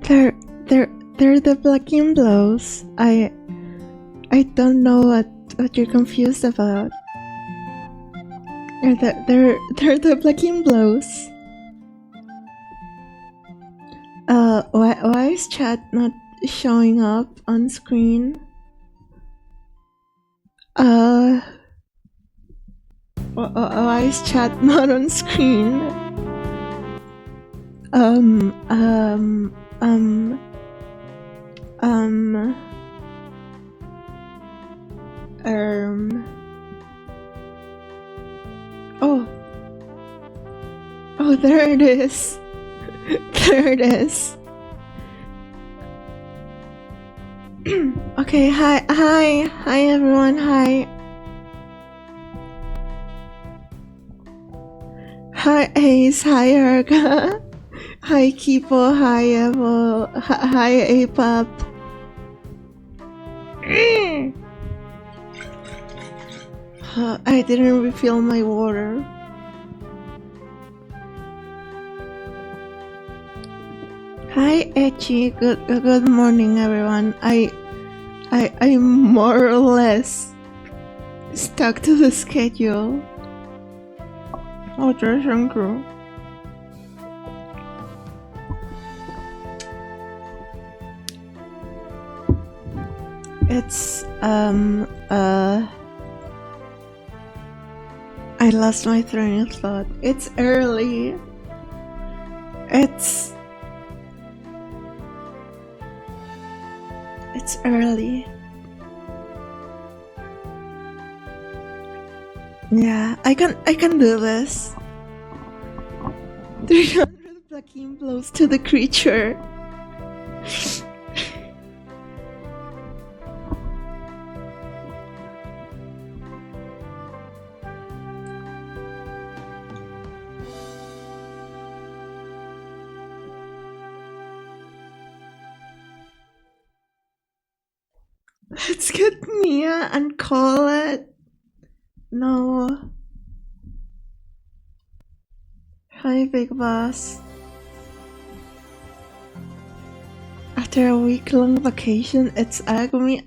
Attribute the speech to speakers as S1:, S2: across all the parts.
S1: They're they're they're the black blows. I don't know what you're confused about. They're the black blows. Why is chat not showing up on screen? Why is chat not on screen? Um, um, um, um, oh, oh, there it is. There it is. Okay, hi everyone, hi. Hi Ace, hi Erga. Hi Kipo, hi Evo, hi Apop. I didn't refill my water. Hi Echi, good morning everyone. I'm more or less stuck to the schedule. Oh, there's Shankar. It's I lost my train of thought. It's early. It's early. Yeah, I can do this. 300 blacking blows to the creature. Let's get Mia and call it. No. Hi, Big Boss. After a week-long vacation, it's Agumi.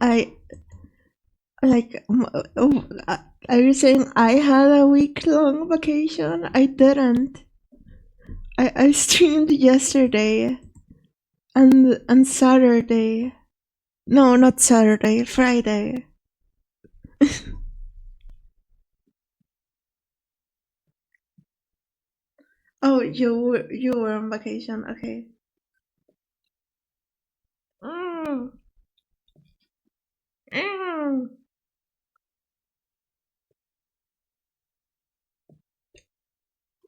S1: Are you saying I had a week-long vacation? I didn't. I streamed yesterday and Saturday. No, not Saturday, Friday. Oh, you were on vacation, okay.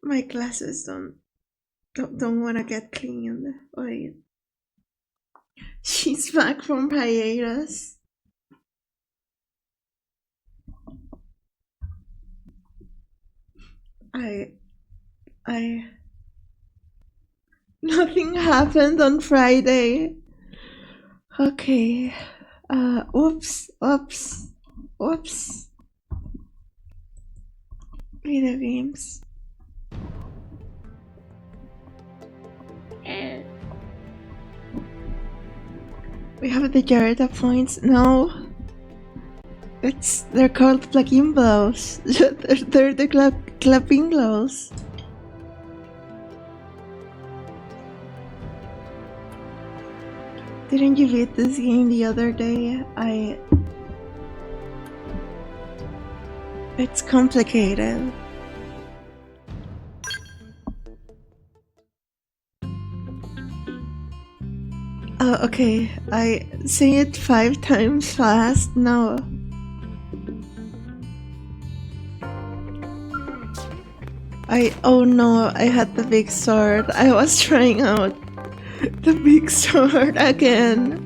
S1: My glasses don't wanna get cleaned. Wait. She's back from hiatus. Nothing happened on Friday. Okay. Whoops. Video games. We have the Jaretta points. No. They're called plug-in blows. They're the clapping blows. Didn't you beat this game the other day? It's complicated. Oh, okay. I say it 5 times fast. No. Oh no, I had the big sword. I was trying out the big sword again.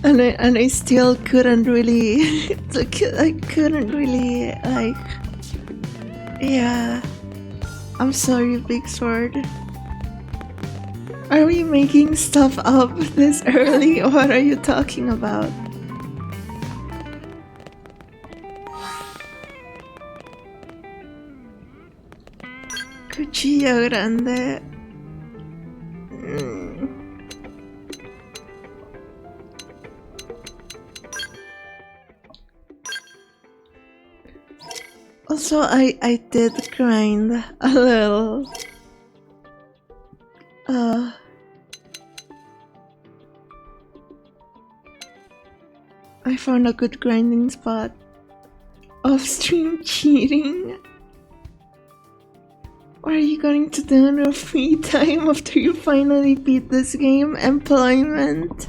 S1: And I still couldn't really, I couldn't really, like, yeah. I'm sorry, big sword. Are we making stuff up this early? What are you talking about? Cuchillo grande. Also, I did grind a little. I found a good grinding spot. Off-stream cheating? What are you going to do in your free time after you finally beat this game? Employment?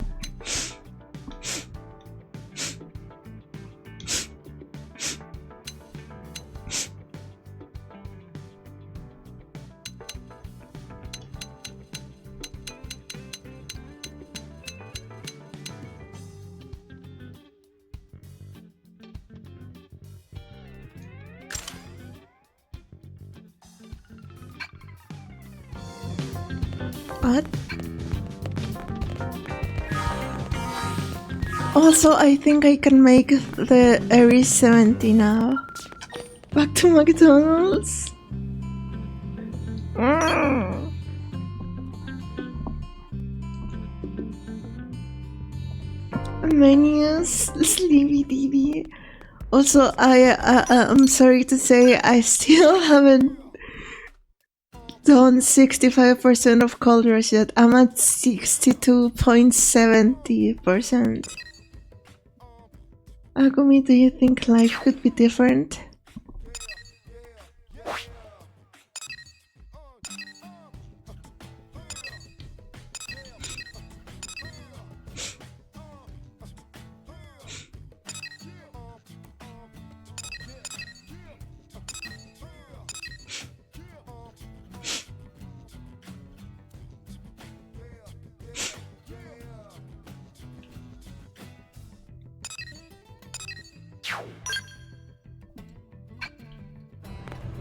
S1: What? Also, I think I can make the Area 70 now. Back to McDonald's. Menus, sleepy DD. Also, I'm sorry to say, I still haven't done 65% of Cold Rush yet. I'm at 62.70%. Agumi, do you think life could be different?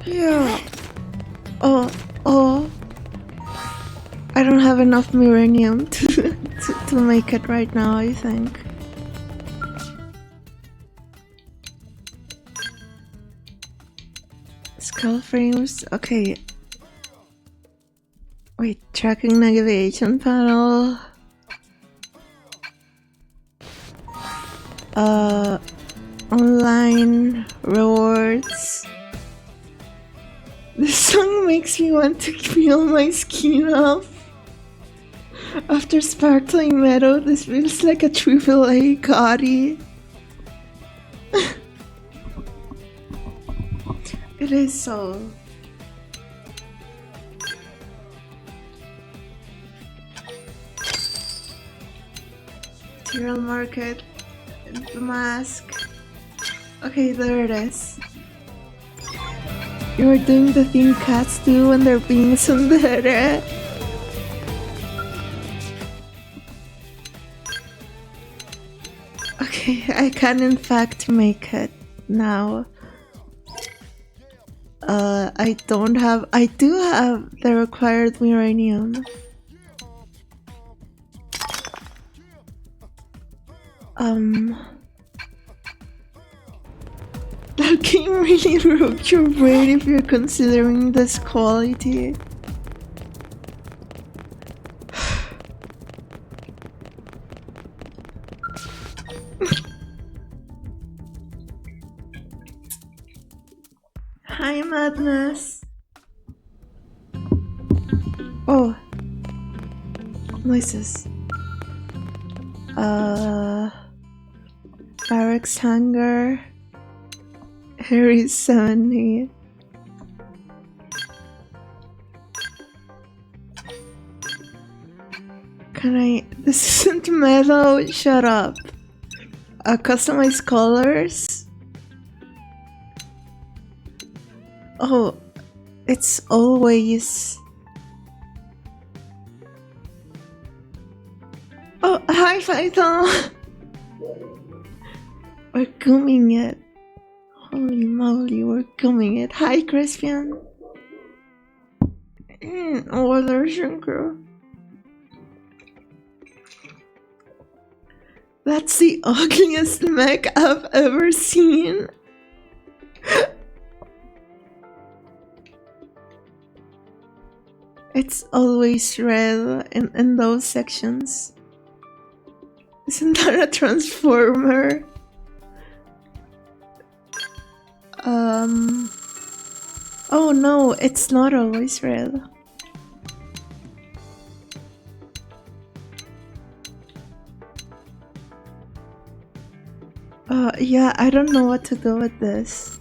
S1: Yeah. Oh. I don't have enough Miranium to make it right now, I think. Skull frames, okay. Wait, tracking navigation panel. Online rewards. This song makes me want to peel my skin off. After sparkling meadow, this feels like a AAA Gotti. It is so. Material market, the mask. Okay, there it is. You're doing the thing cats do when they're being tsundere. Okay, I can in fact make it now. I do have the required uranium. That game really broke your brain if you're considering this quality. Hi, Madness. Oh. Noises. Barracks hangar. Harry 70. Can I? This isn't metal. Shut up. Customize colors. Oh, it's always. Oh, hi, Python. We're coming it. Holy moly, we're coming it. Hi, Crispian. Oh, there's Shrinker. That's the ugliest mech I've ever seen. It's always red in those sections. Isn't that a transformer? Oh no, it's not always red. Yeah, I don't know what to do with this.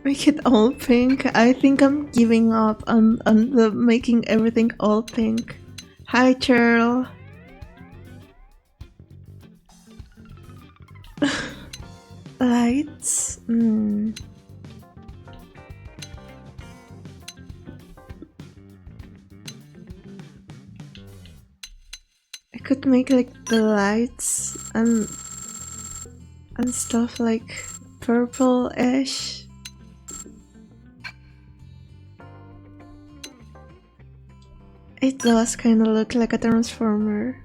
S1: Make it all pink. I think I'm giving up on the making everything all pink. Hi, Cheryl. Lights? I could make like the lights and stuff like purple-ish. It does kind of look like a transformer.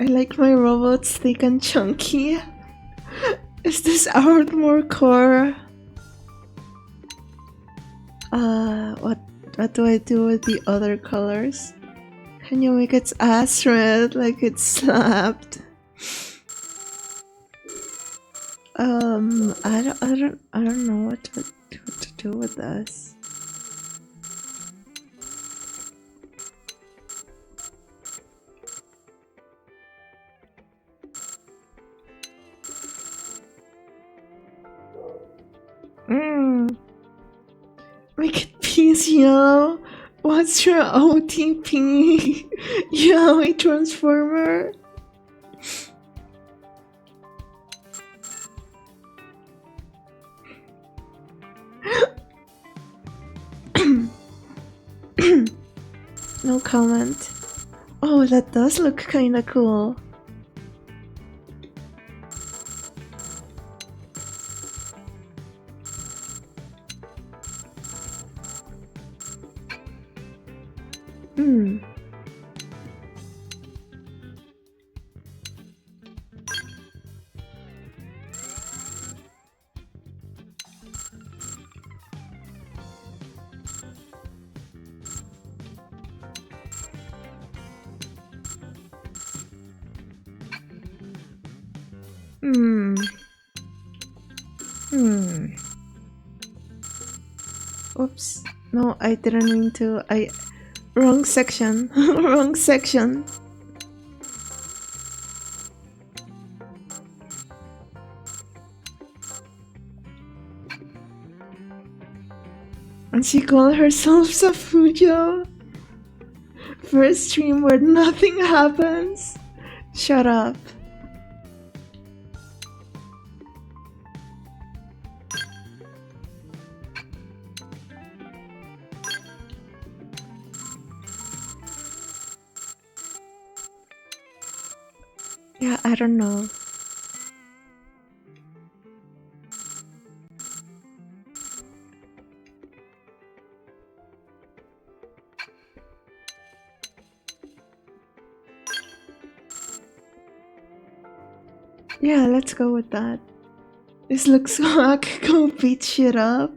S1: I like my robots thick and chunky. Is this more core? What do I do with the other colors? Can you make its ass red like it's slapped? I don't know what to do with this. Make it peace yellow. What's your OTP? Yellow transformer? No comment. Oh, that does look kinda cool. Oops. No, I didn't mean to. Wrong section. Wrong section. And she called herself Safujo. First stream where nothing happens. Shut up. Yeah, I don't know. Yeah, let's go with that. This looks like go beat shit up.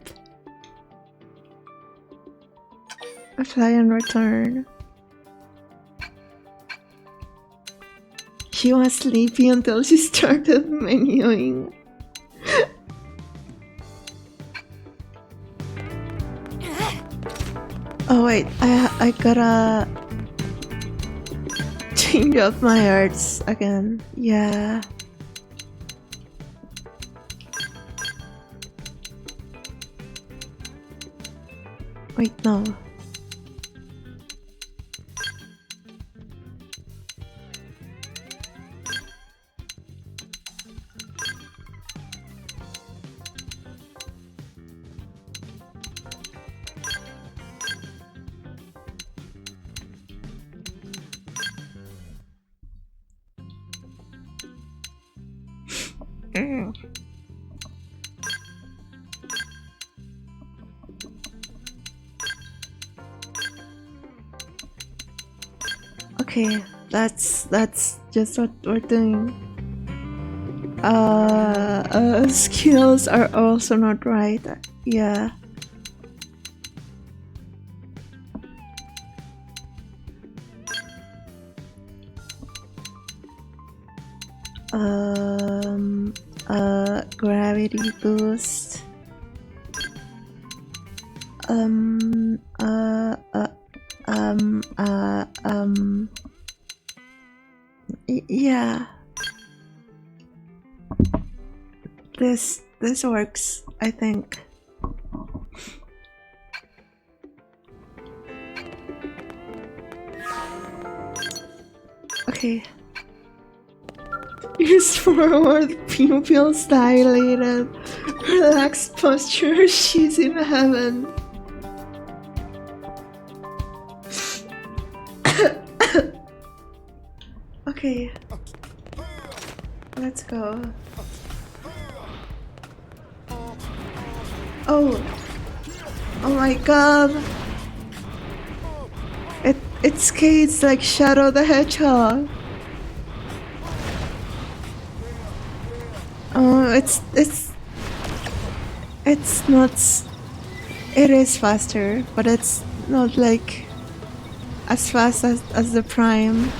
S1: Apply and return. She was sleepy until she started menuing. Oh wait, I gotta change up my arts again. Yeah. Wait, no. Okay, that's just what we're doing. skills are also not right. Yeah. Gravity boost. Yeah. This works, I think. Okay. Use forward pupils dilated. Relaxed posture, she's in heaven. Okay. Let's go. Oh. Oh my god. It skates like Shadow the Hedgehog. Oh, it's not. It is faster, but it's not like as fast as the Prime.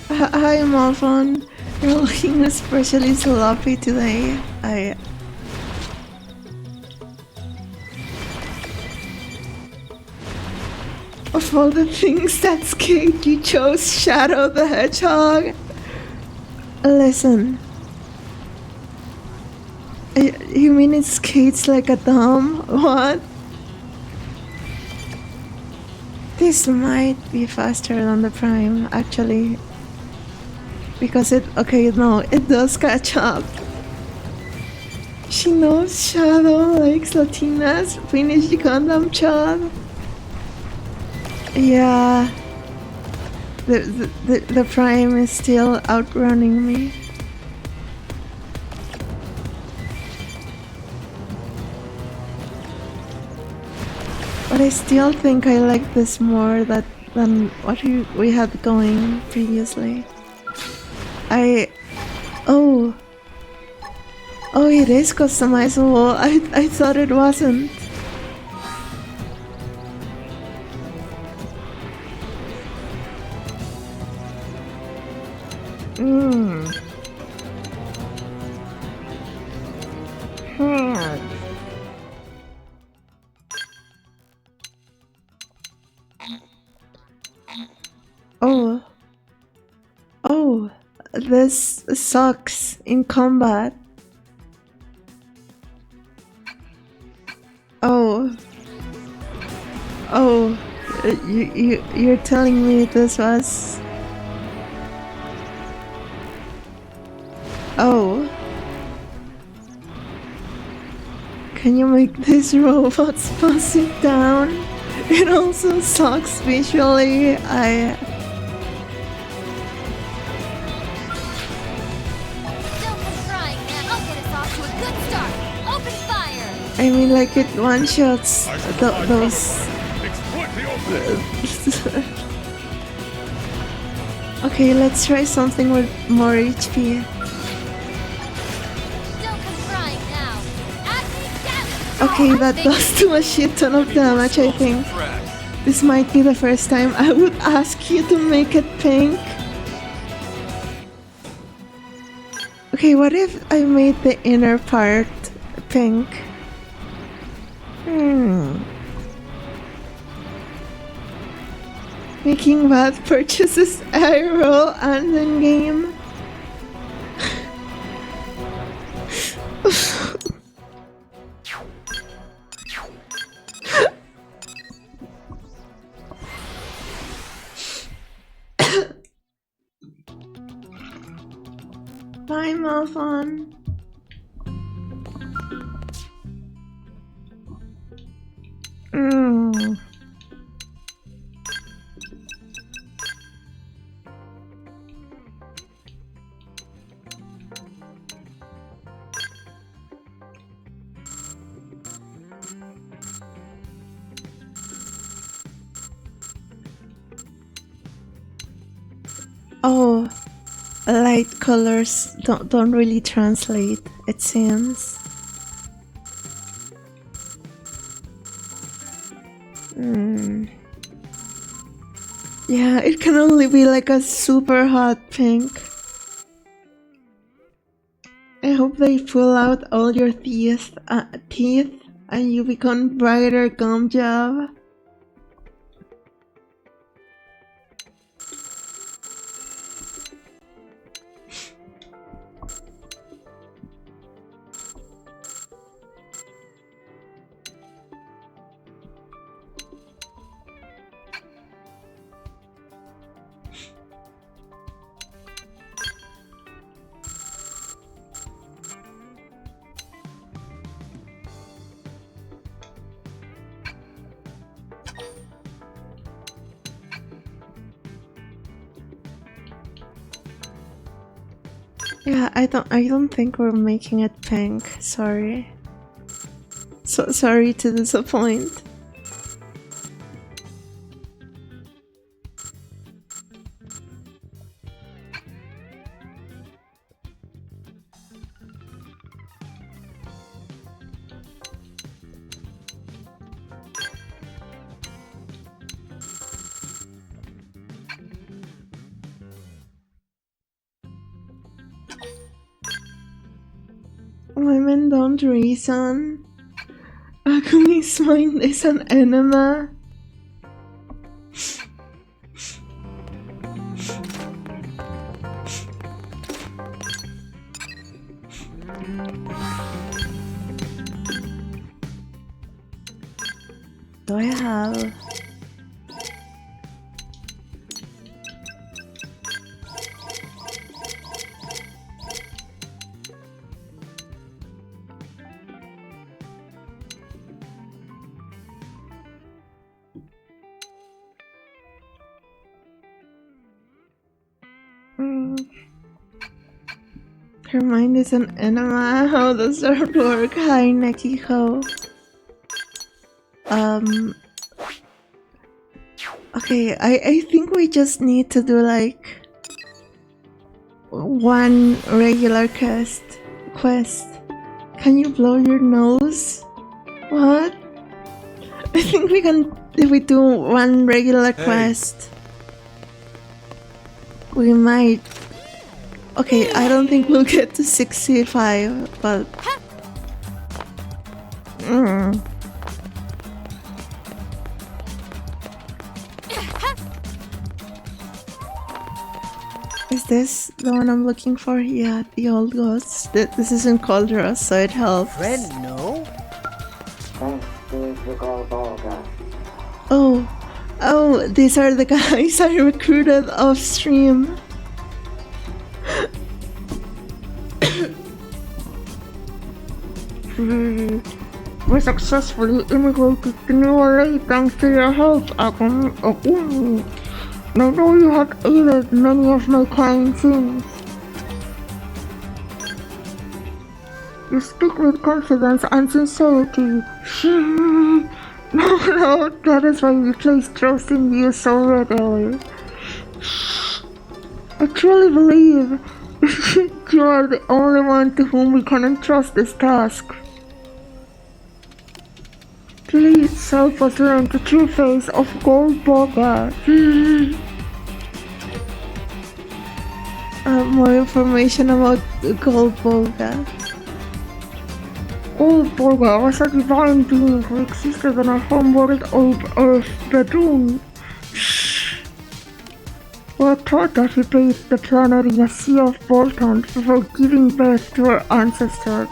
S1: Hi, Malphon. You're looking especially sloppy today. Of all the things that skate, you chose Shadow the Hedgehog. Listen. You mean it skates like a dumb? What? This might be faster than the Prime, actually. Because it does catch up. She knows Shadow likes Latinas. Finish Gundam Chad. Yeah. The Prime is still outrunning me. But I still think I like this more than what we had going previously. Oh, it is customizable. I thought it wasn't. Oh, this sucks in combat. You're telling me this was... Oh. Can you make these robots pass it down? It also sucks visually. I mean, like, it one-shots those... Okay, let's try something with more HP. Okay, that does do a shit ton of damage, I think. This might be the first time I would ask you to make it pink. Okay, what if I made the inner part pink? Making bad purchases I roll and then game. Bye, Malphon. Oh, light colors don't really translate, it seems. Yeah, it can only be like a super hot pink. I hope they pull out all your teeth and you become brighter gum job. Yeah, I don't think we're making it pink. Sorry. So sorry to disappoint. Women don't reason. Agumi's mind is an enema. Do I have? Her mind is an enema. How does that work? Hi, Nekiho. Okay, I think we just need to do like one regular quest. Can you blow your nose? What? I think we can, if we do one regular quest, we might. Okay, I don't think we'll get to 65, but is this the one I'm looking for? Yeah, the old ghosts. This isn't Cauldron, so it helps.
S2: Friend, no?
S1: Oh, these are the guys I recruited off stream. We successfully immigrated to New Orleans thanks to your help, Agumi. I know you have aided many of my kind sins. You speak with confidence and sincerity. No, that is why we place trust in you so readily. I truly believe you are the only one to whom we can entrust this task. Please help us learn the true face of Gold Boga. More information about Gold Boga. Gold Boga was a divine being who existed on our homeworld of Earth, Bedroom. We are taught that he bathed the planet in a sea of volcans before giving birth to our ancestors.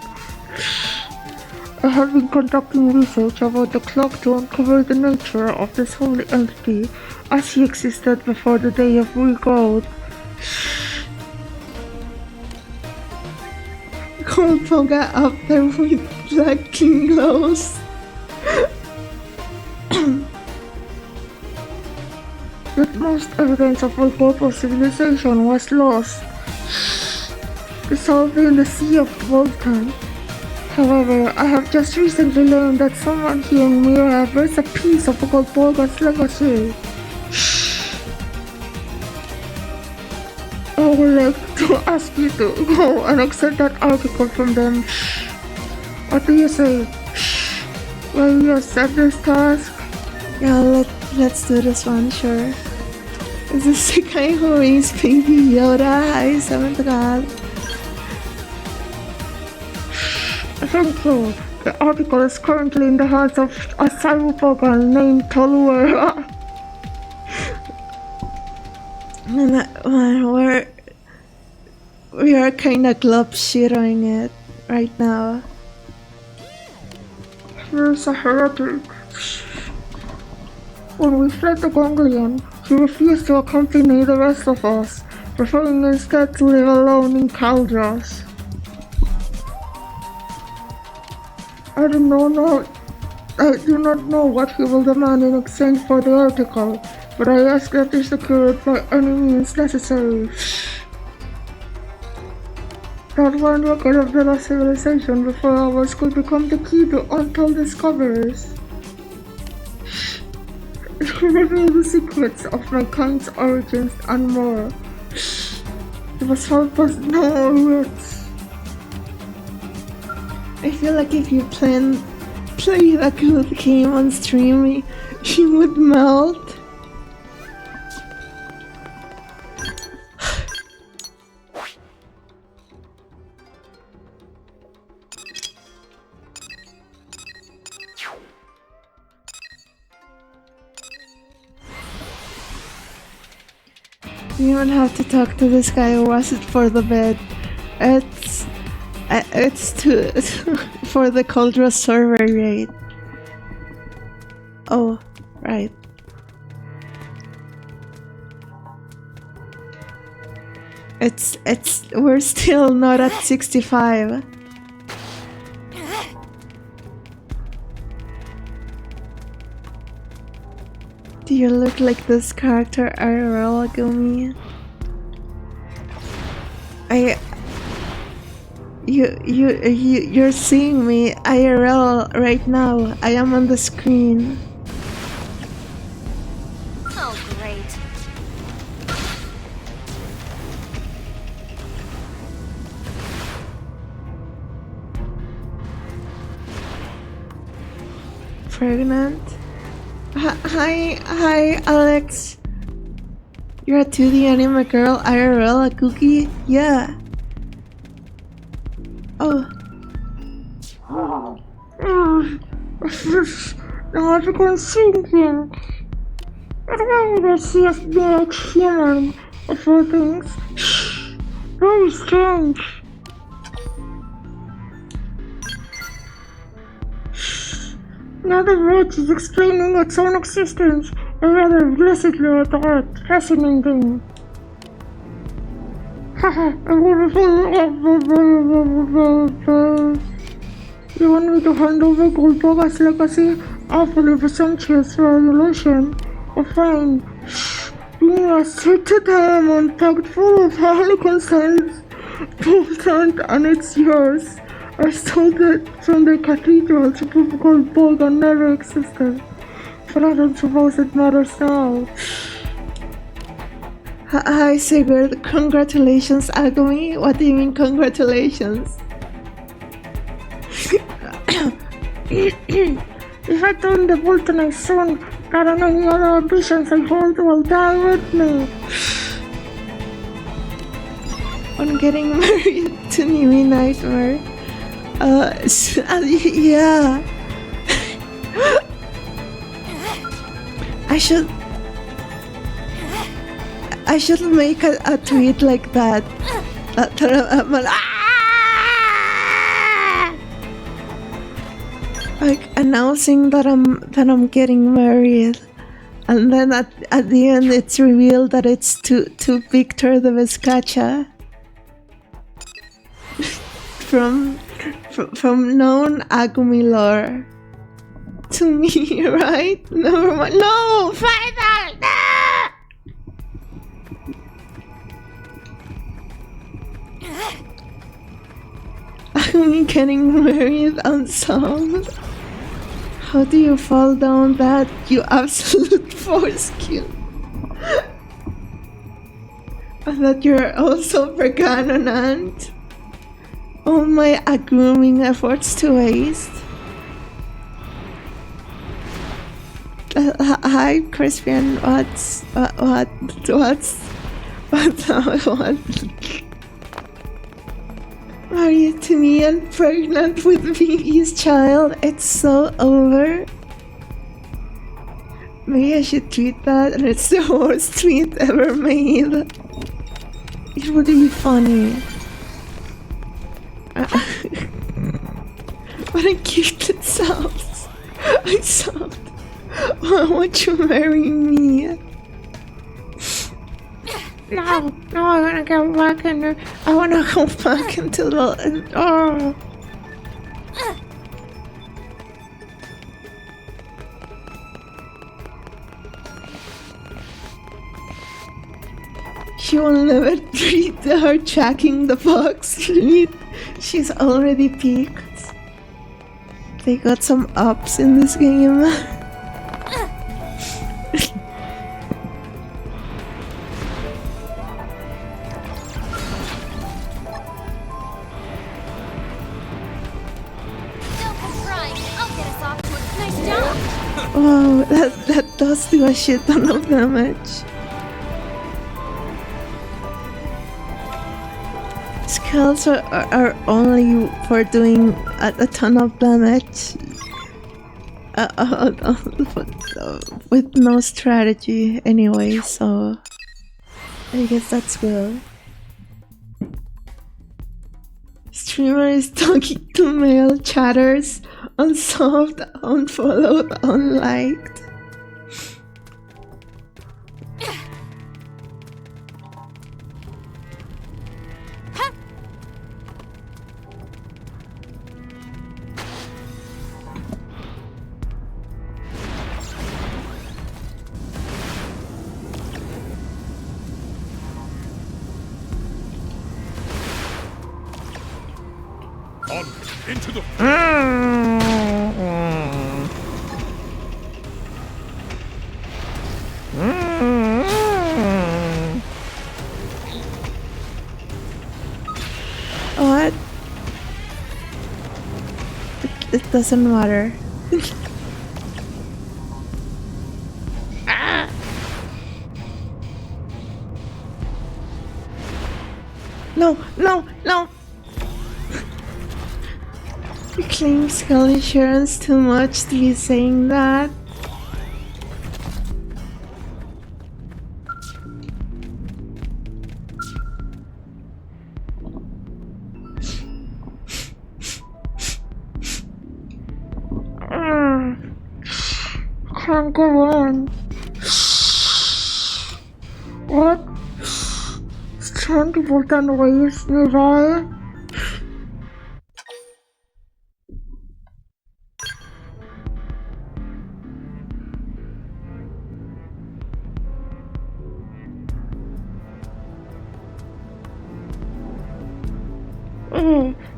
S1: I have been conducting research about the clock to uncover the nature of this holy entity as he existed before the day of regrowth. Gold Boga up there with black king glows. Yet most evidence of Volcano civilization was lost, dissolved in the sea of volcans. However, I have just recently learned that someone here in Mira bears a piece of Gold Boga's legacy. I would like to ask you to go and accept that article from them. What do you say? Will you accept this task?
S2: Yeah, let's do this one, sure. Is this the guy who raised Baby Yoda? Hi, 7th God.
S1: Thank you. The article is currently in the hands of a cyberpunk named Tolua.
S2: And we are kinda club shitting it right now.
S1: Here's a heretic. When we fled the ganglion, he refused to accompany the rest of us, preferring instead to live alone in Caldros. I do not know what he will demand in exchange for the article, but I ask that he secure it by any means necessary. That one record of the lost civilization before ours could become the key to untold discoveries. It will reveal the secrets of my kind's origins and more. It must help us know our roots.
S2: I feel like if you play that good game on stream, you would melt. You don't have to talk to this guy who was it for the bed. It's for the Coldra server raid. Oh, right. We're still not at 65. Do you look like this character IRL, Agumi? You're seeing me IRL right now. I am on the screen.
S3: Oh, great.
S2: Pregnant? Hi, Alex. You're a 2D anime girl IRL, a cookie? Yeah. Oh.
S1: Now everyone's thinking. I don't want to see us be like human, of all things. Very strange. Now the world is explaining its own existence, or rather implicitly at heart. Fascinating. Haha, you want me to hand over Goldberger's legacy? Awfully presumptuous for evolution. Oh fine. Being a sacred diamond packed full of highly concerns, potent, and it's yours. I stole it from the cathedral to prove Goldberger never existed. But I don't suppose it matters now.
S2: Hi, Sigurd. Congratulations, Agumi. What do you mean, congratulations?
S1: If I turn the Vulcanite soon, that and any other ambitions I hold will die with me.
S2: On getting married to Nimi Nightmare. Yeah. I should make a tweet like that. Like announcing that I'm getting married, and then at the end it's revealed that it's to Victor the Vizcacha from known Agumi lore to me, right? Never mind. No, final. No! Agumi getting married on sound. How do you fall down that, you absolute foreskin? that you're also vegan and all my grooming efforts to waste. Hi, Crispian. What? Are you to me and pregnant with Vivi's child? It's so over. Maybe I should tweet that, and it's the worst tweet ever made. It would be funny. What a gifted sounds. I sound. Why won't you marry me? No, I wanna go back and I wanna go back into the. Oh. She will never treat her tracking the box. She's already peaked. They got some ups in this game. Wow, that does do a shit ton of damage. Skills are only for doing a ton of damage with no strategy anyway, so I guess that's good. Streamer is talking to male chatters, unsolved, unfollowed, unliked.
S3: Into the
S2: What? It doesn't matter. No. You claim skull insurance too much to be saying that.
S1: Can't go on. What? Trying to bolt on waves nearby?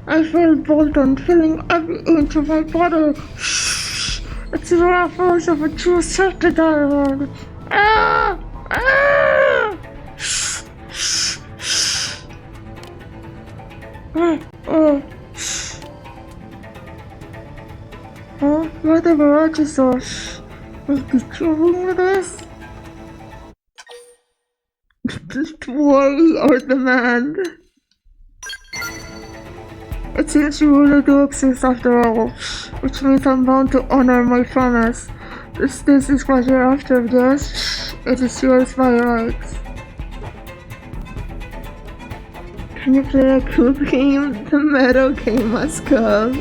S1: I feel Bolton feeling every inch of my body. It's the raw force of a true safety diamond. Whatever I just saw. Will be trouble with this? Just worry or demand. It seems you really do exist after all, which means I'm bound to honor my promise. This is what you're after, yes? It is yours by rights. Can you play a cool game? The metal game must go.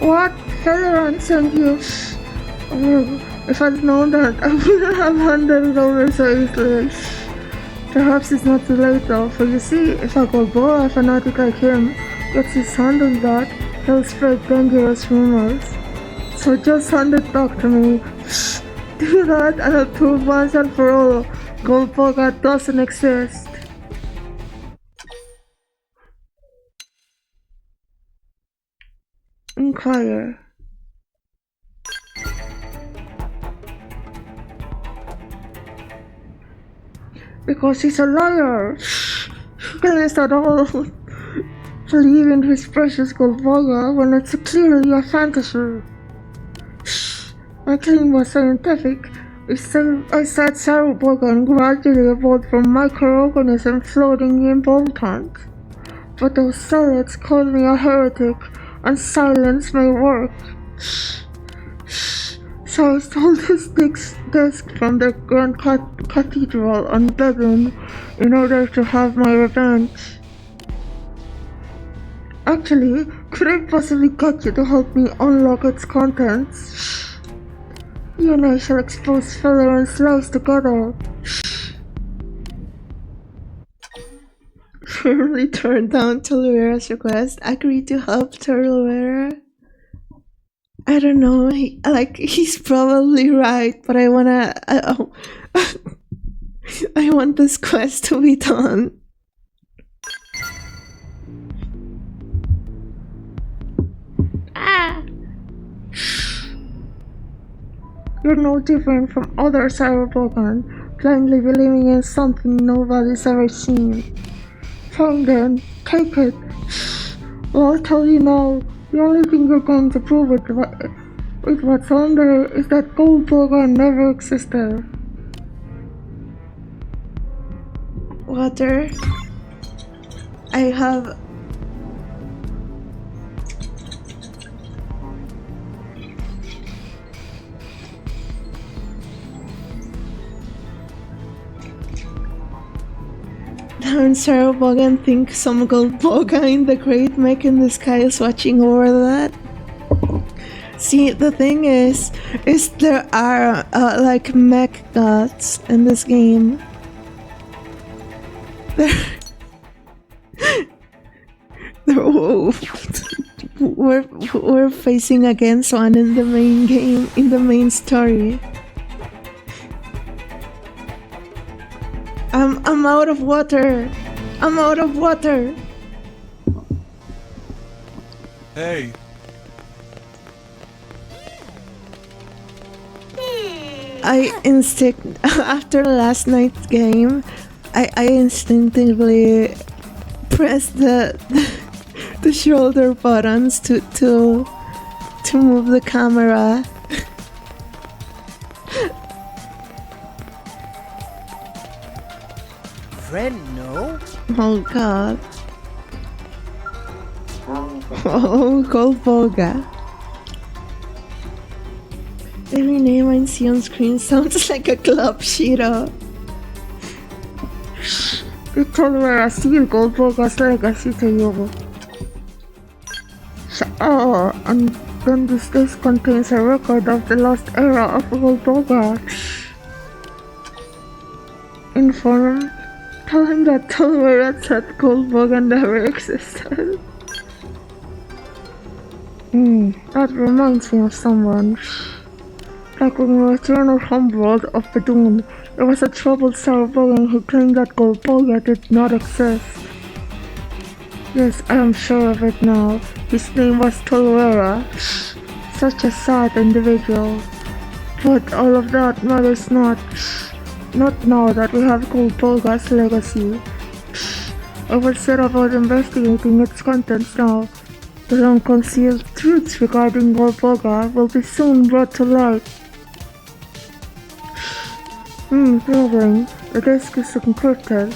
S1: What? Feather sent you? If I'd known that, I wouldn't have handed it over so easily. Perhaps it's not too late though, for you see, if a Gogora fanatic like him gets his hand on that, he'll spread dangerous rumors. So just hand it back to me. Do that and I'll prove once and for all, Goldbugger doesn't exist. Inquire. Because he's a liar. He claims that all believe in his precious gold burger when it's clearly a fantasy. My claim was scientific. I said Xenoblade gradually evolved from microorganisms floating in ball tanks. But those zealots called me a heretic, and silence may work. So I stole this desk from the Grand Cathedral on Bevan in order to have my revenge. Actually, could I possibly get you to help me unlock its contents? You and I shall expose Feather and Slice together.
S2: Firmly turned down Tolera's request. Agreed to help Tolera. I don't know. He's probably right, but I wanna. I want this quest to be done.
S1: You're no different from other Cyberpunk, blindly believing in something nobody's ever seen. Fine then, take it. Well, I'll tell you now, the only thing you're going to prove with what's on there is that gold burger never existed.
S2: Water. I have. Darn Sarah Bogan think some gold boga in the great mech in the sky is watching over that. See, the thing is there are like mech gods in this game. We're facing against one in the main game, in the main story. I'm out of water. I'm out of water.
S3: Hey.
S2: After last night's game, I instinctively pressed the shoulder buttons to move the camera.
S4: Friend, no?
S2: Oh god. Oh, gold boga. Every name I see on screen sounds like a club Shiro.
S1: They told me I steal gold burger's legacy to you. And then this disc contains a record of the lost era of gold burger. Inform. Tell him that Tolera said gold burger never existed. That reminds me of someone. Like when we returned our homeworld of Bedouin, there was a troubled Saraboggan who claimed that gold burger did not exist. Yes, I am sure of it now. His name was Tolera. Such a sad individual. But all of that matters not. Not now that we have gold burger's legacy. I will set about investigating its contents now. The unconcealed truths regarding gold burger will be soon brought to light. Problem. The disk is encrypted.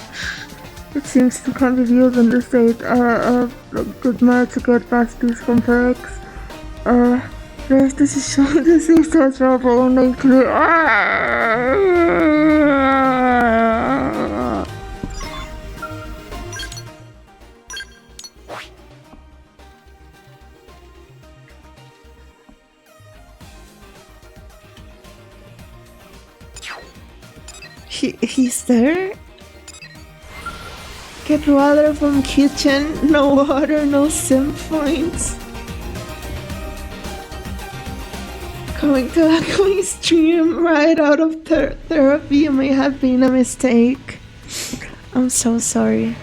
S1: It seems to can be viewed in this state. Good man to get past these complex. This is showing this is transferable only clear.
S2: He's there? Get water from kitchen, no water, no sim points. Going to a stream right out of therapy may have been a mistake. I'm so sorry.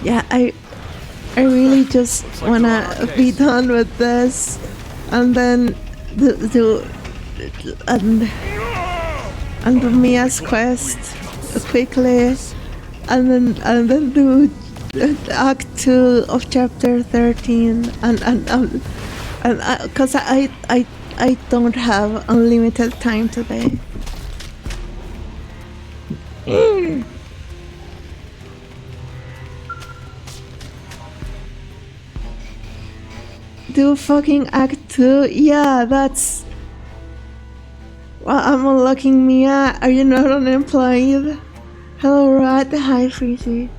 S2: Yeah, I really just wanna be done with this and then and do Mia's quest quickly, and then do Act 2 of Chapter 13, and because I don't have unlimited time today. Do fucking Act 2? Yeah, that's... Well, I'm unlocking Mia. Are you not unemployed? Hello, Rat. Hi, Freezy.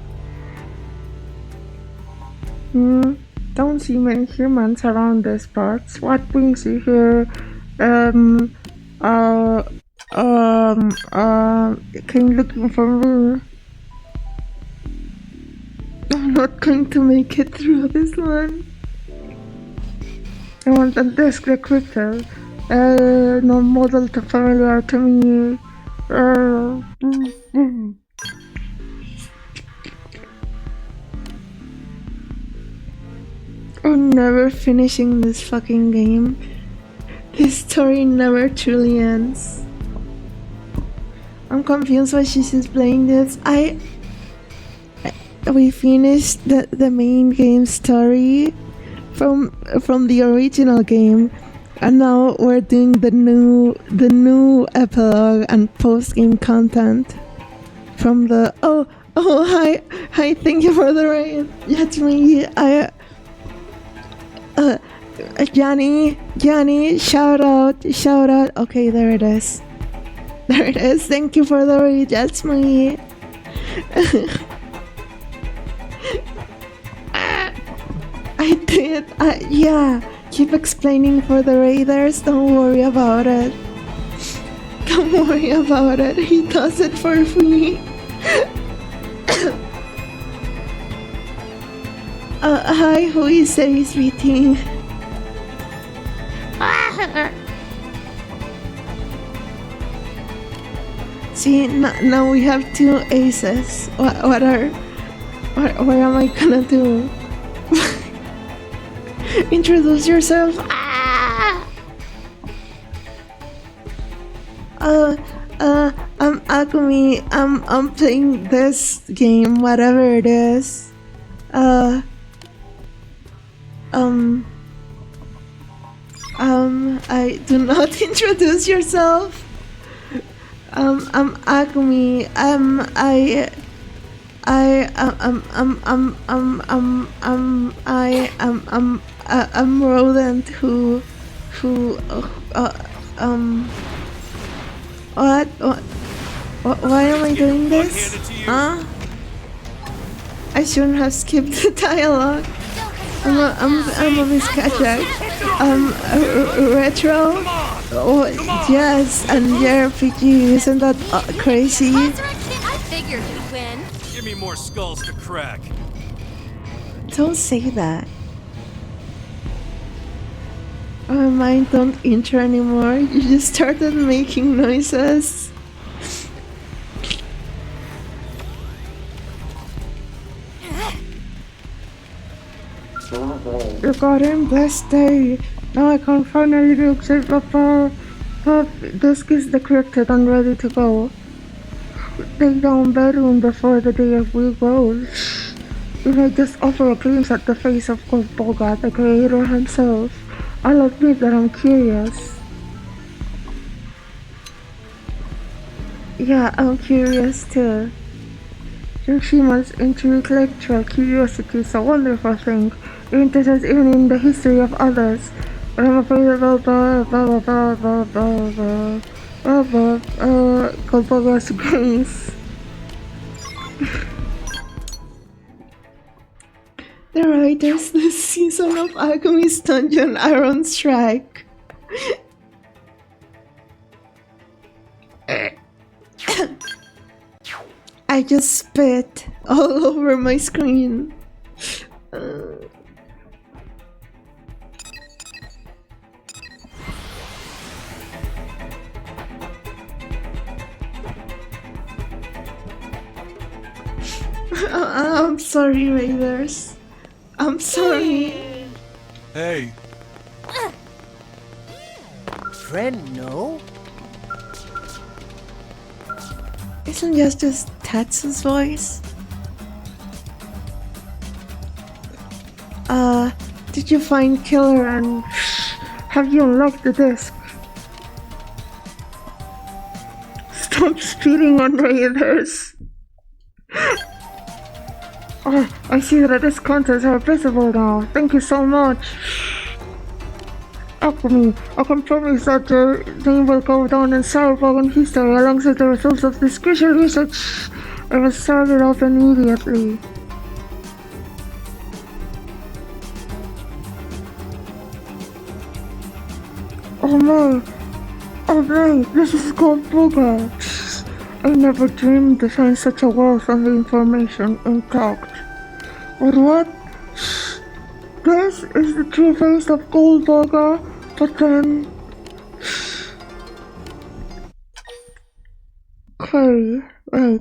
S1: Don't see many humans around these parts. What brings you here? Came looking for me.
S2: I'm not going to make it through this one.
S1: I want a desk decryptor. No model to familiar to me.
S2: I'm never finishing this fucking game. This story never truly ends. I'm confused why she's just playing this. We finished the main game story from the original game, and now we're doing the new epilogue and post game content from the hi, thank you for the raid. That's me. Johnny, shout out. Okay, there it is. Thank you for the raid. That's me. I did. Yeah. Keep explaining for the raiders. Don't worry about it. He does it for free. Hi, who is this meeting? See, now we have 2 aces. What am I gonna do? Introduce yourself. I'm Agumi. I'm playing this game, whatever it is. I do not introduce yourself. I'm Agumi. I'm rodent who why am I doing this? Huh? I shouldn't have skipped the dialogue. I'm a Miss Kachak. Retro? Oh, yes, and JRPG, isn't that crazy?
S4: I figured you'd win.
S3: Give me more skulls to crack.
S2: Don't say that. My mind don't enter anymore. You just started making noises.
S1: You got him blessed day. Now I can finally do Papa. This is decrypted and ready to go. Lay down bedroom before the day of we goes. If I just offer a glimpse at the face of God Bogart, the creator himself, I'll admit that I'm curious. Yeah, I'm curious too. Yoshima's intellectual curiosity is a wonderful thing, interested even in the history of others. But I'm afraid about Goldberger's grace.
S2: The writers this season of agumiisdungeon are on strike. I just spit all over my screen. I'm sorry, Raiders. I'm sorry.
S3: Hey.
S5: friend, no?
S2: Isn't just Tatsu's voice?
S1: Did you find Killer and have you unlocked the disc? Stop spitting on raiders. Oh, I see that these contents are visible now. Thank you so much. Akumi, I can promise that your name will go down in Xenoblade history alongside the results of this crucial research. I will start it off immediately. Oh my, this is called Booger. I never dreamed to find such a wealth of information intact. But what? This is the true face of Goldberger, but then... Okay, wait.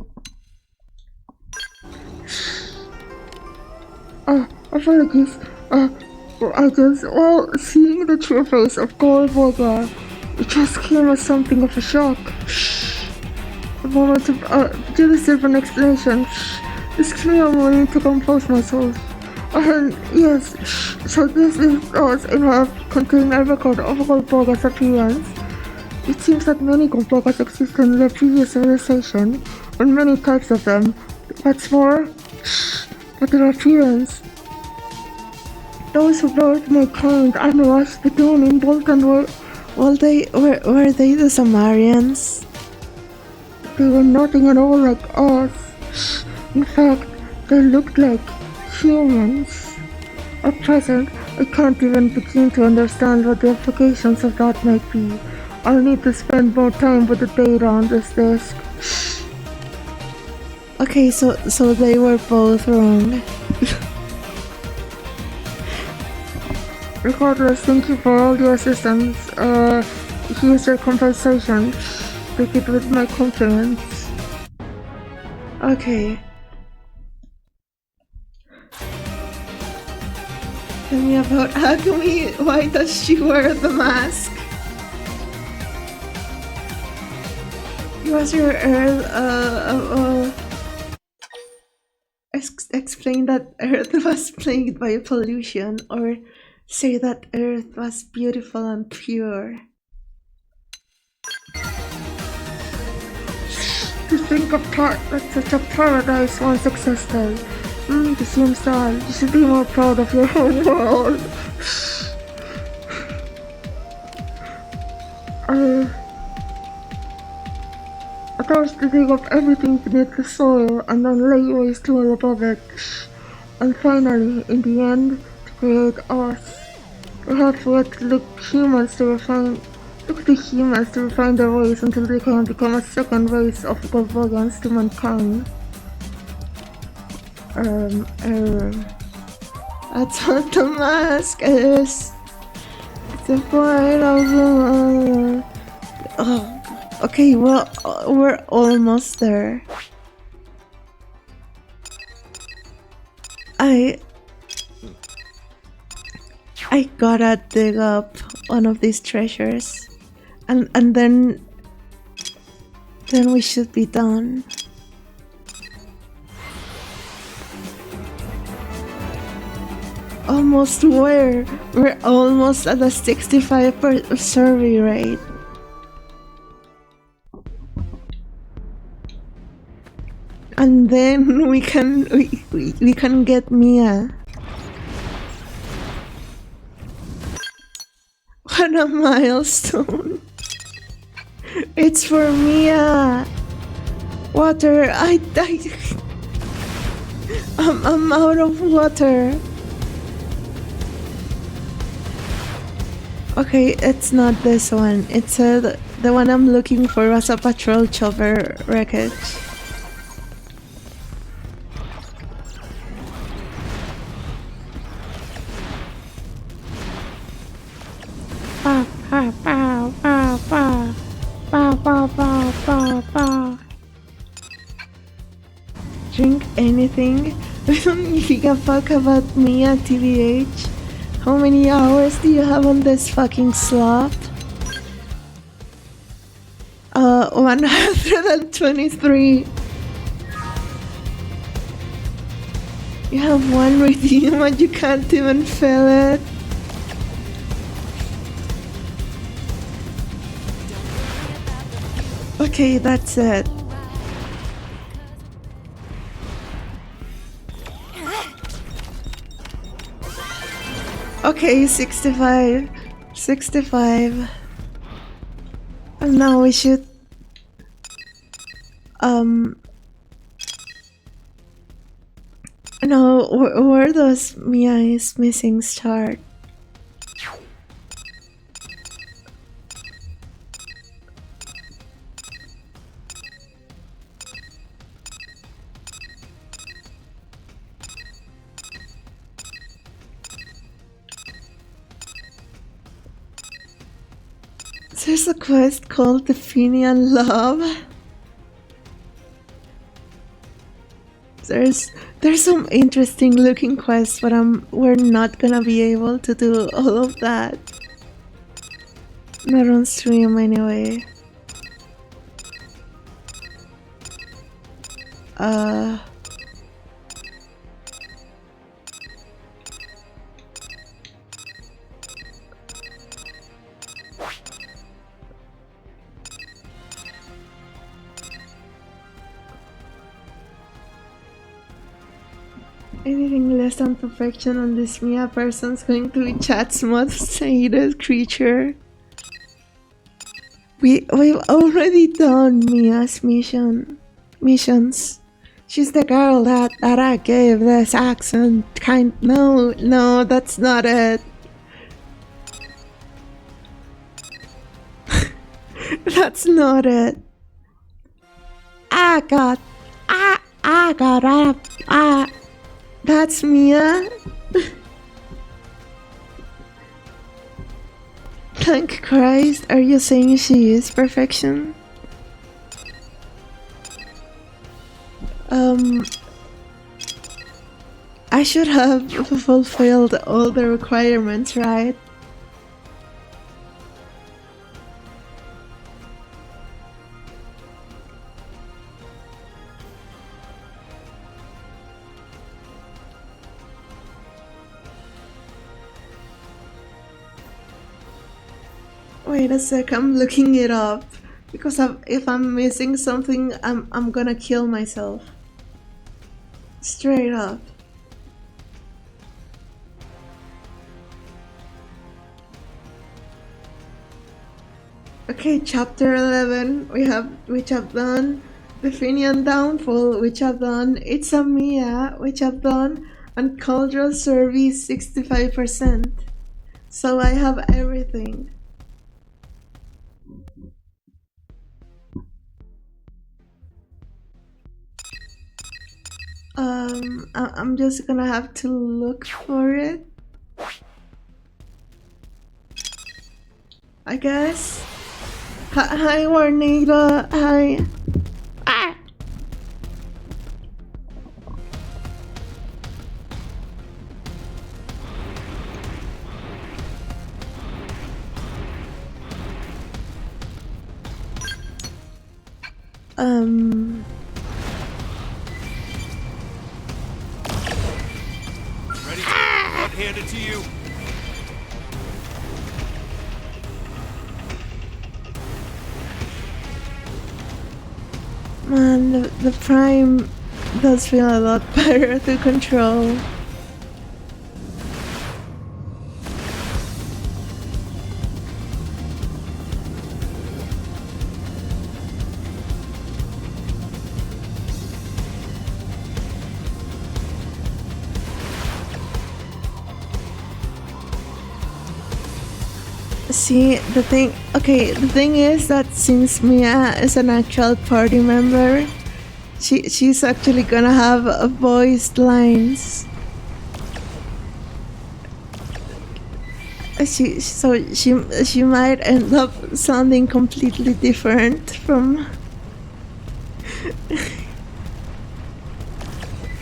S1: Apologies. Seeing the true face of Goldberger, it just came as something of a shock. A moment to do the different explanation. Just give me a moment to compose myself. Yes, so this is us in a contained record of Goldberger's appearance. It seems that many Goldbergers exist in the previous civilization, and many types of them. What's more, but their appearance. Those who brought my kind and watched the dawn in Bolton were
S2: they the Sumerians?
S1: They were nothing at all like us. In fact, they looked like humans. At present, I can't even begin to understand what the implications of that might be. I'll need to spend more time with the data on this disk.
S2: Okay, so they were both wrong.
S1: Regardless, thank you for all your assistance. Here's your compensation. Take it with my compliments.
S2: Okay. Tell me about Agumi. Why does she wear the mask? Was your Earth, explain that Earth was plagued by pollution, or say that Earth was beautiful and pure?
S1: To think of that such a paradise once existed. It seems sad. You should be more proud of your own world. I thought to dig up everything beneath the soil and then lay waste to all above it. And finally, in the end, to create us. Perhaps we had to look to humans to refine their ways until they can become a second race of Goldbergans to mankind.
S2: That's what the mask is. It's a point of the... Okay, well, we're almost there. I gotta dig up one of these treasures, and then we should be done. Almost where? We're almost at a 65% survey rate. And then we can get Mia. What a milestone! It's for Mia. Water. I'm out of water. Okay, it's not this one. It's the one I'm looking for was a patrol chopper wreckage. Drink anything? We don't give a fuck about Mia, TBH. How many hours do you have on this fucking slot? 123. You have one redeem and you can't even fill it. Okay, that's it. Okay, 65. 65. And now we should no, where does Mia is missing start? There's a quest called Definian Love. There's some interesting looking quests, but we're not gonna be able to do all of that. Not on stream anyway. Anything less than perfection on this Mia person's going to be chat's most hated creature. We've already done Mia's missions. She's the girl that I gave this accent kind. No, that's not it. That's not it. That's Mia. Thank Christ, are you saying she is perfection? I should have fulfilled all the requirements, right? Wait a sec, I'm looking it up because if I'm missing something, I'm gonna kill myself. Straight up. Okay, chapter 11 which have done, the Finian Downfall which have done, It's a Mia which have done, and Cultural Service 65%. So I have everything. I'm just gonna have to look for it, I guess. Hi Warnita, hi.
S3: Ready? Hand it to you.
S2: Man, the Prime does feel a lot better to control. See, the thing is that since Mia is an actual party member, she's actually gonna have voiced lines. She might end up sounding completely different from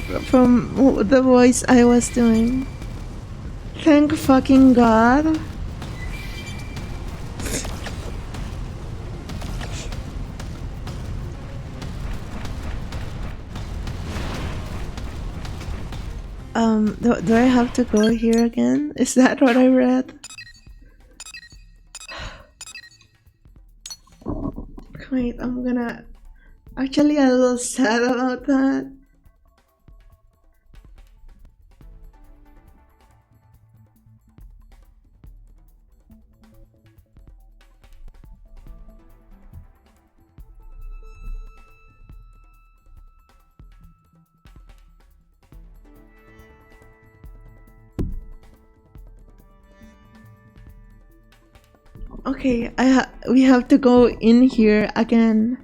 S2: the voice I was doing. Thank fucking God. do I have to go here again? Is that what I read? Wait, I'm gonna... Actually, I'm a little sad about that. Okay, we have to go in here again.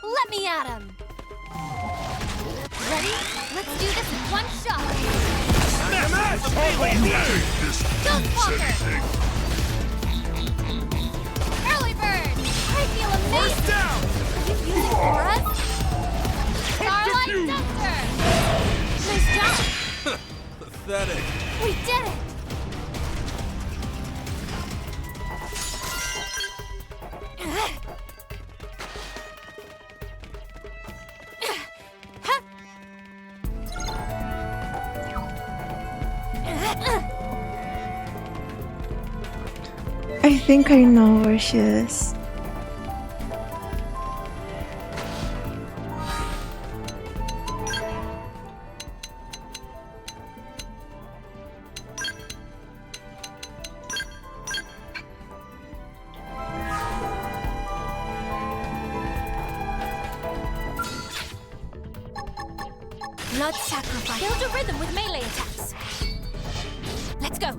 S4: Let me at him! Ready? Let's do this in one shot! Ghostwalker! Early bird! I feel amazing!
S3: Down!
S4: Are you using for us? Starlight Duster! Nice job!
S3: Pathetic.
S4: We did it!
S2: I think I know where she is.
S4: Blood sacrifice. Build a rhythm with melee attacks. Let's go.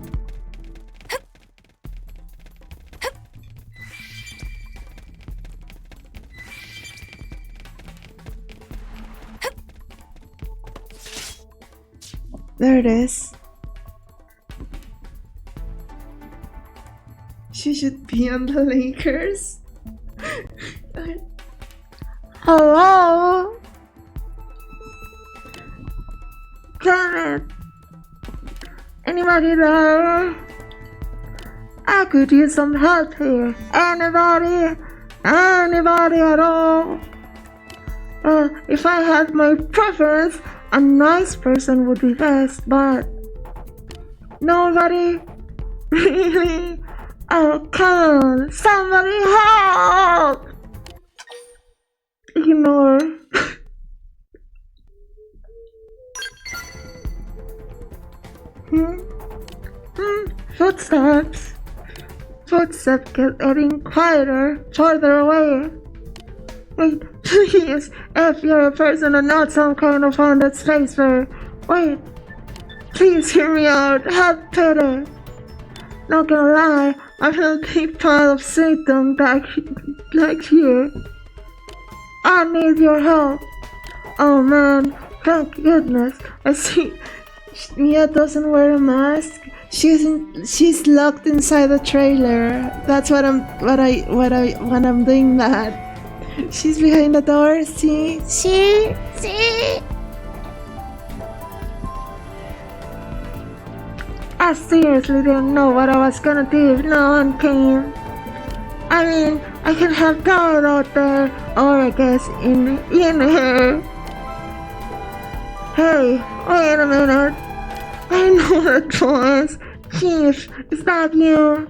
S2: There it is. She should be on the Lakers.
S1: Hello? Janet? Anybody there? I could use some help here. Anybody? Anybody at all? If I had my preference, a nice person would be best, but nobody? Really? Oh, come on, somebody help! Ignore. Footsteps. Footsteps getting quieter, farther away. Wait, please, if you're a person and not some kind of haunted space bear, wait, please hear me out, have pity. Not gonna lie, I feel a big pile of Satan back here. I need your help. Oh man, thank goodness. I see Mia doesn't wear a mask. She's locked inside the trailer. That's when I'm doing that. She's behind the door, see? See? I seriously didn't know what I was gonna do if no one came. I mean, I could have died out there, or I guess in here. Hey, wait a minute. I know that voice. Chief, is that you?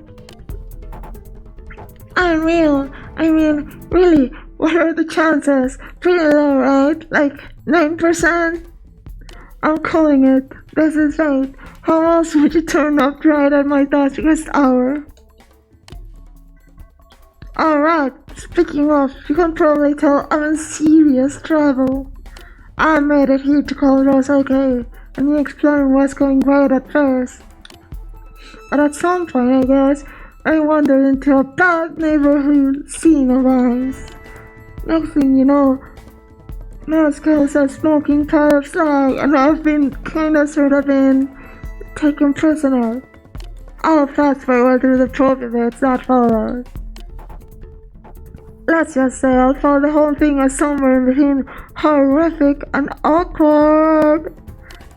S1: I'm real. I mean, really, what are the chances? Pretty low, right? Like 9%? I'm calling it. This is fate. How else would you turn up right at my darkest hour? Alright, speaking of, you can probably tell I'm in serious trouble. I made it here to call Rose okay, and you explained what's going right at first. But at some point, I guess, I wandered into a bad neighborhood scene of ours. Next thing you know, Most girls are smoking pipes and I've been kinda sort of been taken prisoner. I'll fast forward through the trophy bits that follow. Let's just say I'll find the whole thing as somewhere in between horrific and awkward.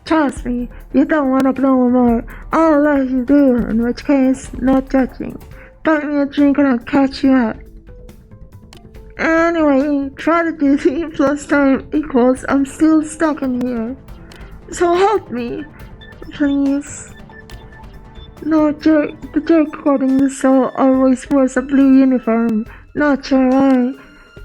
S1: Trust me, you don't want to know more. I'll let you do, in which case, no judging. Buy me a drink and I'll catch you up. Anyway, try to do 3 plus time equals I'm still stuck in here. So help me, please. No, the jerk recording the show always wears a blue uniform. Not sure why,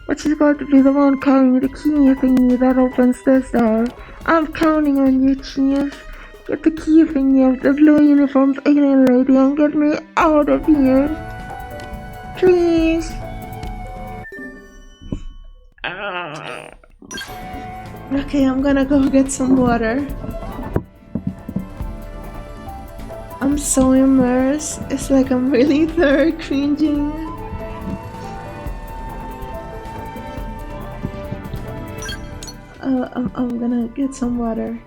S1: but she's got to be the one carrying the key thingy that opens this door. I'm counting on you, Chief. Get the key thingy of the blue uniformed alien lady and get me out of here. Please.
S2: Okay, I'm gonna go get some water. I'm so immersed. It's like I'm really there cringing. I'm gonna get some water.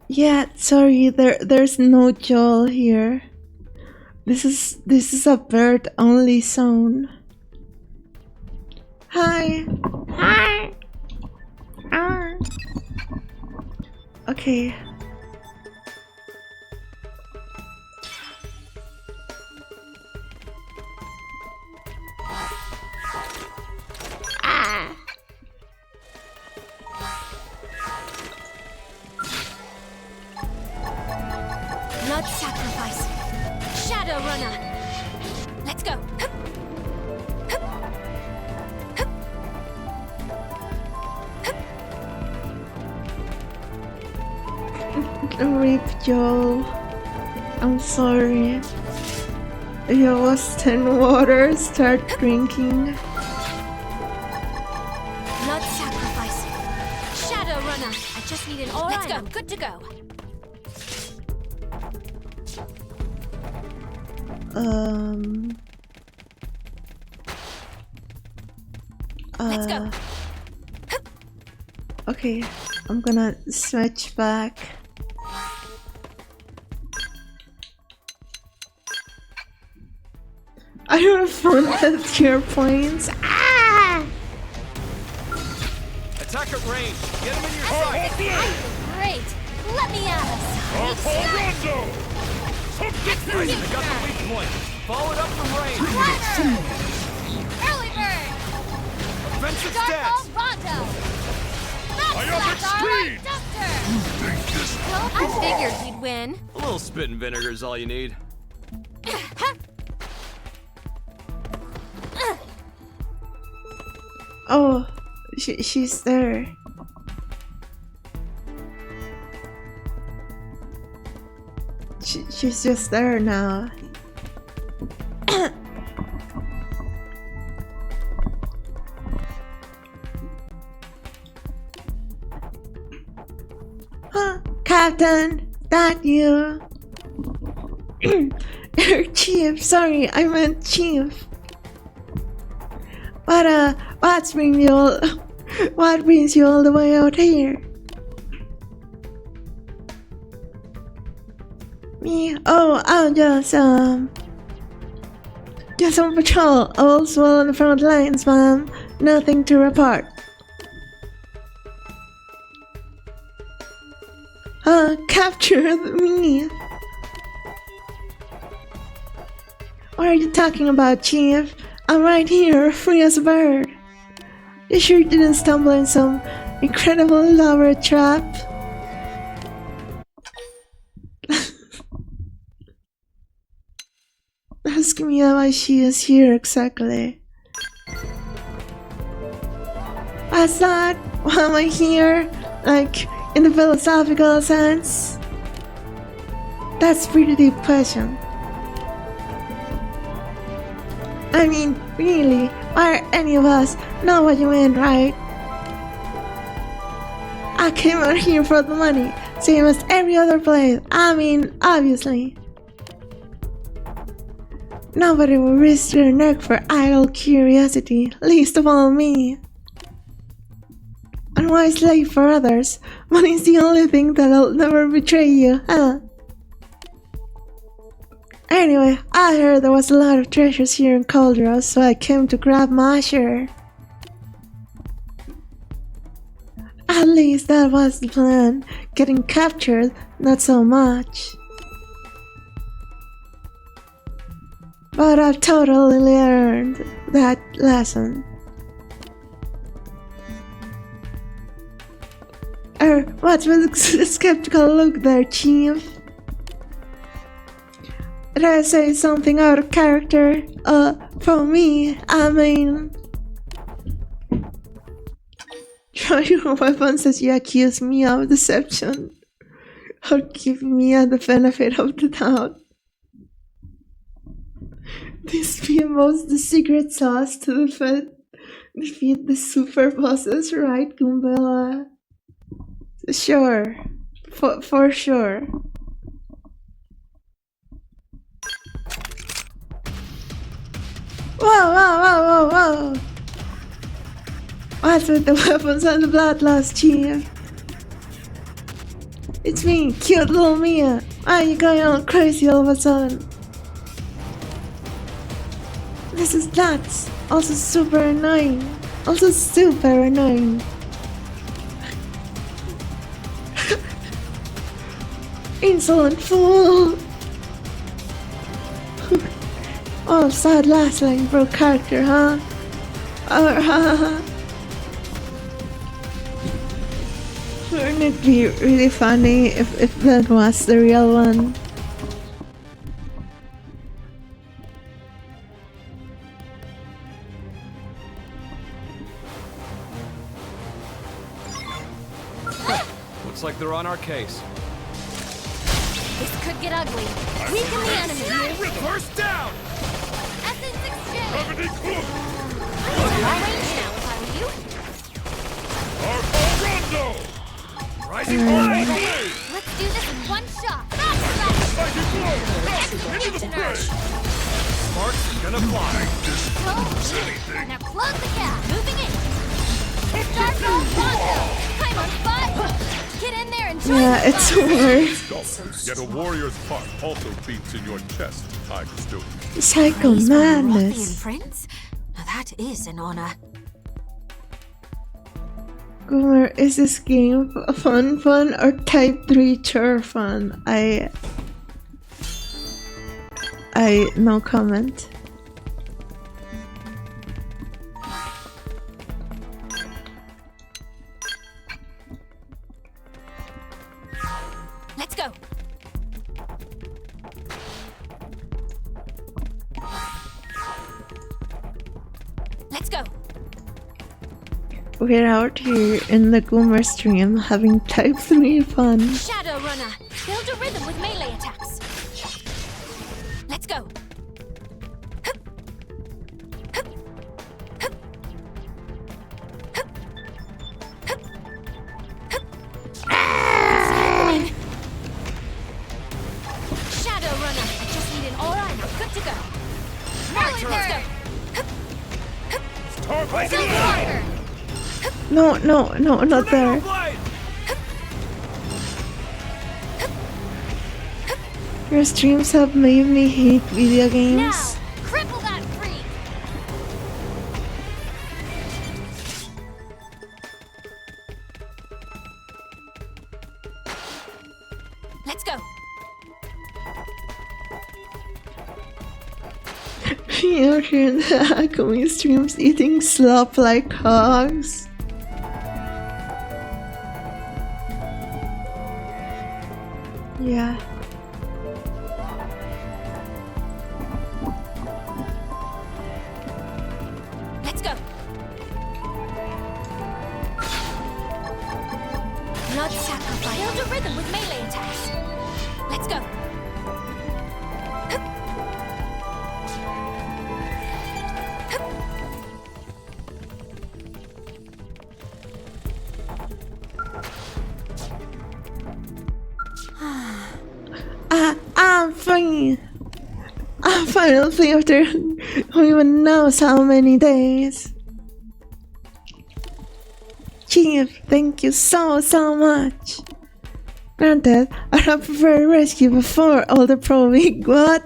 S2: Yeah, sorry, there's no Joel here. This is a bird only zone. Hi. Hi. Ah. Okay.
S4: Blood sacrifice. Shadow Runner. Let's go.
S2: Rip Joel. I'm sorry. You lost 10 water, start drinking.
S4: Blood sacrifice. Shadow Runner. I just need an aura. Let's go. I'm good to go. Let's go.
S2: Okay, I'm gonna switch back. I refunded your points. Ah!
S3: Attack at range. Get him in your sight.
S4: Great. Let me at us.
S3: I got the weak point. Follow it up from range.
S4: Early bird.
S3: Offensive
S4: Dark
S3: stats.
S4: Rondo.
S3: I have speed.
S4: I figured we'd win.
S3: A little spit and vinegar is all you need.
S2: Oh, she's there. She's just there now. Huh, Captain, that you? Chief, sorry, I meant Chief. What brings you all the way out here? Me? Oh, I'm just on patrol. Also on the front lines, ma'am. Nothing to report. Captured me. What are you talking about, Chief? I'm right here, free as a bird. You sure didn't stumble in some incredible lover trap? Ask me why she is here exactly. What's that? Why am I here? Like, in the philosophical sense? That's a pretty deep question. I mean, really, why any of us know what you mean, right? I came out here for the money, same as every other place. I mean, obviously. Nobody will risk their neck for idle curiosity, least of all me. And why slave for others? Money's the only thing that'll never betray you, huh? Anyway, I heard there was a lot of treasures here in Calderos, so I came to grab my share. At least that was the plan. Getting captured, not so much. But I've totally learned that lesson. What's with the skeptical look there, Chief? Did I say something out of character? For me, I mean... Draw your weapons as you accuse me of deception. Or give me the benefit of the doubt. This PMO's the secret sauce to defeat the super bosses, right, Gumbella? Sure. For sure. Whoa! What's with the weapons and the bloodlust, Chief? It's me, cute little Mia. Why are you going all crazy all of a sudden? This is nuts. Also super annoying. Insolent fool! Oh, sad last line broke character, huh? Wouldn't it be really funny if that was the real one?
S3: like they're on our case.
S4: This could get ugly. Weaken the enemy.
S3: First down!
S4: Essence exchange.
S3: Cover the crew!
S4: I'll range now if I were you.
S3: Rondo! Rising blade!
S4: Let's do this in one shot.
S3: Fighting blow! Into the fray! Sparks is gonna fly.
S4: Now close the gap. Moving in. Start off Rondo. I'm on spot. Get in there and join
S2: Yeah,
S4: the
S2: it's
S4: fun.
S2: worse.
S5: Yet a warrior's heart also beats in your chest, I student.
S2: Psycho
S4: Rothian
S2: madness.
S4: friends? Now that is an honor.
S2: Goomer, is this game fun or type 3 chore fun? I no comment.
S4: Let's go. Let's go.
S2: We're out here in the Goomer stream having type 3 fun.
S4: Shadow Runner. Build a rhythm with melee attacks. Let's go. Hup. Hup. Hup. Hup. Hup. Hup. It's happening. Shadow Runner. Just need an aura and I'm good to go. Let's go. Hup. Hup. Silverwalker.
S2: No, not there.
S3: Blade!
S2: Your streams have made me hate video
S4: Now,
S2: games.
S4: cripple that freak. Let's go.
S2: You're here in the Agumi streams eating slop like hogs. Yeah.
S4: Let's go. Blood sacrifice. Build a rhythm with melee attacks. Let's go. Hup. Hup.
S2: I'm fine. I'm finally after who even knows how many days. Chief, thank you so much. Granted, I have preferred rescue before all the probing. What?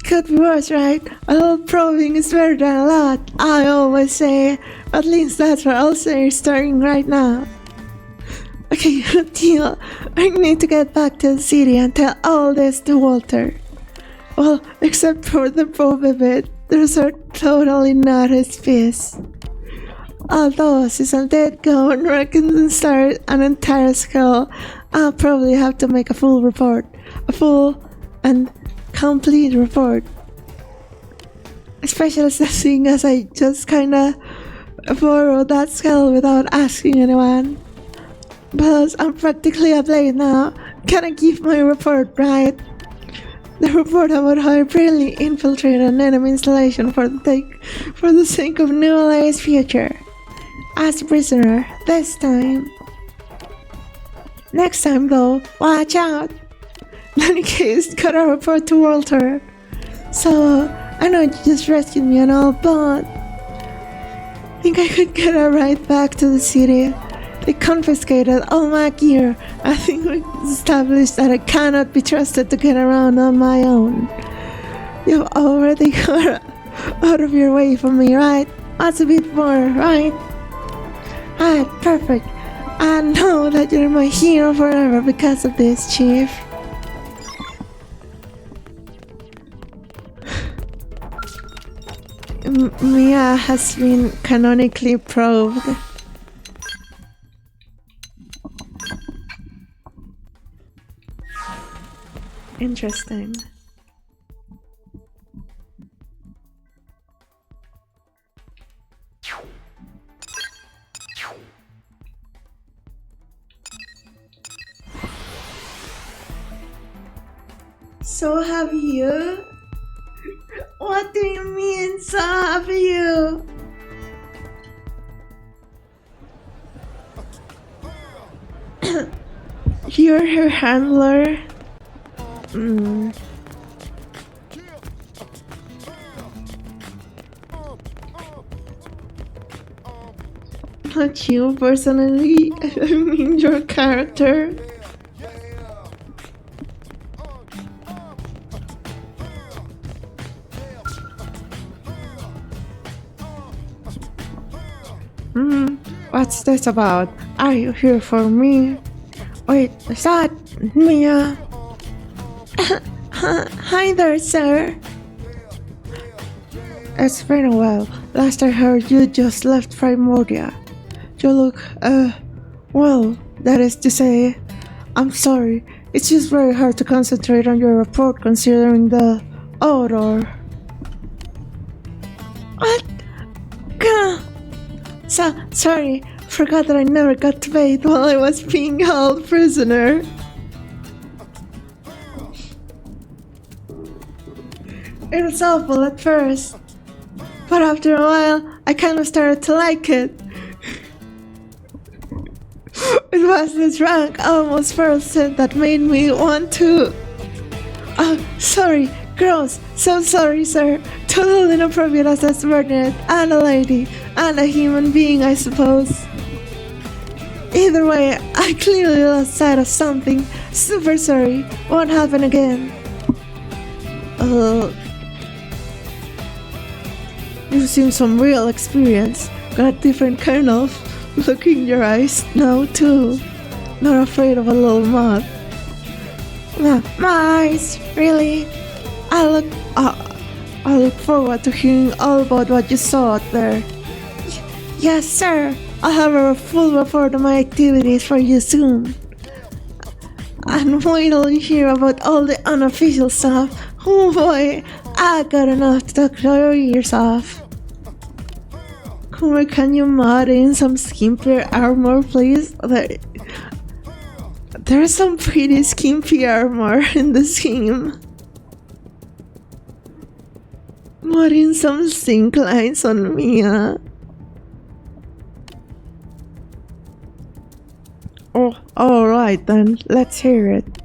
S2: Could be worse, right? A little probing is better than a lot, I always say. At least that's what I'll say starting right now. Okay, deal. I need to get back to the city and tell all this to Walter. Well, except for the Boba bit, those are totally not his piece. Although, since I'm dead gone, start an entire skull, I'll probably have to make a full report. A full and complete report. Especially seeing as I just kinda borrowed that skull without asking anyone. Plus, I'm practically a blade now. Can I give my report, right? The report about how I brilliantly infiltrated an enemy installation for the sake of New LA's future. As a prisoner, this time. Next time though, watch out! In any case, gotta report to Walter. So, I know you just rescued me and all, but think I could get a ride back to the city. They confiscated all my gear. I think we established that I cannot be trusted to get around on my own. You've already got out of your way for me, right? That's a bit more, right? Right, perfect. I know that you're my hero forever because of this, Chief. Mia has been canonically probed. Interesting. So have you? What do you mean, so have you? You're her handler? Not you personally, I mean your character. What's this about? Are you here for me? Wait, is that Mia? Hi there, sir. It's been a while. Last I heard, you just left Primordia. You look, well, that is to say, I'm sorry. It's just very hard to concentrate on your report considering the odor. What? Gah! Sorry, forgot that I never got to bathe while I was being held prisoner. It was awful at first, but after a while, I kind of started to like it. It was the drunk, almost feral scent that made me want to... Oh, sorry, gross, so sorry, sir. Totally inappropriate as a subordinate, and a lady, and a human being, I suppose. Either way, I clearly lost sight of something. Super sorry, won't happen again. You've seen some real experience. Got a different kind of look in your eyes now too. Not afraid of a little moth. My eyes, really? I look forward to hearing all about what you saw out there. Yes, sir. I'll have a full report of my activities for you soon. And wait till you hear about all the unofficial stuff. Oh boy, I got enough to talk your ears off. Kumar, can you mod in some skimpier armor, please? There's some pretty skimpy armor in this game. Mod in some sync lines on Mia. Oh, alright then, let's hear it.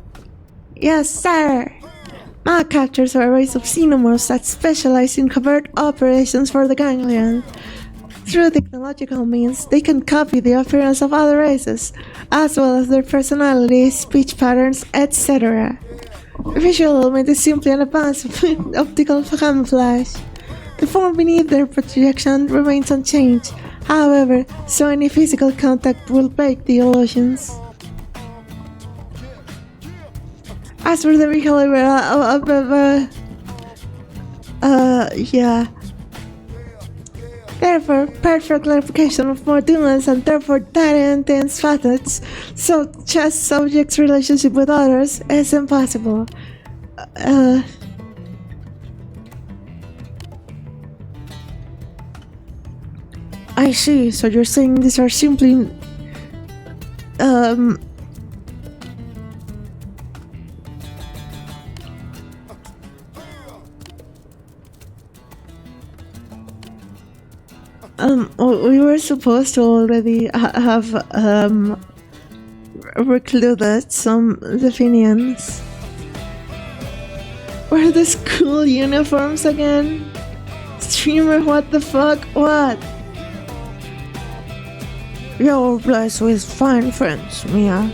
S2: Yes, sir! Ma captures are a race of xenomorphs that specialize in covert operations for the ganglion. Through technological means, they can copy the appearance of other races, as well as their personalities, speech patterns, etc. Visual element is simply an advance of optical camouflage. The form beneath their projection remains unchanged. However, so any physical contact will break the illusions. As for the behavior, yeah. Therefore, perfect clarification of more nuance and therefore data intense facets, such as subject's relationship with others, is impossible. I see, so you're saying these are simply... we were supposed to already have recluded some Definians. Where are the school uniforms again? Streamer, what the fuck? What? You're blessed with fine friends, Mia.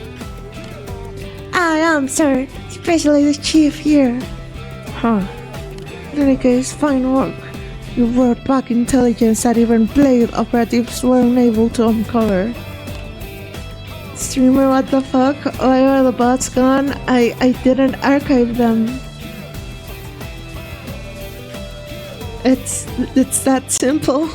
S2: I am, sir. Especially the chief here. Huh. In any case, fine work. You brought back intelligence that even Blade operatives were unable to uncover. Streamer, what the fuck? Why are the bots gone? I didn't archive them. It's that simple.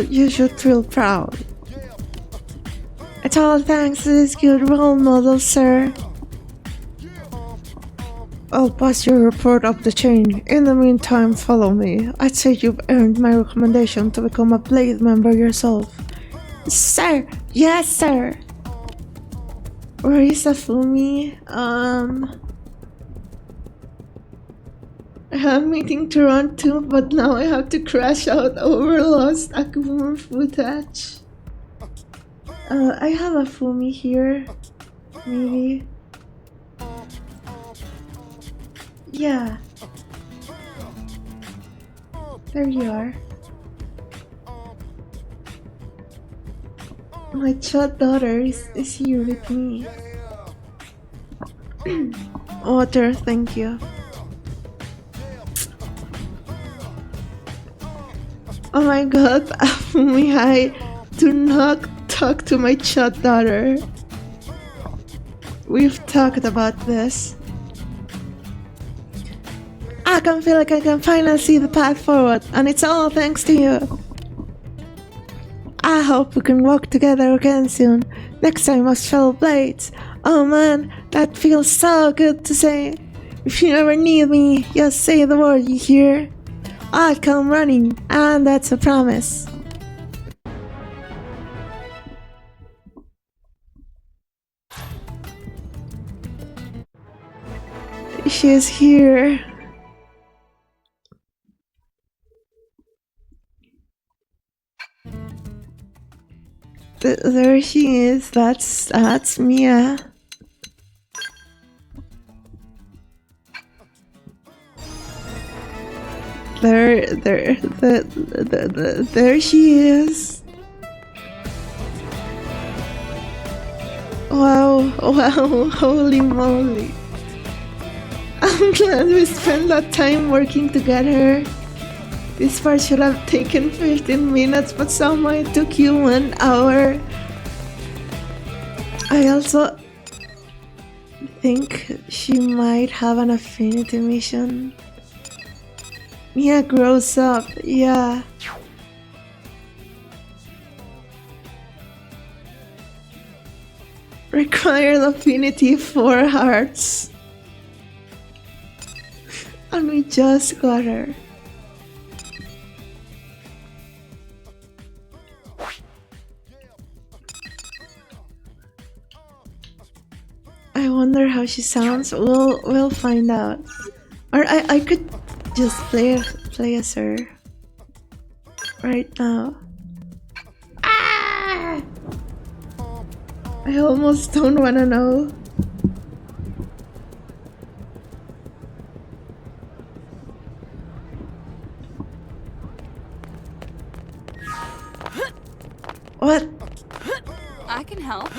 S2: You should feel proud. It's all thanks to this good role model, sir. I'll pass your report up the chain. In the meantime, follow me. I'd say you've earned my recommendation to become a Blade member yourself. Sir! Yes, sir! Where is Afumi? I have a meeting to run to, but now I have to crash out over lost Akuma footage. I have Afumi here. Maybe. Yeah. There you are. My child daughter is here with me. Water, thank you. Oh my god, Afumi, I do not talk to my child daughter. We've talked about this. I can feel like I can finally see the path forward, and it's all thanks to you. I hope we can work together again soon. Next time as fellow blades. Oh man, that feels so good to say. If you ever need me, just say the word, you hear? I'll come running, and that's a promise. She's here. There she is. That's Mia. There she is. Wow, holy moly. I'm glad we spent that time working together. This part should have taken 15 minutes, but somehow it took you 1 hour. I also think she might have an affinity mission. Mia grows up, yeah. Required affinity 4 hearts. And we just got her. I wonder how she sounds. We'll find out. Or I could just play as her right now. Ah! I almost don't wanna know. What?
S4: I can help.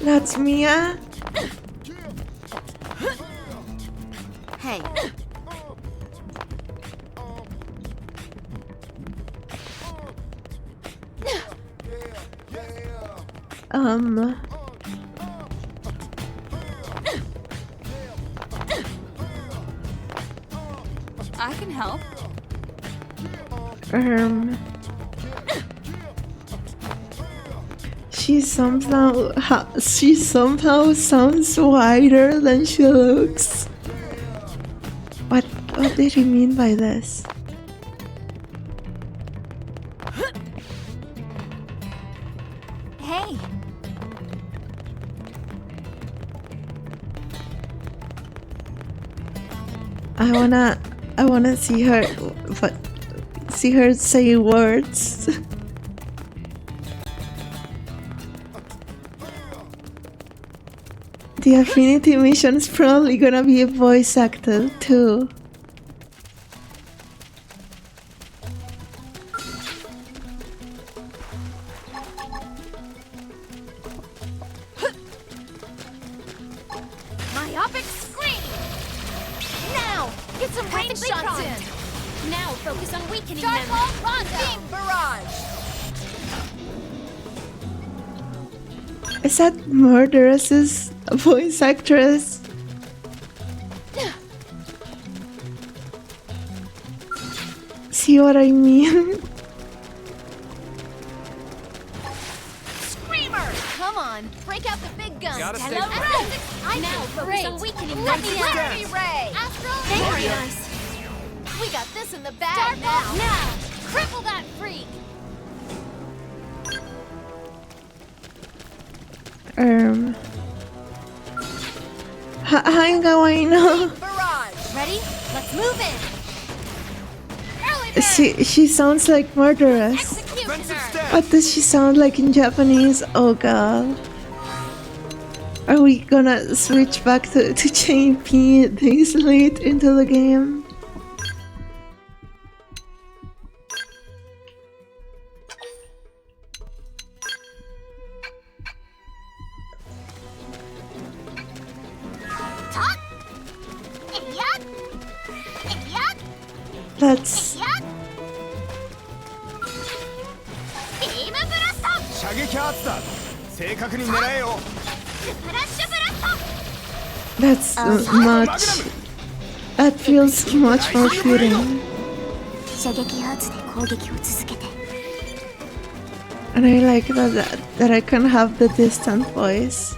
S2: That's Mia?
S4: Hey. I can help.
S2: She somehow sounds wider than she looks. What did he mean by this?
S4: Hey.
S2: I wanna see her, but see her say words. The affinity mission is probably gonna be voice acted too.
S4: Myopic scream! Now, get some range shots in! Now focus on weakening them! Starfall Rondo! Beam Barrage!
S2: Is that Murderous's voice actress? See what I mean?
S4: Screamer! Come on, break out the big guns!
S3: Gotta stay
S4: Hello,
S3: fresh.
S4: I now focus on weakening them! Very Ray! Astral! Very nice! We got this in the bag now! Cripple that freak!
S2: Hi, Gawain.
S4: Barrage! Ready? Let's move in! Early bird!
S2: She sounds like murderess.
S4: Executioner!
S2: What does she sound like in Japanese? Oh god. Are we gonna switch back to JP this late into the game?
S4: Talk! Idiot! Idiot!
S2: Let's...
S4: Idiot! Beam blast!
S3: 射撃圧だ正確に狙えよ
S4: Flash blast!
S2: That's much... That feels much more fitting.
S4: 射撃アーツで攻撃を続けて
S2: And I like that I can have the distant voice.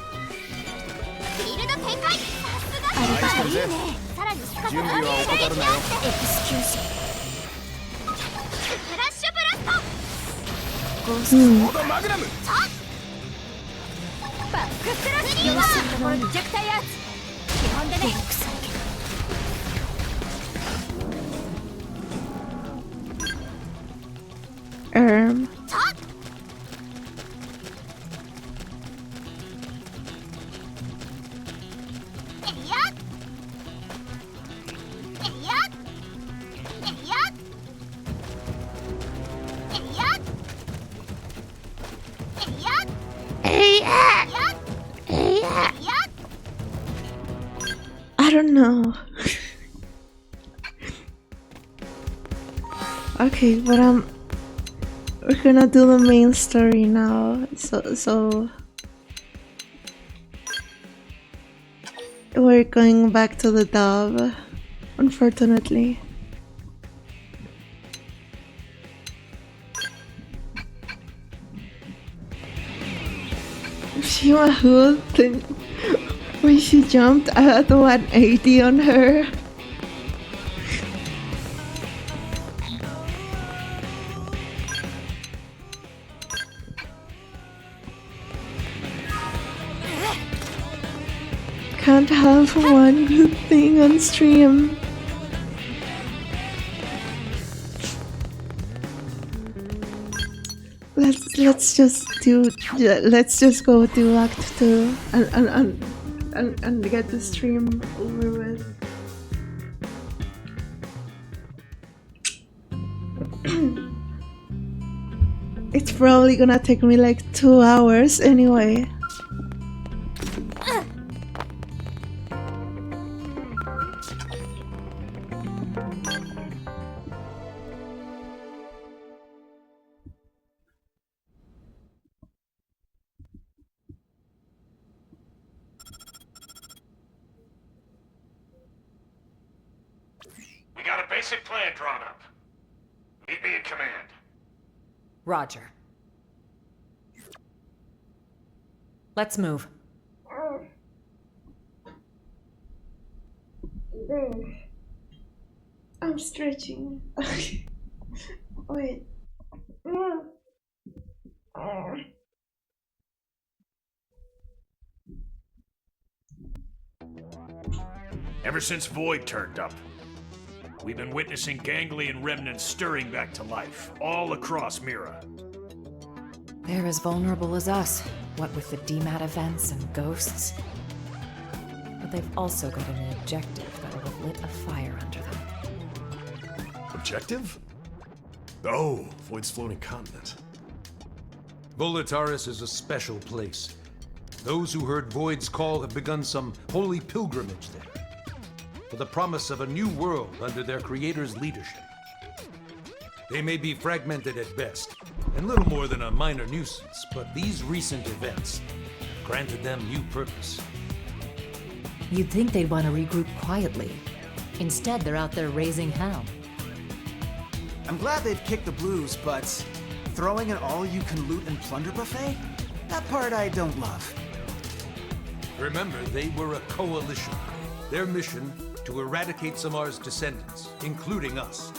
S4: フィールド展開さすがアルバいいねさらに深さ
S3: 準備は怠るなよ
S4: エクスキューズフラッシュブラストゴースト
S3: モードマグナム
S4: バックスラッシュはところに弱体アーツ基本でねタッ
S2: I don't know. Okay, but we're gonna do the main story now. So we're going back to the dub, unfortunately. Shima Hood when she jumped at 180 on her. Can't have one good thing on stream. Let's just go to Act 2 and get the stream over with. It's probably gonna take me like 2 hours anyway.
S6: We got a basic plan drawn up. Meet me in command.
S7: Roger. Let's move.
S2: I'm stretching. Wait.
S6: Ever since Void turned up, we've been witnessing ganglion remnants stirring back to life, all across Mira.
S7: They're as vulnerable as us, what with the DMAT events and ghosts. But they've also got a new objective that will have lit a fire under them.
S8: Objective? Oh, Void's floating continent. Volataris is a special place. Those who heard Void's call have begun some holy pilgrimage there, for the promise of a new world under their creator's leadership. They may be fragmented at best, and little more than a minor nuisance, but these recent events granted them new purpose.
S7: You'd think they'd want to regroup quietly. Instead, they're out there raising hell.
S9: I'm glad they've kicked the blues, but throwing an all-you-can-loot and plunder buffet? That part I don't love.
S8: Remember, they were a coalition. Their mission, to eradicate Samar's descendants, including us.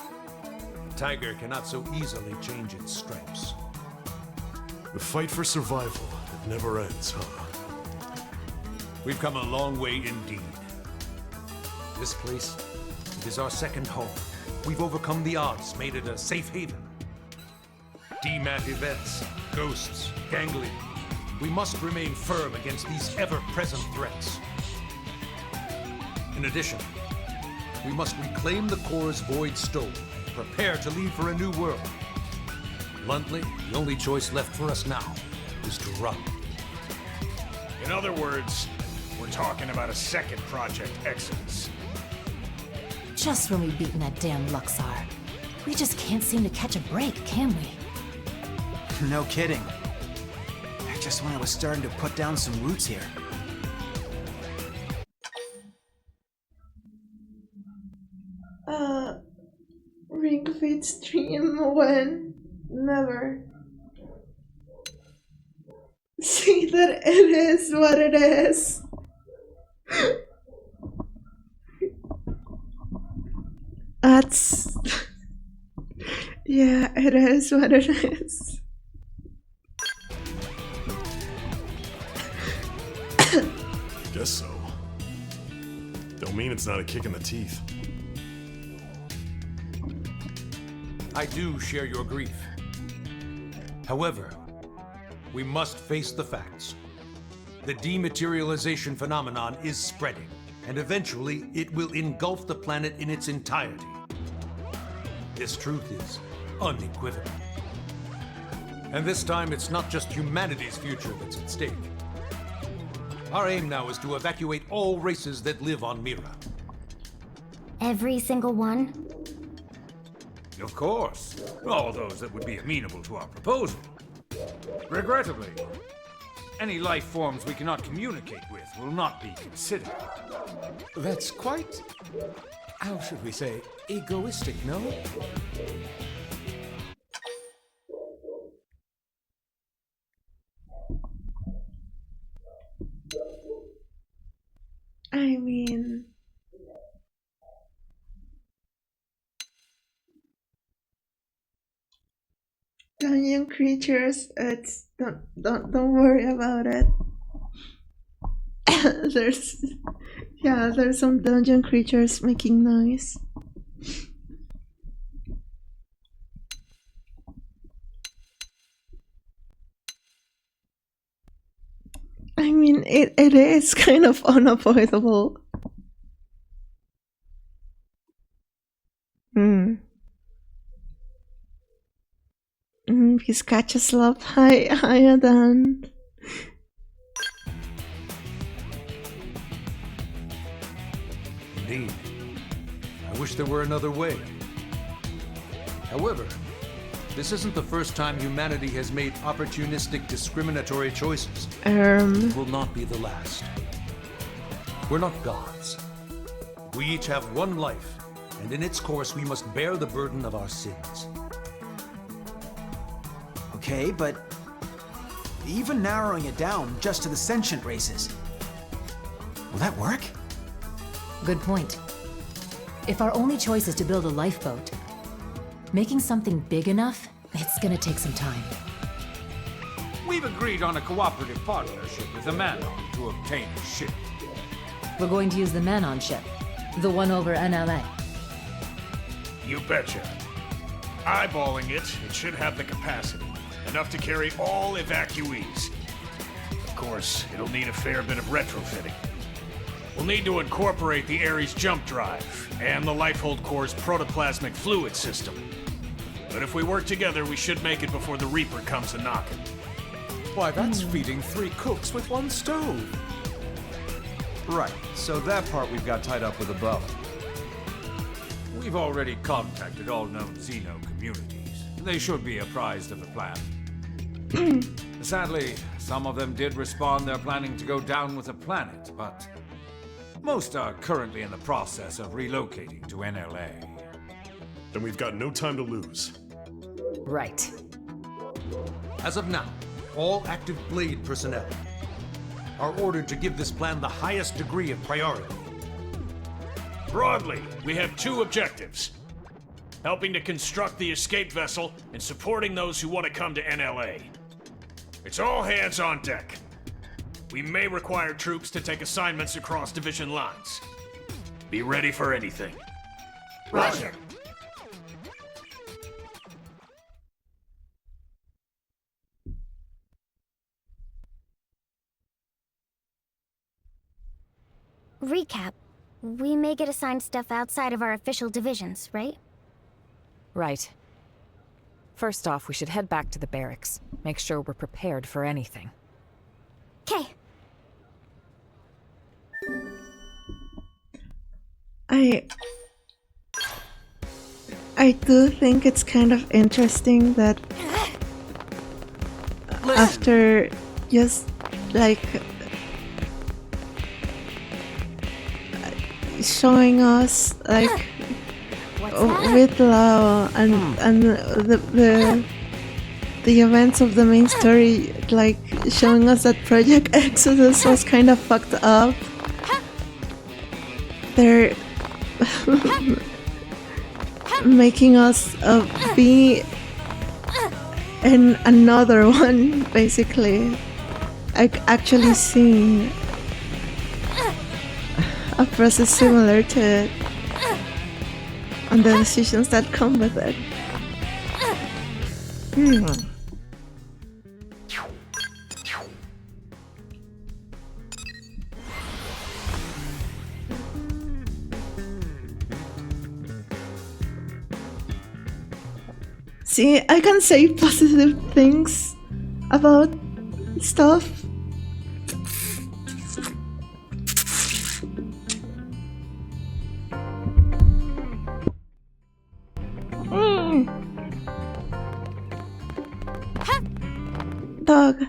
S8: The tiger cannot so easily change its stripes.
S3: The fight for survival, it never ends, huh?
S8: We've come a long way indeed. This place, it is our second home. We've overcome the odds, made it a safe haven. DMAT events, ghosts, gangly. We must remain firm against these ever-present threats. In addition, we must reclaim the core's void stone and prepare to leave for a new world. Bluntly, the only choice left for us now is to run.
S6: In other words, we're talking about a second Project Exodus.
S7: Just when we've beaten that damn Luxar. We just can't seem to catch a break, can we?
S9: No kidding. Just when I was starting to put down some roots here.
S2: Ring Fit stream when? Never. See that it is what it is. That's... yeah, it is what it is.
S3: Guess so. Don't mean it's not a kick in the teeth.
S8: I do share your grief. However, we must face the facts. The dematerialization phenomenon is spreading, and eventually it will engulf the planet in its entirety. This truth is unequivocal. And this time, it's not just humanity's future that's at stake. Our aim now is to evacuate all races that live on Mira.
S4: Every single one?
S10: Of course. All those that would be amenable to our proposal. Regrettably, any life forms we cannot communicate with will not be considered.
S11: That's quite, how should we say, egoistic, no?
S2: I mean... dungeon creatures, it's... don't worry about it. there's some dungeon creatures making noise. I mean, it is kind of unavoidable. Piscachas love higher than.
S8: Indeed. I wish there were another way. However, this isn't the first time humanity has made opportunistic, discriminatory choices. It will not be the last. We're not gods. We each have one life, and in its course we must bear the burden of our sins.
S9: Okay, but even narrowing it down just to the sentient races, will that work?
S7: Good point. If our only choice is to build a lifeboat, making something big enough, it's gonna take some time.
S10: We've agreed on a cooperative partnership with the Manon to obtain a ship.
S7: We're going to use the Manon ship, the one over NLA.
S6: You betcha. Eyeballing it, it should have the capacity. Enough to carry all evacuees. Of course, it'll need a fair bit of retrofitting. We'll need to incorporate the Ares jump drive and the Lifehold Core's protoplasmic fluid system. But if we work together, we should make it before the Reaper comes a-knocking.
S11: Why, that's feeding 3 cooks with 1 stove.
S12: Right, so that part we've got tied up with a bow.
S10: We've already contacted all known Xeno communities. They should be apprised of the plan. Sadly, some of them did respond they're planning to go down with the planet, but most are currently in the process of relocating to NLA.
S3: Then we've got no time to lose.
S7: Right.
S8: As of now, all active Blade personnel are ordered to give this plan the highest degree of priority.
S6: Broadly, we have 2 objectives. helping to construct the escape vessel, and supporting those who want to come to NLA. It's all hands on deck. We may require troops to take assignments across division lines. Be ready for anything. Roger.
S4: Recap. We may get assigned stuff outside of our official divisions, right?
S7: Right. First off, we should head back to the barracks. Make sure we're prepared for anything.
S4: Okay.
S2: I do think it's kind of interesting that after just like showing us like with Lao and the events of the main story, like showing us that Project Exodus was kind of fucked up. They're making us be in another one, basically. Like actually seeing a process similar to it and the decisions that come with it. See, I can say positive things about stuff. Dog.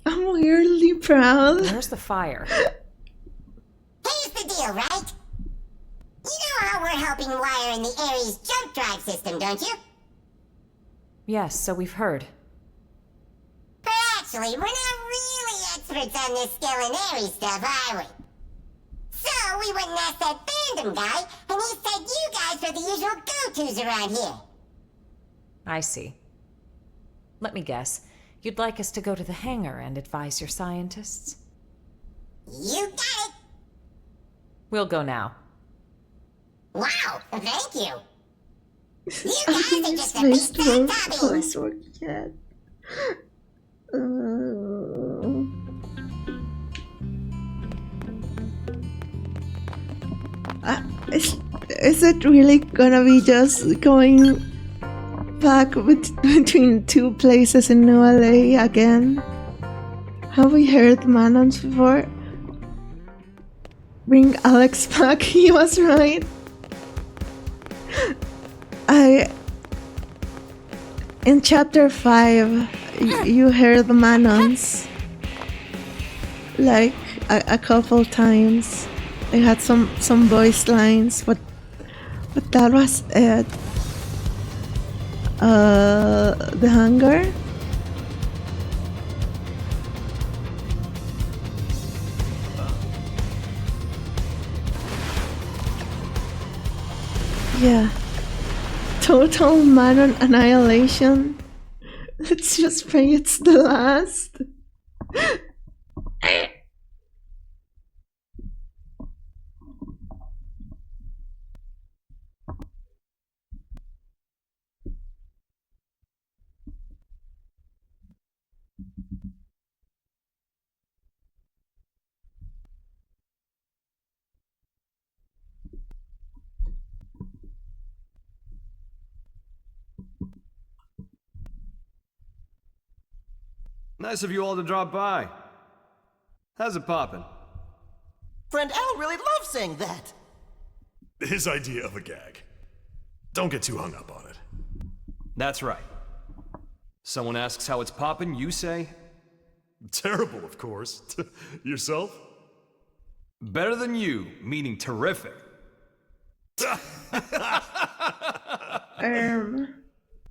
S2: I'm weirdly proud.
S7: Where's the fire?
S13: Here's the deal, right? You know how we're helping wire in the Ares jump drive system, don't you?
S7: Yes, so we've heard.
S13: But actually, we're not really experts on this skill and Ares stuff, are we? So we went and asked that fandom guy, and he said you guys are the usual go-tos around here.
S7: I see. Let me guess. You'd like us to go to the hangar and advise your scientists?
S13: You got it!
S7: We'll go now.
S13: Wow, thank you! You guys are just a beast on top of you!
S2: Is it really gonna be just going back between two places in New LA again? Have we heard Manons before? Bring Alex back, he was right. In chapter 5, you heard the Manons like a couple times. They had some voice lines, but that was it. The hangar? Yeah. Total Manon annihilation. Let's just pray it's the last.
S12: Nice of you all to drop by. How's it poppin'?
S14: Friend Al really loves saying that.
S3: His idea of a gag. Don't get too hung up on it.
S12: That's right. Someone asks how it's poppin', you say?
S3: Terrible, of course. Yourself?
S12: Better than you, meaning terrific.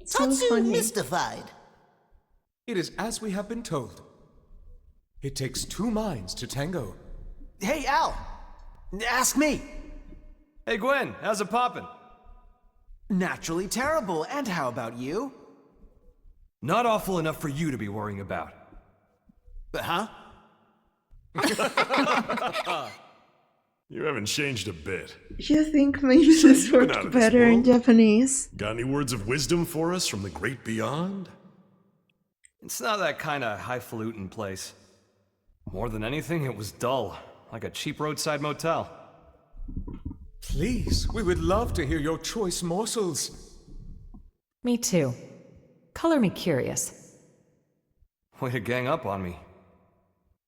S14: Tatsu mystified.
S11: It is as we have been told. It takes two minds to tango.
S9: Hey, Al! Ask me!
S12: Hey, Gwen, how's it poppin'?
S9: Naturally terrible, and how about you?
S12: Not awful enough for you to be worrying about.
S9: Huh?
S3: You haven't changed a bit.
S2: You think maybe this
S3: You've been out
S2: worked
S3: of this
S2: better in
S3: world.
S2: Japanese?
S3: Got any words of wisdom for us from the great beyond?
S12: It's not that kind of highfalutin place. More than anything, it was dull, like a cheap roadside motel.
S11: Please, we would love to hear your choice morsels.
S7: Me too. Color me curious.
S12: Way to gang up on me.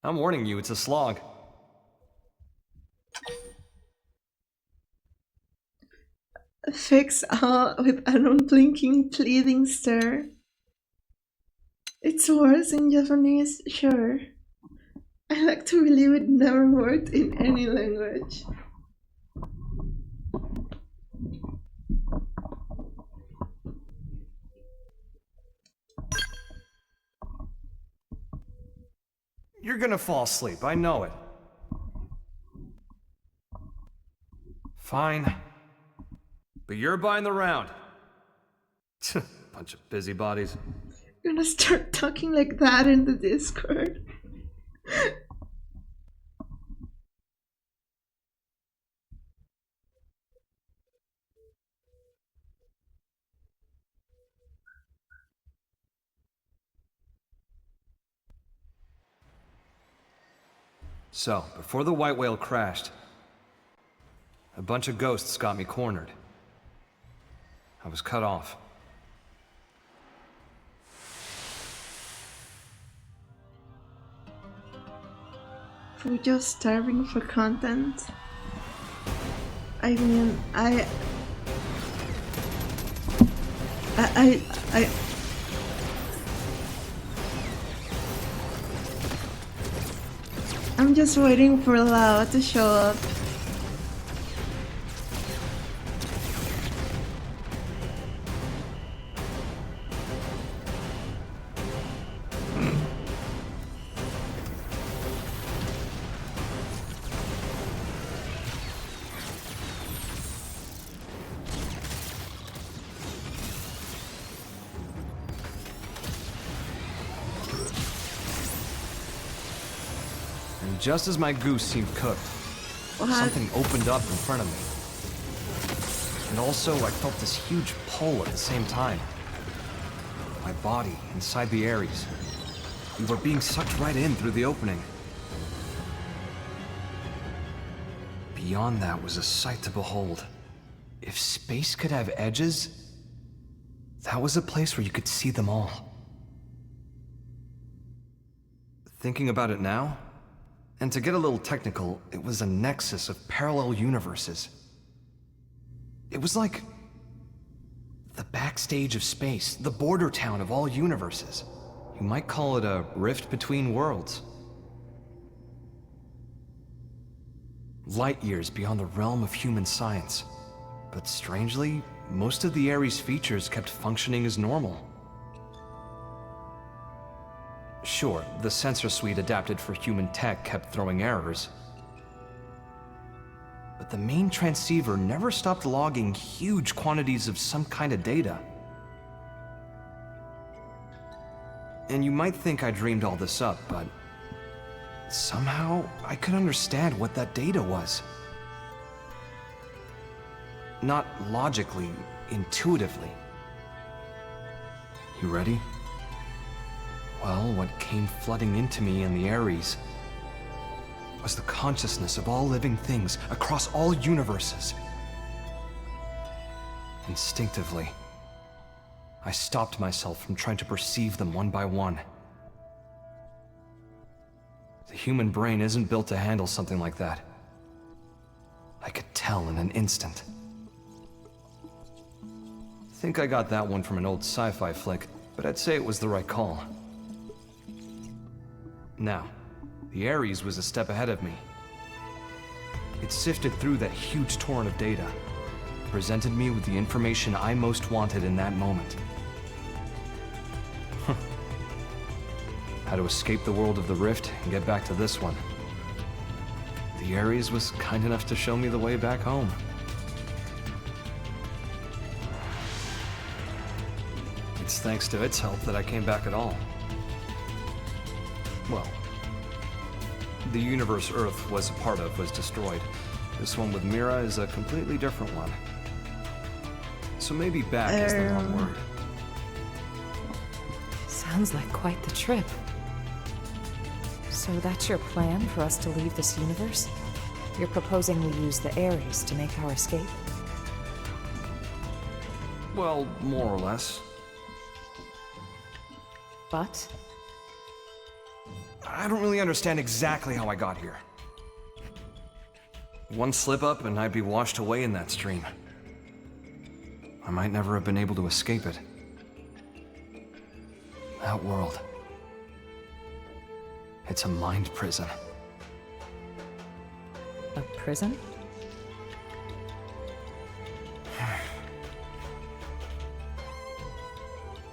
S12: I'm warning you, it's a slog.
S2: Fix all with an unblinking, pleading stare. It's worse in Japanese, sure. I like to believe it never worked in any language.
S12: You're gonna fall asleep, I know it. Fine. But you're buying the round. Bunch of busybodies.
S2: You're gonna start talking like that in the Discord.
S12: So, before the white whale crashed, a bunch of ghosts got me cornered. I was cut off.
S2: We're just starving for content. I mean, I'm just waiting for Lao to show up.
S12: Just as my goose seemed cooked, something opened up in front of me. And also, I felt this huge pull at the same time. My body inside the Ares. We were being sucked right in through the opening. Beyond that was a sight to behold. If space could have edges, that was a place where you could see them all. Thinking about it now, and to get a little technical, it was a nexus of parallel universes. It was like the backstage of space, the border town of all universes. You might call it a rift between worlds. Light years beyond the realm of human science. But strangely, most of the Ares features kept functioning as normal. Sure, the sensor suite adapted for human tech kept throwing errors. But the main transceiver never stopped logging huge quantities of some kind of data. And you might think I dreamed all this up, but somehow I could understand what that data was. Not logically, intuitively. You ready? Well, what came flooding into me in the Ares was the consciousness of all living things across all universes. Instinctively, I stopped myself from trying to perceive them one by one. The human brain isn't built to handle something like that. I could tell in an instant. I think I got that one from an old sci-fi flick, but I'd say it was the right call. Now, the Ares was a step ahead of me. It sifted through that huge torrent of data, presented me with the information I most wanted in that moment. How to escape the world of the Rift and get back to this one. The Ares was kind enough to show me the way back home. It's thanks to its help that I came back at all. Well, the universe Earth was a part of was destroyed. This one with Mira is a completely different one. So maybe back is the wrong word.
S7: Sounds like quite the trip. So that's your plan for us to leave this universe? You're proposing we use the Ares to make our escape?
S12: Well, more or less.
S7: But?
S12: I don't really understand exactly how I got here. One slip up and I'd be washed away in that stream. I might never have been able to escape it. That world. It's a mind prison.
S7: A prison?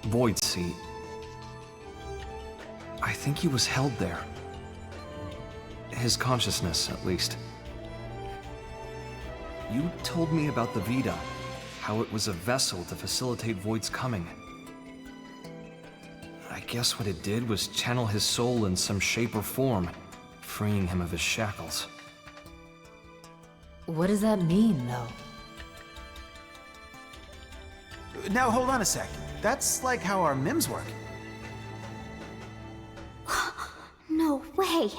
S12: Void Seat. I think he was held there. His consciousness, at least. You told me about the Vita, how it was a vessel to facilitate Void's coming. I guess what it did was channel his soul in some shape or form, freeing him of his shackles.
S7: What does that mean, though?
S9: Now hold on a sec. That's like how our MIMs work.
S4: No way.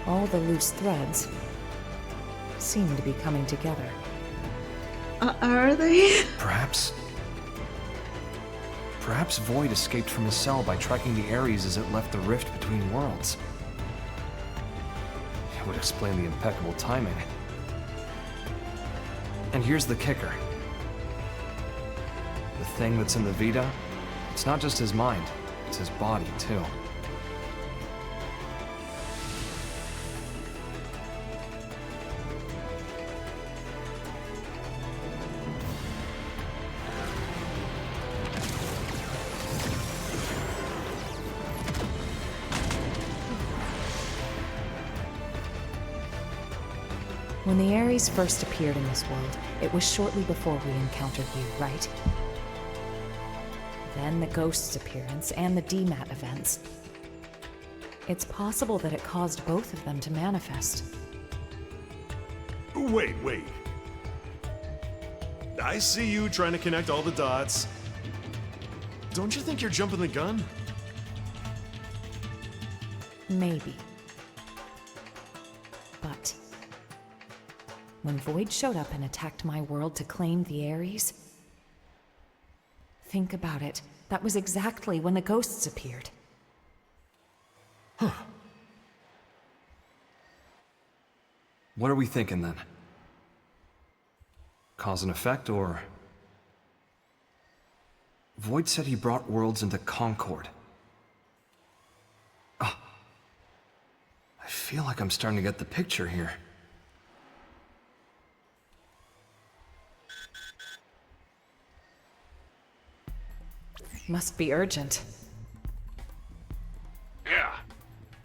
S7: All the loose threads seem to be coming together.
S2: Are they?
S12: Perhaps Void escaped from his cell by tracking the Ares as it left the rift between worlds. It would explain the impeccable timing. And here's the kicker. The thing that's in the Vita, it's not just his mind, it's his body, too.
S7: When the Ares first appeared in this world, it was shortly before we encountered you, right? Then the Ghost's appearance and the DMAT events. It's possible that it caused both of them to manifest.
S3: Wait. I see you trying to connect all the dots. Don't you think you're jumping the gun?
S7: Maybe. But when Void showed up and attacked my world to claim the Ares, think about it. That was exactly when the Ghosts appeared.
S12: Huh. What are we thinking then? Cause and effect, or... Void said he brought worlds into Concord. Ah. I feel like I'm starting to get the picture here.
S7: Must be urgent.
S6: Yeah.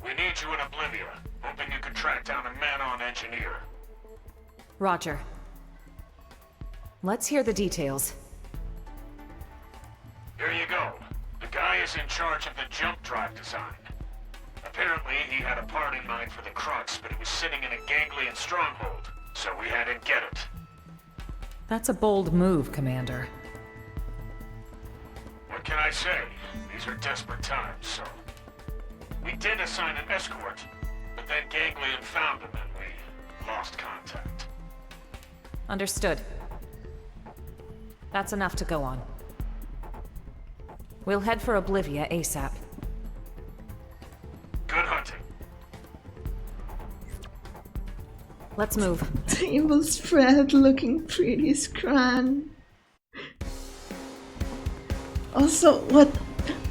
S6: We need you in Oblivia. Hoping you can track down a man-on engineer.
S7: Roger. Let's hear the details.
S6: Here you go. The guy is in charge of the jump drive design. Apparently, he had a part in mind for the Crux, but it was sitting in a ganglion stronghold, so we had him get it.
S7: That's a bold move, Commander.
S6: What can I say? These are desperate times, so... We did assign an escort, but then Ganglion found him and we lost contact.
S7: Understood. That's enough to go on. We'll head for Oblivia ASAP.
S6: Good hunting.
S7: Let's move.
S2: Table spread looking pretty scran. Also, what?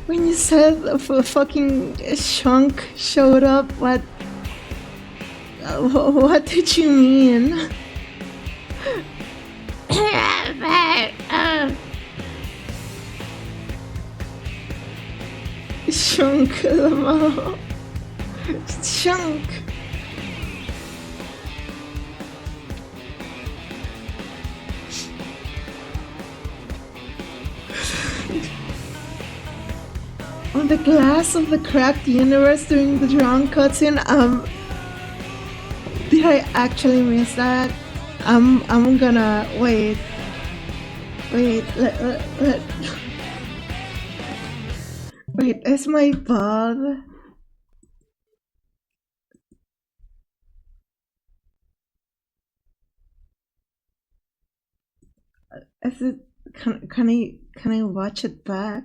S2: When you said a fucking chunk showed up, what did you mean? Chunk, Lamau. Chunk. On the glass of the cracked universe during the drone cutscene, did I actually miss that? I'm gonna wait, let wait, is my bug? Is it, can I watch it back?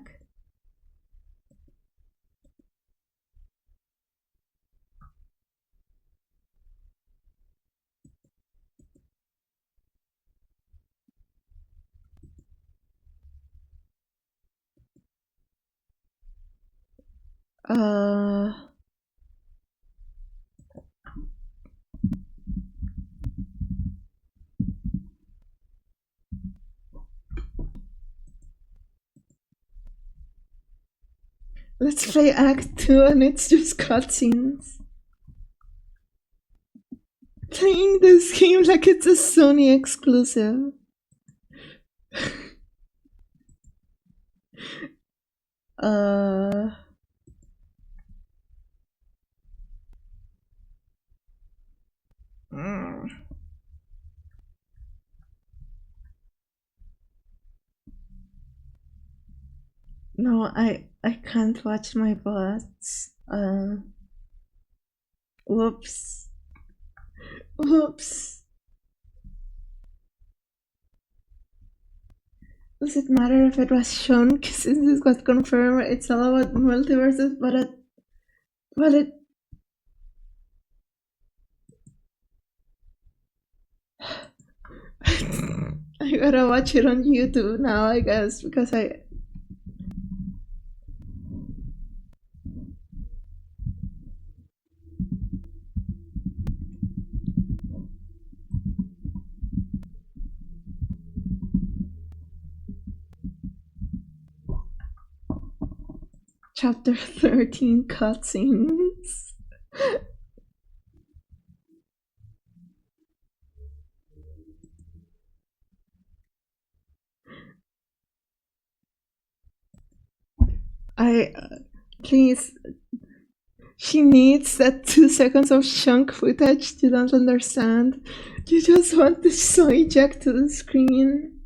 S2: Let's play Act 2 and it's just cutscenes. Playing this game like it's a Sony exclusive. No, I can't watch my bots. Whoops. Whoops. Does it matter if it was shown? Because since this got confirmed, it's all about multiverses, but it I gotta watch it on YouTube now, I guess, because Chapter 13 cutscenes. Please, she needs that 2 seconds of chunk footage. You don't understand. You just want the soy jack to the screen.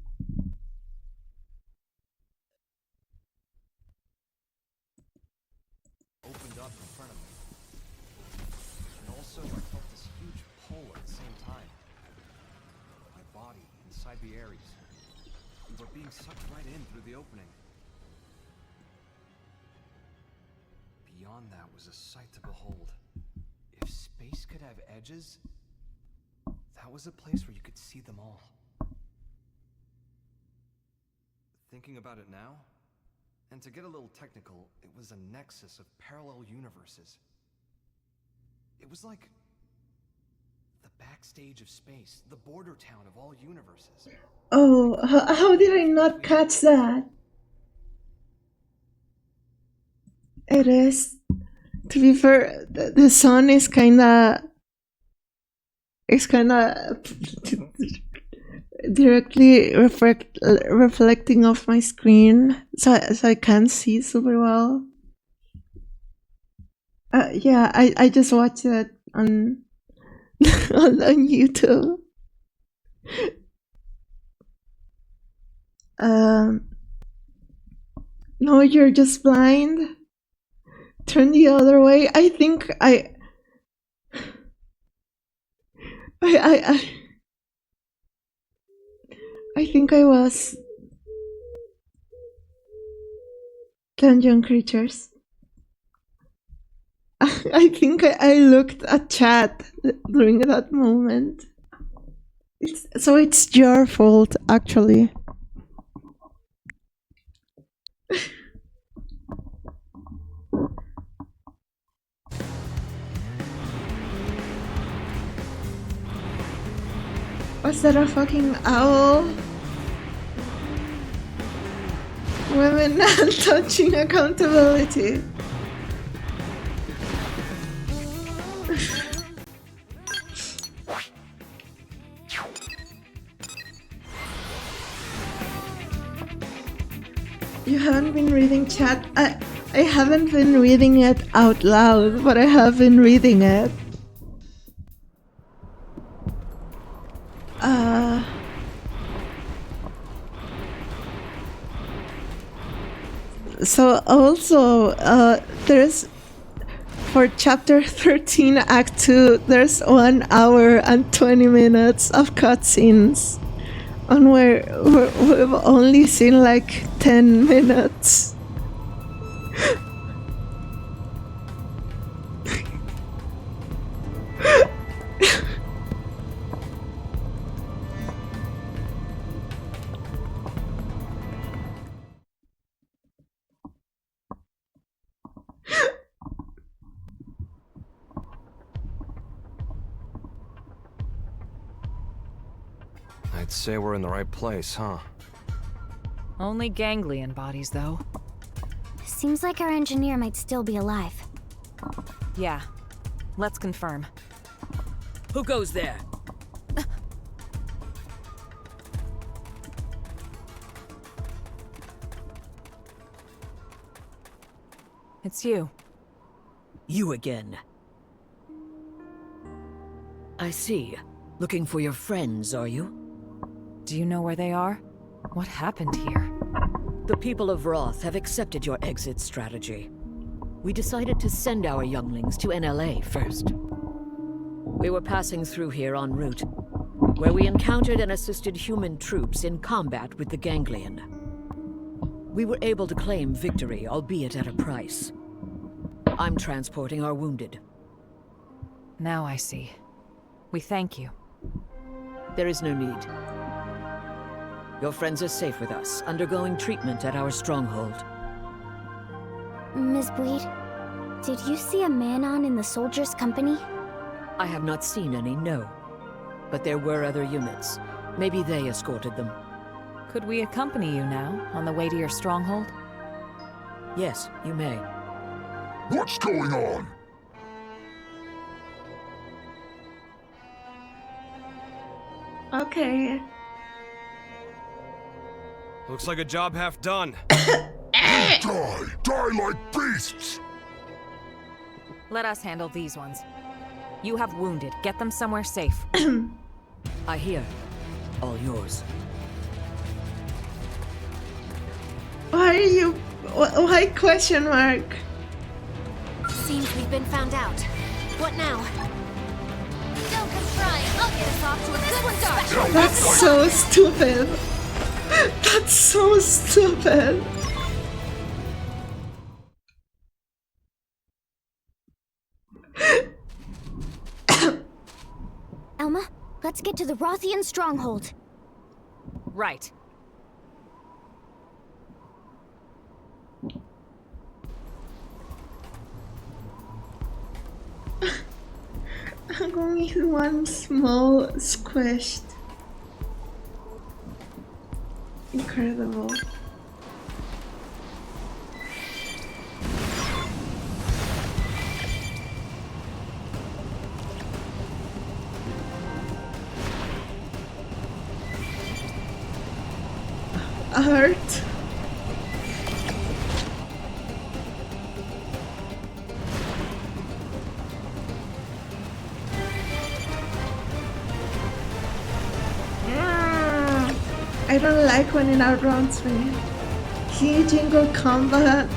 S12: Opened up in front of me. And also I felt this huge pull at the same time. My body inside the Ares. We were being sucked right in through the opening. Beyond that was a sight to behold. If space could have edges, that was a place where you could see them all. Thinking about it now, and to get a little technical, it was a nexus of parallel universes. It was like the backstage of space, the border town of all universes.
S2: Oh, how did I not catch that? It is, to be fair, the sun is kinda directly reflecting off my screen, so I can't see super well. Yeah, I just watched it on on YouTube. No, you're just blind. Turn the other way. I think I think I was Dungeon Creatures. I think I looked at chat during that moment. So it's your fault, actually. Was that a fucking owl? Women not touching accountability. You haven't been reading chat? I haven't been reading it out loud, but I have been reading it. So also, there's for chapter 13, Act 2, there's 1 hour and 20 minutes of cutscenes, and we've only seen like 10 minutes.
S12: I'd say we're in the right place, huh?
S7: Only ganglion bodies, though.
S4: Seems like our engineer might still be alive.
S7: Yeah. Let's confirm.
S15: Who goes there?
S7: It's you.
S15: You again. I see. Looking for your friends, are you?
S7: Do you know where they are? What happened here?
S15: The people of Roth have accepted your exit strategy. We decided to send our younglings to NLA first. We were passing through here en route, where we encountered and assisted human troops in combat with the ganglion. We were able to claim victory, albeit at a price. I'm transporting our wounded.
S7: Now I see. We thank you.
S15: There is no need. Your friends are safe with us, undergoing treatment at our stronghold.
S4: Ms. Bleed, did you see a man-on in the soldiers' company?
S15: I have not seen any, no. But there were other units. Maybe they escorted them.
S7: Could we accompany you now, on the way to your stronghold?
S15: Yes, you may.
S5: What's going on?
S2: Okay.
S12: Looks like a job half done.
S5: Die! Die like beasts!
S7: Let us handle these ones. You have wounded. Get them somewhere safe.
S15: I hear. All yours.
S2: Why are you... Why question mark?
S4: Seems we've been found out. What now? Don't come crying. I'll get us off to a good start.
S2: That's so stupid. That's so stupid.
S4: Elma, let's get to the Rothian stronghold.
S7: Right.
S2: I'm only one small squished. Incredible. Art. I don't like when it outruns me. Key jingle combat.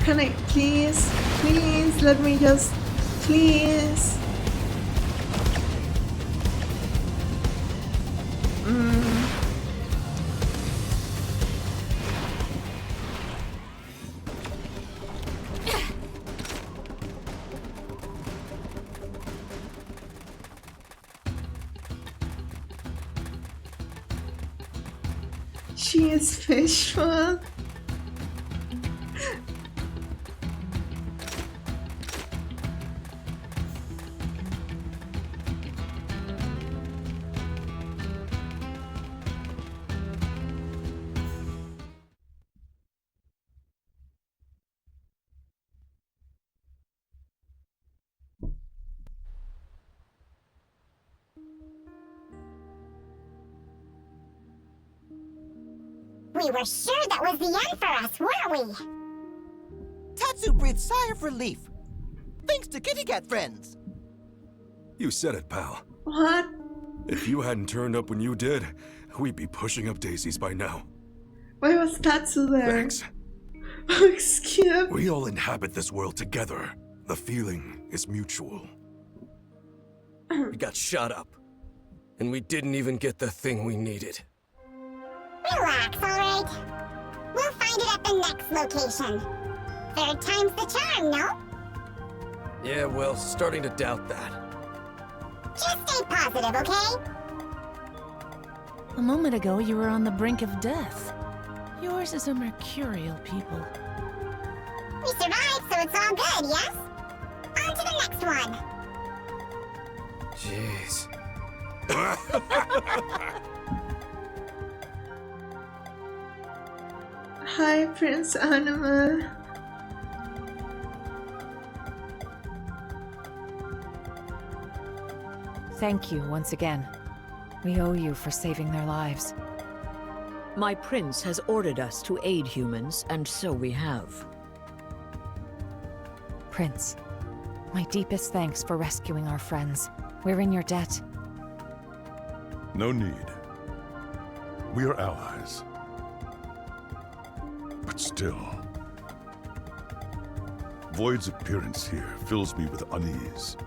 S2: Can I please let me just, please. She is fishful.
S13: We were sure that was the end for us, weren't we?
S14: Tatsu breathed sigh of relief. Thanks to Kitty Cat friends.
S16: You said it, pal.
S2: What?
S16: If you hadn't turned up when you did, we'd be pushing up daisies by now.
S2: Why was Tatsu there?
S16: Thanks.
S2: Skip.
S16: We all inhabit this world together. The feeling is mutual.
S11: We got shot up. And we didn't even get the thing we needed.
S13: Relax, alright? We'll find it at the next location. Third time's the charm, no?
S11: Yeah, well, starting to doubt that.
S13: Just stay positive, okay?
S17: A moment ago, you were on the brink of death. Yours is a mercurial people.
S13: We survived, so it's all good, yes? On to the next one.
S11: Jeez.
S2: Hi, Prince Animal.
S7: Thank you once again. We owe you for saving their lives.
S15: My prince has ordered us to aid humans, and so we have.
S7: Prince, my deepest thanks for rescuing our friends. We're in your debt.
S5: No need. We are allies. But still, Void's appearance here fills me with unease.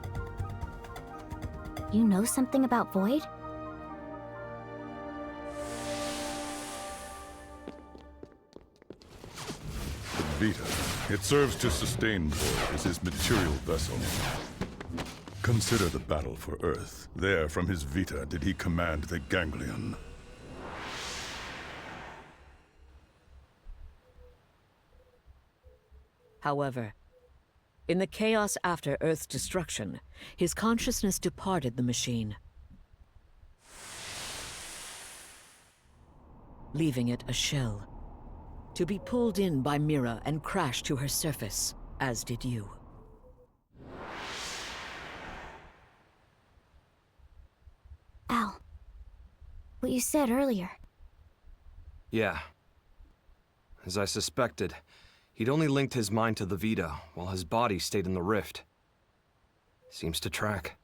S4: You know something about Void?
S5: Vita. It serves to sustain Void as his material vessel. Consider the battle for Earth. There, from his Vita, did he command the Ganglion.
S15: However, in the chaos after Earth's destruction, his consciousness departed the machine, leaving it a shell, to be pulled in by Mira and crash to her surface, as did you.
S4: Al, what you said earlier.
S12: Yeah. As I suspected, he'd only linked his mind to the Vita, while his body stayed in the rift. Seems to track.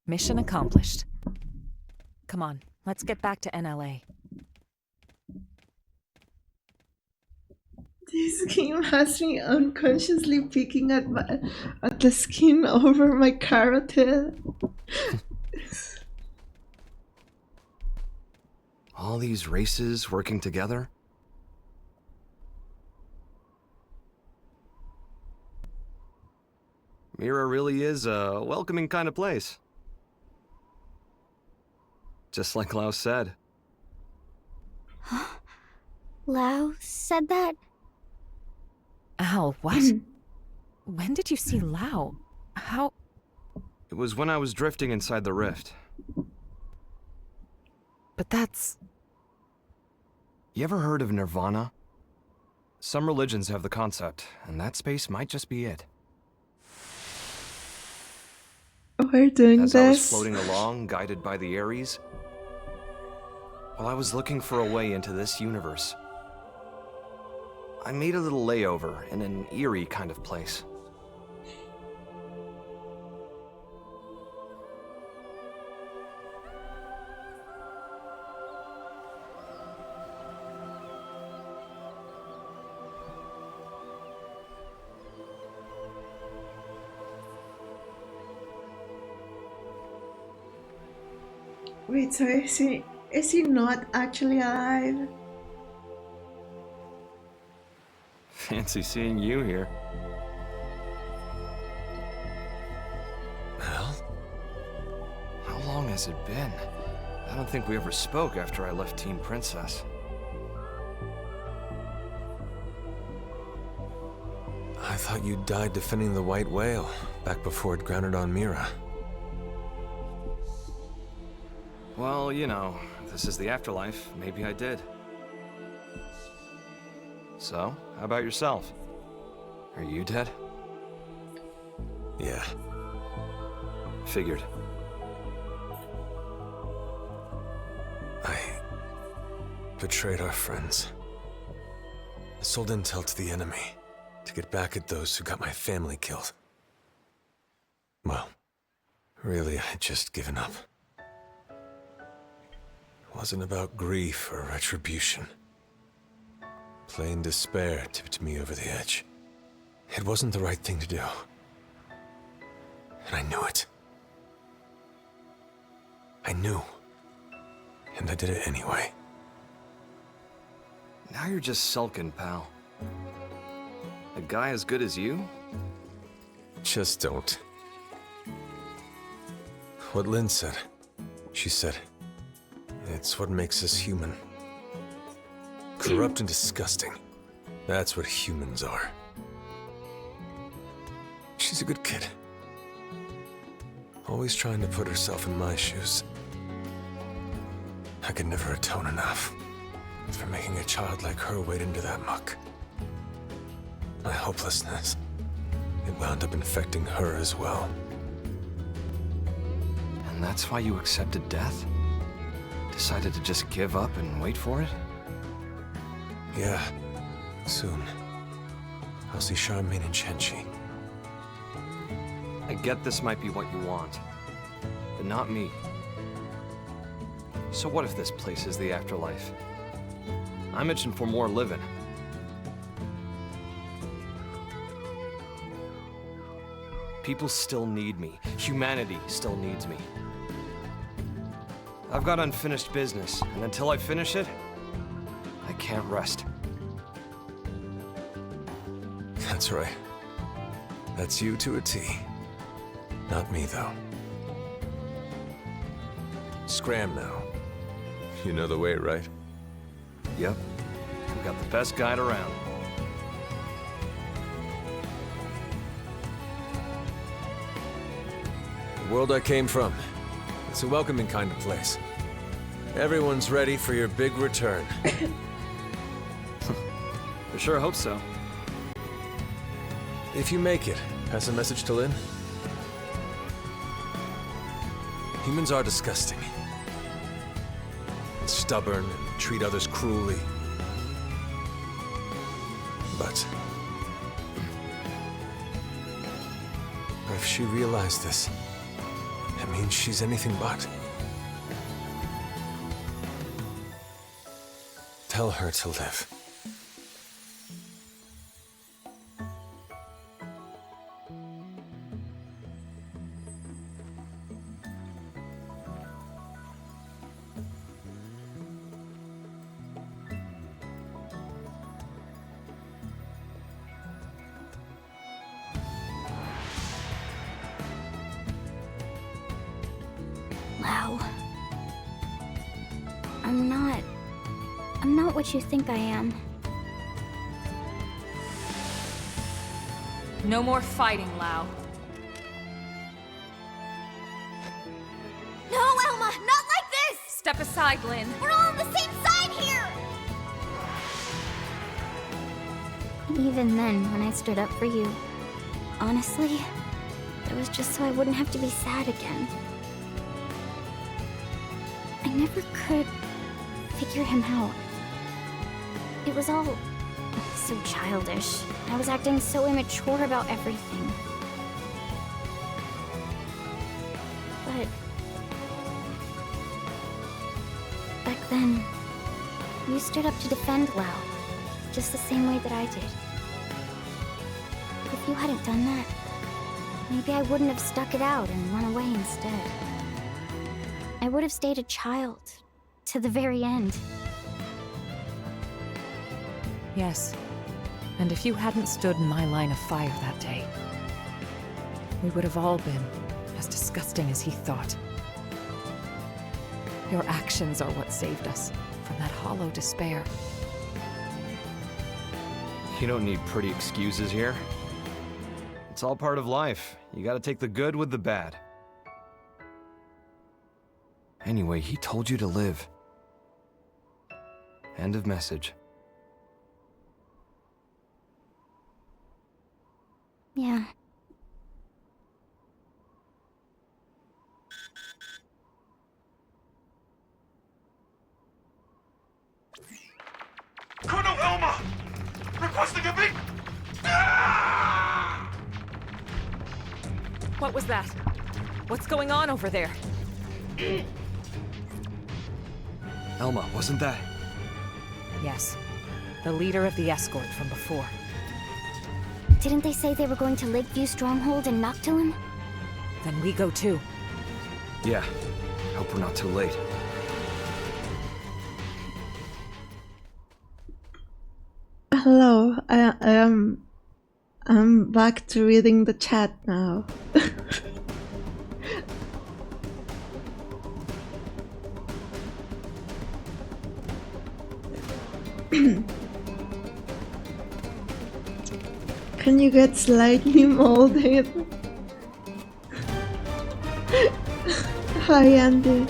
S7: Mission accomplished. Come on, let's get back to NLA.
S2: This game has me unconsciously picking at the skin over my carotid.
S12: All these races working together? Mira really is a welcoming kind of place. Just like Lau said.
S4: Lau said that?
S7: Al, what? When did you see Lau? How?
S12: It was when I was drifting inside the rift.
S7: But that's...
S12: You ever heard of Nirvana? Some religions have the concept, and that space might just be it.
S2: We're doing
S12: As
S2: this.
S12: I was floating along, guided by the Ares, while I was looking for a way into this universe, I made a little layover in an eerie kind of place.
S2: Wait, so is he not actually alive?
S12: Fancy seeing you here.
S11: Well?
S12: How long has it been? I don't think we ever spoke after I left Team Princess.
S18: thought you died defending the white whale, back before it grounded on Mira.
S12: Well, you know, if this is the afterlife, maybe I did. So, how about yourself? Are you dead?
S18: Yeah.
S12: Figured.
S18: I betrayed our friends. I sold intel to the enemy to get back at those who got my family killed. Well, really, I had just given up. It wasn't about grief or retribution. Plain despair tipped me over the edge. It wasn't the right thing to do. And I knew it. I knew. And I did it anyway.
S12: Now you're just sulking, pal. A guy as good as you?
S18: Just don't. What Lynn said. She said, it's what makes us human. Corrupt and disgusting. That's what humans are. She's a good kid. Always trying to put herself in my shoes. I could never atone enough for making a child like her wade into that muck. My hopelessness, it wound up infecting her as well.
S12: And that's why you accepted death? Decided to just give up and wait for it?
S18: Yeah, soon. I'll see Charmaine and Chenchi.
S12: I get this might be what you want, but not me. So what if this place is the afterlife? I'm itching for more living. People still need me. Humanity still needs me. I've got unfinished business, and until I finish it, I can't rest.
S18: That's right. That's you to a T. Not me, though. Scram now. You know the way, right?
S12: Yep. We got the best guide around.
S18: The world I came from. It's a welcoming kind of place. Everyone's ready for your big return.
S12: I sure hope so.
S18: If you make it, pass a message to Lynn. Humans are disgusting. And stubborn and treat others cruelly. But if she realized this, it means she's anything but. Tell her to live.
S4: Wow. I'm not what you think I am.
S7: No more fighting, Lau.
S4: No, Elma, not like this!
S7: Step aside, Lynn.
S4: We're all on the same side here! Even then, when I stood up for you, honestly, it was just so I wouldn't have to be sad again. I never could figure him out. It was all so childish. I was acting so immature about everything. But back then, you stood up to defend Lau, just the same way that I did. If you hadn't done that, maybe I wouldn't have stuck it out and run away instead. I would have stayed a child, to the very end.
S7: Yes. And if you hadn't stood in my line of fire that day, we would have all been as disgusting as he thought. Your actions are what saved us from that hollow despair.
S12: You don't need pretty excuses here. It's all part of life. You gotta take the good with the bad. Anyway, he told you to live. End of message.
S4: Yeah.
S3: Colonel Elma! Requesting a meet!
S7: What was that? What's going on over there?
S12: Elma, wasn't that?
S7: Yes. The leader of the escort from before.
S4: Didn't they say they were going to Lakeview Stronghold and Noctilum?
S7: Then we go too.
S12: Yeah. Hope we're not too late.
S2: Hello, I'm back to reading the chat now. Can you get slightly molded? Hi, Andy.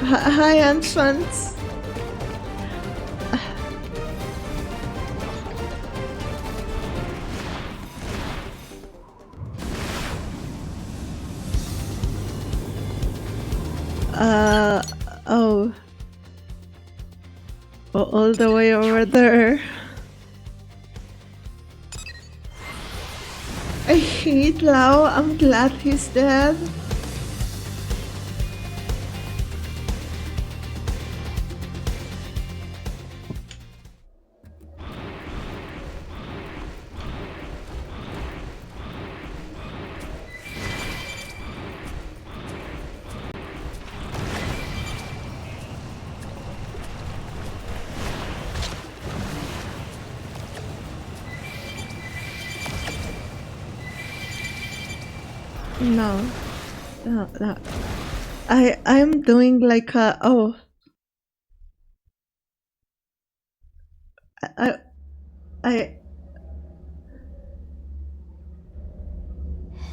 S2: Hi, Anschwanz. Oh. All the way over there. I hate Lau. I'm glad he's dead. No. I'm doing like a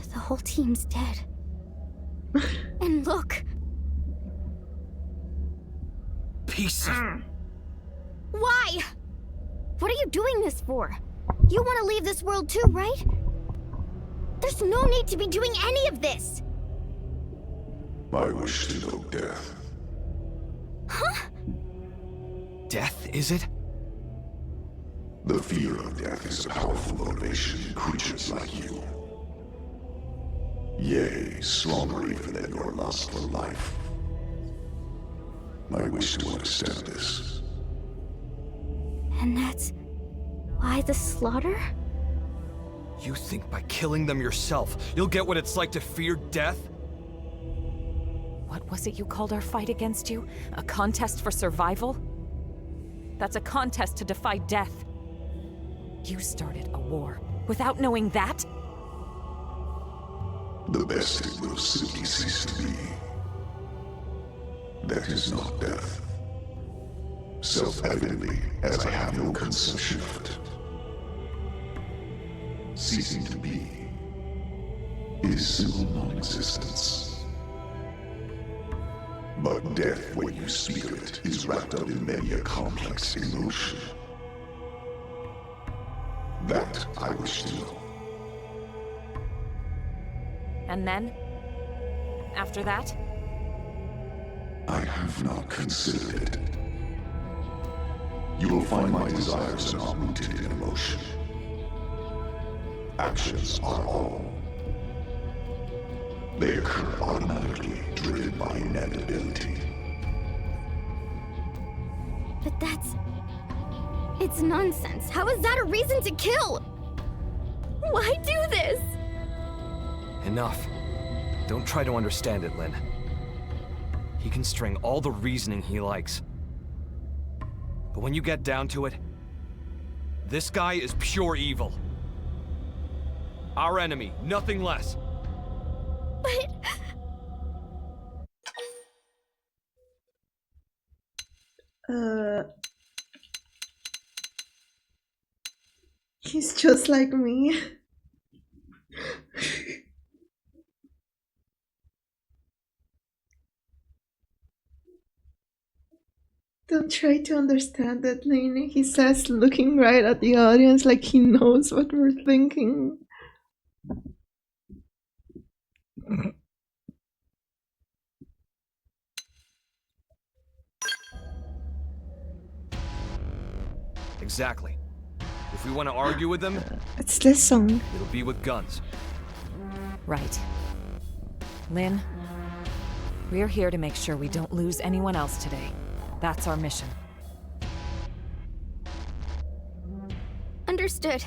S4: The whole team's dead. And look!
S12: Piece of...
S4: Why? What are you doing this for? You want to leave this world too, right? There's no need to be doing any of this!
S5: I wish to know death.
S4: Huh?
S12: Death, is it?
S5: The fear of death is a powerful motivation in creatures like you. Yea, stronger even than your lust for life. I wish to understand this.
S4: And that's why the slaughter?
S12: You think by killing them yourself, you'll get what it's like to fear death?
S7: What was it you called our fight against you? A contest for survival? That's a contest to defy death. You started a war without knowing that?
S5: The best it will simply cease to be. That is not death. Self-evidently, as I have no conception of it. Ceasing to be is simple non-existence. But death, when you speak of it, is wrapped up in many a complex emotion. That I wish to know.
S7: And then? After that?
S5: I have not considered it. You will find my desires are not rooted in emotion. Actions are all. They occur automatically, driven by inevitability.
S4: But that's... It's nonsense. How is that a reason to kill? Why do this?
S12: Enough. Don't try to understand it, Lynn. He can string all the reasoning he likes. But when you get down to it, this guy is pure evil. Our enemy, nothing less.
S4: But...
S2: He's just like me. Don't try to understand it, Lainey. He says, looking right at the audience like he knows what we're thinking.
S12: Exactly. If we want to argue with them,
S2: It's this song.
S12: it'll be with guns.
S7: Right. Lynn, we're here to make sure we don't lose anyone else today. That's our mission.
S4: Understood.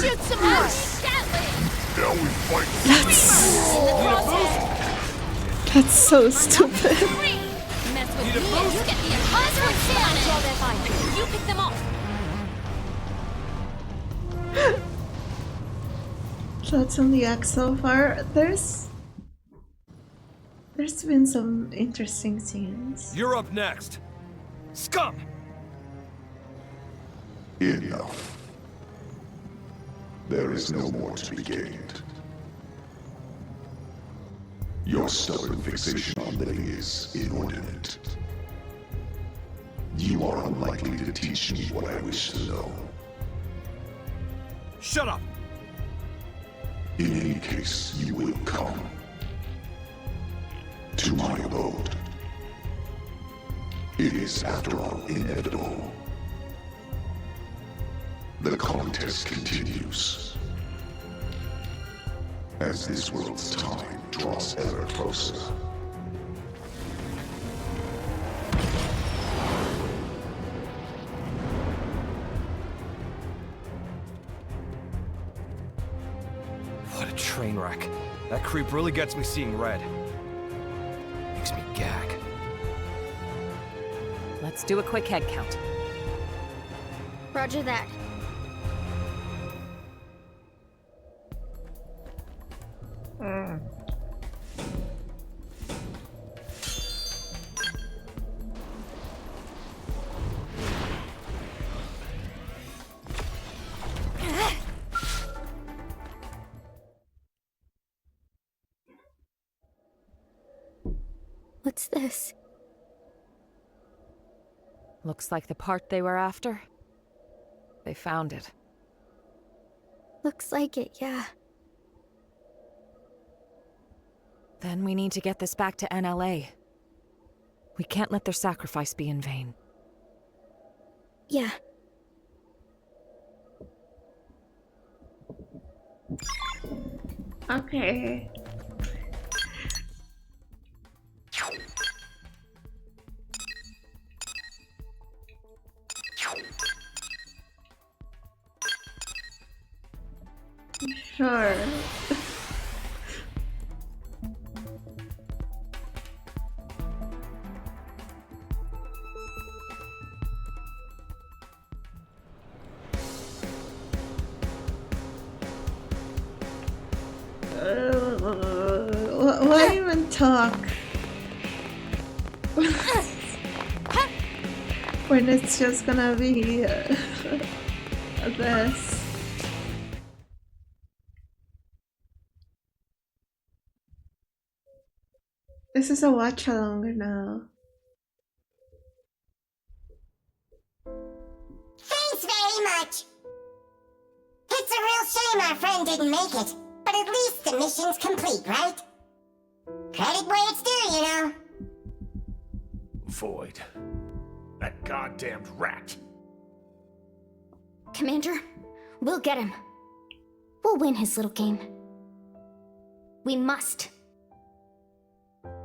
S17: Shoot some more!
S5: Now we fight.
S2: That's so stupid.
S17: Mess with me and you get the impossible planet! You pick them off!
S2: Thoughts on the act so far? There's been some interesting scenes.
S12: You're up next. Scum!
S5: Enough. There is no more to be gained. Your stubborn fixation on living is inordinate. You are unlikely to teach me what I wish to know.
S12: Shut up!
S5: In any case, you will come to my abode. It is, after all, inevitable. The contest continues. As this world's time draws ever closer.
S12: What a train wreck. That creep really gets me seeing red. Makes me gag.
S7: Let's do a quick head count.
S4: Roger that. What's this?
S7: Looks like the part they were after. They found it.
S4: Looks like it, yeah.
S7: Then we need to get this back to NLA. We can't let their sacrifice be in vain.
S4: Yeah.
S2: Okay. Sure. Why even talk? When it's just gonna be this. This is a watch along now.
S13: Thanks very much. It's a real shame our friend didn't make it, but at least the mission's complete, right? Credit where it's due, you know.
S6: Void. That goddamned rat.
S4: Commander, we'll get him. We'll win his little game. We must.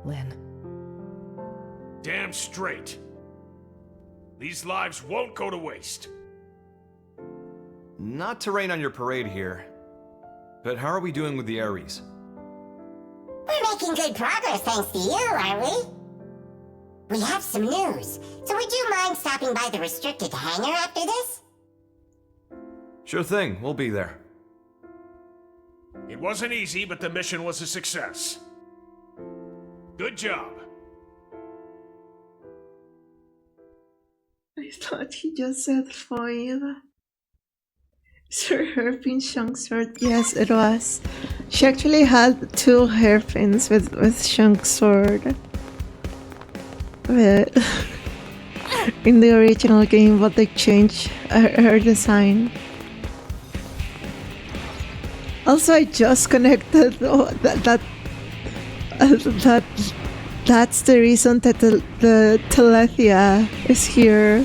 S7: Lynn.
S6: Damn straight. These lives won't go to waste.
S12: Not to rain on your parade here, but how are we doing with the Ares?
S13: We're making good progress thanks to you, are we? We have some news, so would you mind stopping by the restricted hangar after this?
S12: Sure thing, we'll be there.
S6: It wasn't easy, but the mission was a success. Good job.
S2: I thought he just said foil. Sir Hairpin Shunk's sword. Yes, it was. She actually had 2 hairpins with Shunk's sword. But in the original game, but they changed her design. Also, I just connected that's the reason that the Telethia is here.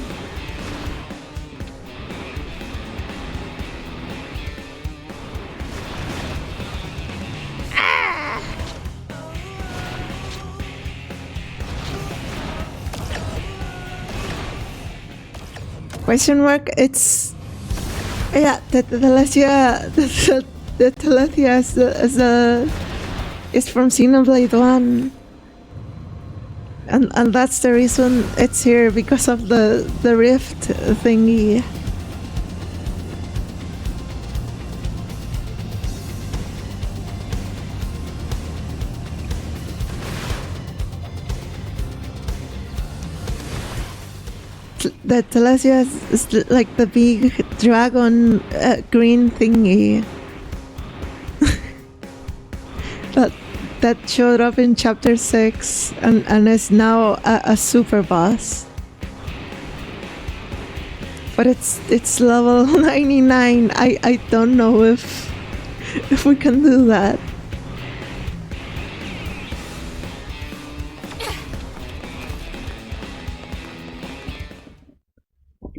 S2: Question mark? It's yeah. The Telethia, the Telethia is from Xenoblade 1, and that's the reason it's here, because of the rift thingy. The Telethia is like the big dragon green thingy that showed up in chapter 6 and is now a super boss. But it's level 99. I don't know if we can do that.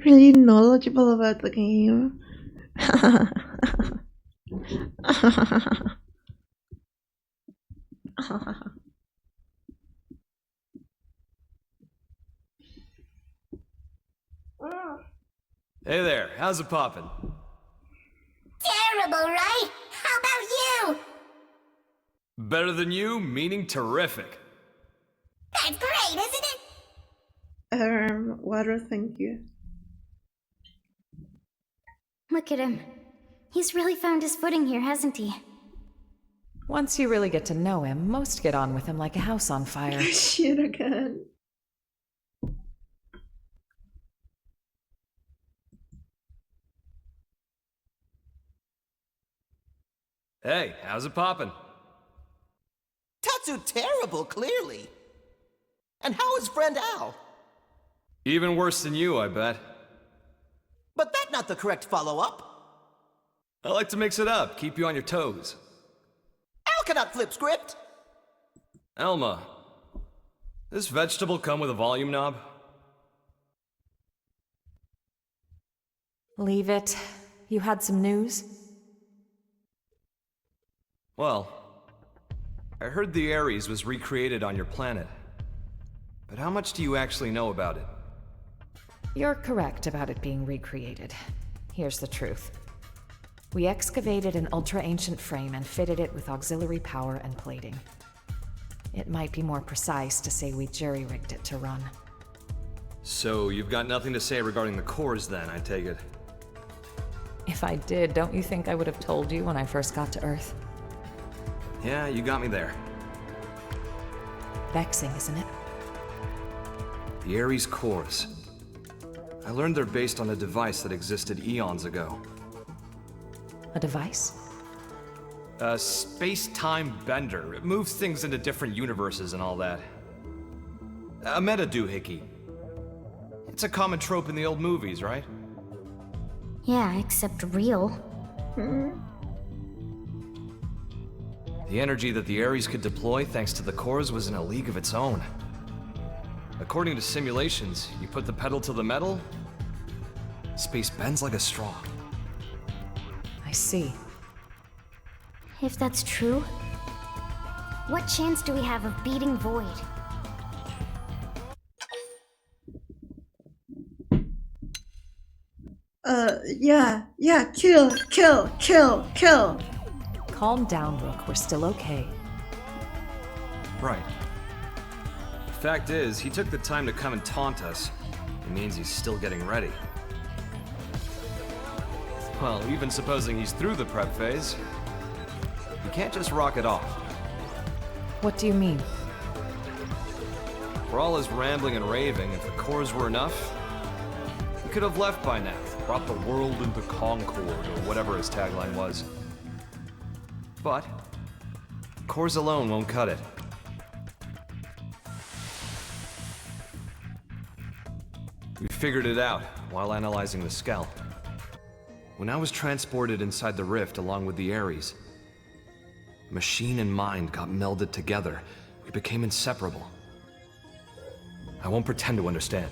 S2: Really knowledgeable about the game.
S19: Hey there, how's it poppin'?
S13: Terrible, right? How about you?
S19: Better than you, meaning terrific.
S13: That's great, isn't it?
S2: Water, thank you.
S4: Look at him. He's really found his footing here, hasn't he?
S7: Once you really get to know him, most get on with him like a house on fire.
S2: Shit again.
S19: Hey, how's it poppin'?
S14: Tatsu terrible, clearly. And how is friend Al?
S19: Even worse than you, I bet.
S14: But that's not the correct follow-up.
S19: I like to mix it up, keep you on your toes.
S14: Al cannot flip script.
S19: Elma, this vegetable come with a volume knob?
S7: Leave it. You had some news?
S19: Well, I heard the Ares was recreated on your planet. But how much do you actually know about it?
S7: You're correct about it being recreated. Here's the truth. We excavated an ultra-ancient frame and fitted it with auxiliary power and plating. It might be more precise to say we jury-rigged it to run.
S19: So you've got nothing to say regarding the cores then, I take it?
S7: If I did, don't you think I would have told you when I first got to Earth?
S19: Yeah, you got me there.
S7: Vexing, isn't it?
S19: The Ares cores. I learned they're based on a device that existed eons ago.
S7: A device?
S19: A space-time bender. It moves things into different universes and all that. A meta-doohickey. It's a common trope in the old movies, right?
S4: Yeah, except real.
S19: The energy that the Ares could deploy thanks to the cores was in a league of its own. According to simulations, you put the pedal to the metal, space bends like a straw.
S7: I see.
S4: If that's true, what chance do we have of beating Void?
S2: Yeah, kill.
S7: Calm down, Rook. We're still okay.
S19: Right. The fact is, he took the time to come and taunt us. It means he's still getting ready. Well, even supposing he's through the prep phase, can't just rock it off.
S7: What do you mean?
S19: For all his rambling and raving, if the cores were enough, he could have left by now, brought the world into concord, or whatever his tagline was. But cores alone won't cut it. We figured it out while analyzing the Skell. When I was transported inside the rift along with the Ares, machine and mind got melded together. We became inseparable. I won't pretend to understand,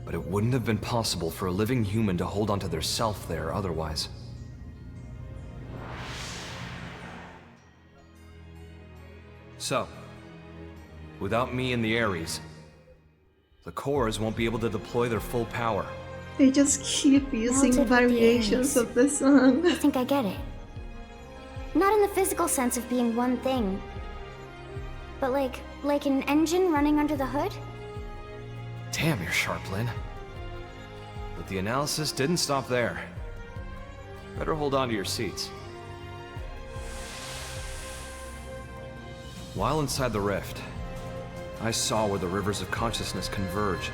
S19: but it wouldn't have been possible for a living human to hold onto their self there otherwise. So, without me and the Ares, the cores won't be able to deploy their full power.
S2: They just keep using
S4: Melted with the
S2: variations
S4: Aries.
S2: of the song.
S4: I think I get it. Not in the physical sense of being one thing, but like an engine running under the hood?
S19: Damn, you're sharp, Lynn. But the analysis didn't stop there. Better hold on to your seats. While inside the rift, I saw where the rivers of consciousness converge.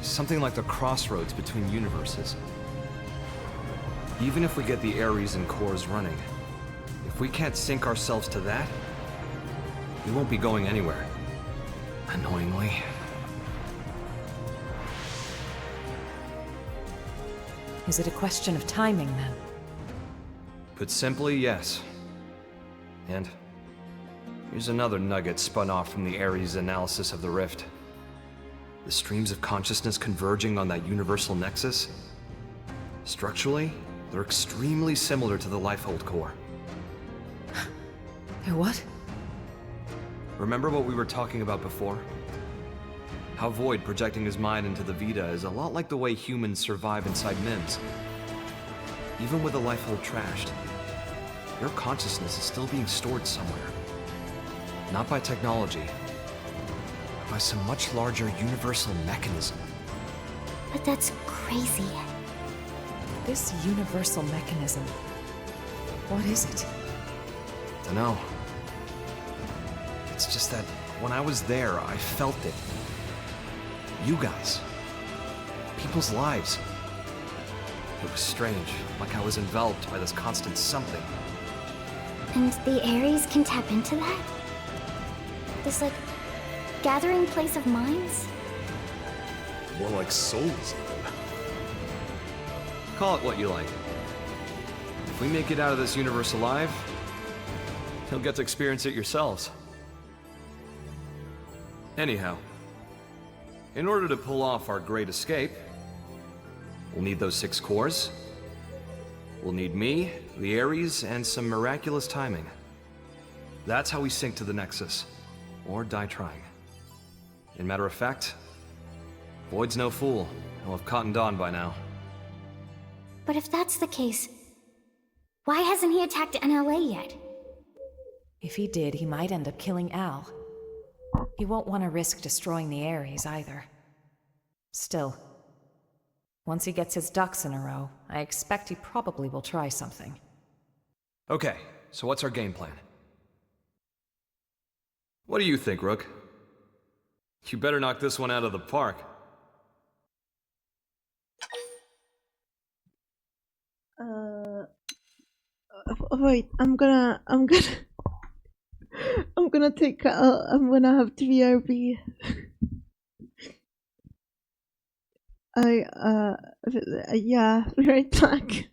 S19: Something like the crossroads between universes. Even if we get the Ares and cores running, if we can't sync ourselves to that, we won't be going anywhere. Annoyingly.
S7: Is it a question of timing, then?
S19: Put simply, yes. And here's another nugget spun off from the Ares analysis of the rift. The streams of consciousness converging on that universal nexus. Structurally, they're extremely similar to the Lifehold core.
S7: They're what?
S19: Remember what we were talking about before? How Void projecting his mind into the Vita is a lot like the way humans survive inside MIMS. Even with the Lifehold trashed, your consciousness is still being stored somewhere. Not by technology, but by some much larger universal mechanism.
S4: But that's crazy.
S7: This universal mechanism. What is it?
S19: Dunno. It's just that when I was there, I felt it. You guys. People's lives. It was strange, like I was enveloped by this constant something.
S4: And the Ares can tap into that? This, like, gathering place of minds?
S16: More like souls.
S19: Call it what you like. If we make it out of this universe alive, you'll get to experience it yourselves. Anyhow, in order to pull off our great escape, we'll need those 6 cores. We'll need me, the Ares, and some miraculous timing. That's how we sync to the Nexus, or die trying. In matter of fact, Void's no fool. He'll have cottoned on by now.
S4: But if that's the case, why hasn't he attacked NLA yet?
S7: If he did, he might end up killing Al. He won't want to risk destroying the Ares either. Still, once he gets his ducks in a row, I expect he probably will try something.
S19: Okay, so what's our game plan? What do you think, Rook? You better knock this one out of the park.
S2: Wait, I'm gonna take, I'm gonna have to BRB. Yeah, be right back.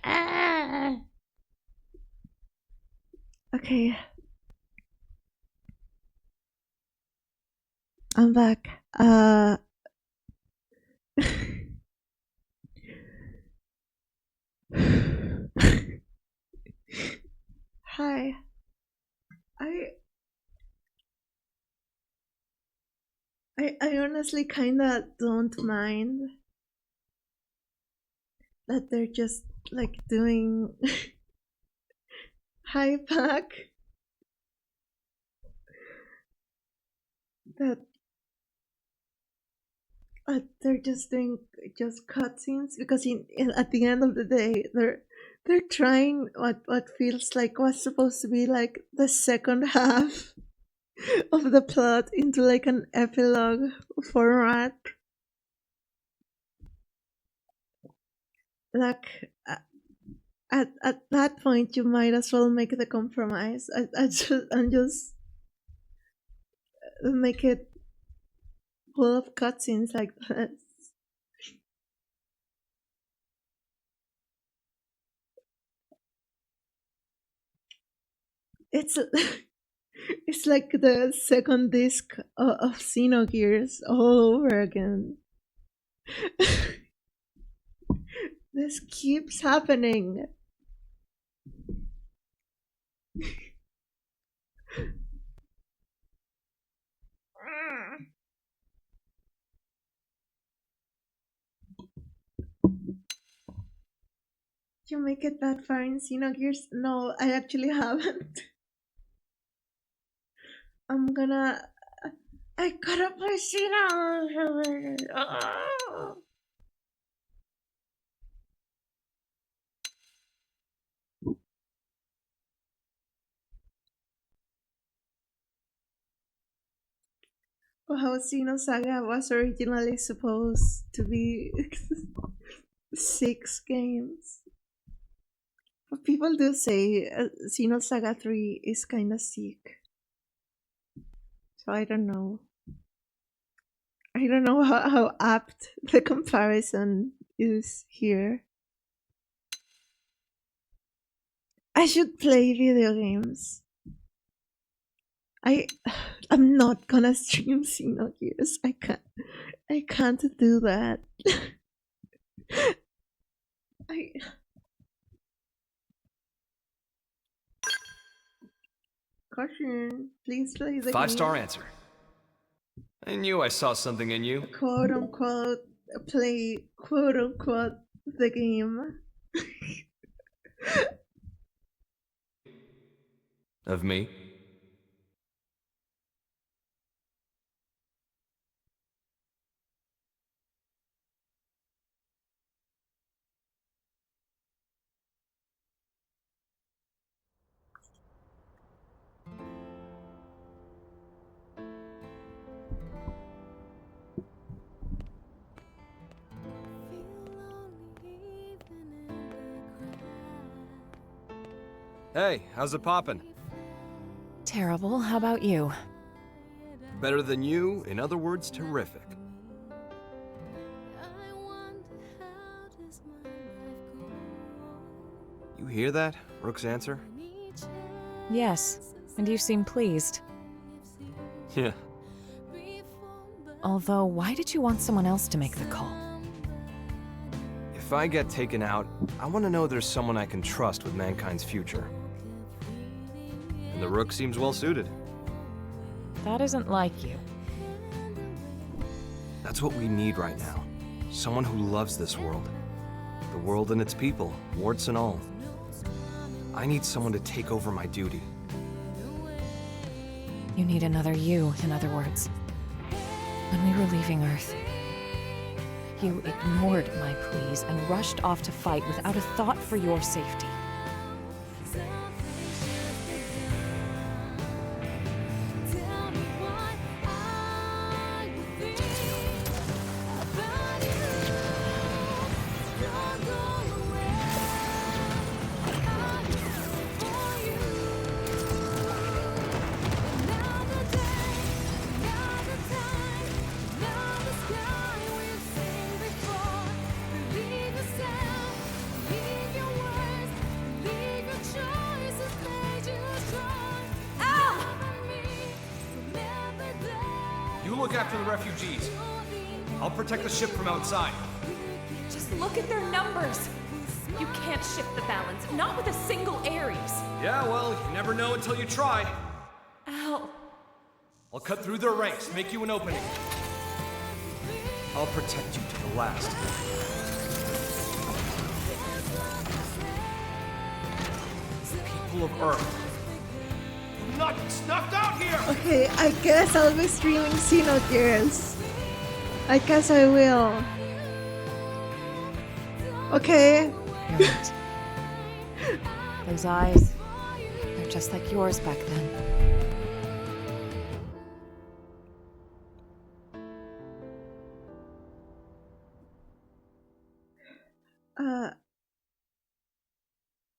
S2: Ah! Okay. I'm back. Hi. I honestly kinda don't mind that they're just like doing high pack, that they're just doing just cutscenes, because at the end of the day they're trying what feels like was supposed to be like the second half of the plot into like an epilogue format. Like at that point you might as well make the compromise and just make it full of cutscenes like that. It's it's like the second disc of Xenogears all over again. This keeps happening. You make it that far in Xenogears? No, I actually haven't. I gotta play Xenogears. How Xenosaga was originally supposed to be 6 games. But people do say Xenosaga 3 is kinda sick. So I don't know. I don't know how apt the comparison is here. I should play video games. I'm not gonna stream Xenogears. I can't do that. Caution, please play the
S19: 5-star
S2: game.
S19: answer. I knew I saw something in you.
S2: Quote unquote, play quote unquote the game.
S19: Of me? Hey, how's it poppin'?
S7: Terrible. How about you?
S19: Better than you, in other words, terrific. You hear that? Rook's answer?
S7: Yes, and you seem pleased.
S19: Yeah.
S7: Although, why did you want someone else to make the call?
S19: If I get taken out, I want to know there's someone I can trust with mankind's future. And the Rook seems well suited.
S7: That isn't like you.
S19: That's what we need right now. Someone who loves this world. The world and its people, warts and all. I need someone to take over my duty.
S7: You need another you, in other words. When we were leaving Earth, you ignored my pleas and rushed off to fight without a thought for your safety.
S20: Leave yourself, leave your
S19: look after the refugees. I'll protect the ship from outside.
S20: Just look at their numbers. You can't shift the balance, not with a single Ares.
S19: Yeah, well, you never know until you try.
S20: Ow.
S19: I'll cut through their ranks, make you an opening. I'll protect you to the last. People of Earth, do not be snuffed out here!
S2: Okay, I guess I'll be streaming Xenogears. I guess I will. Okay.
S7: Right. Those eyes, they're just like yours back then.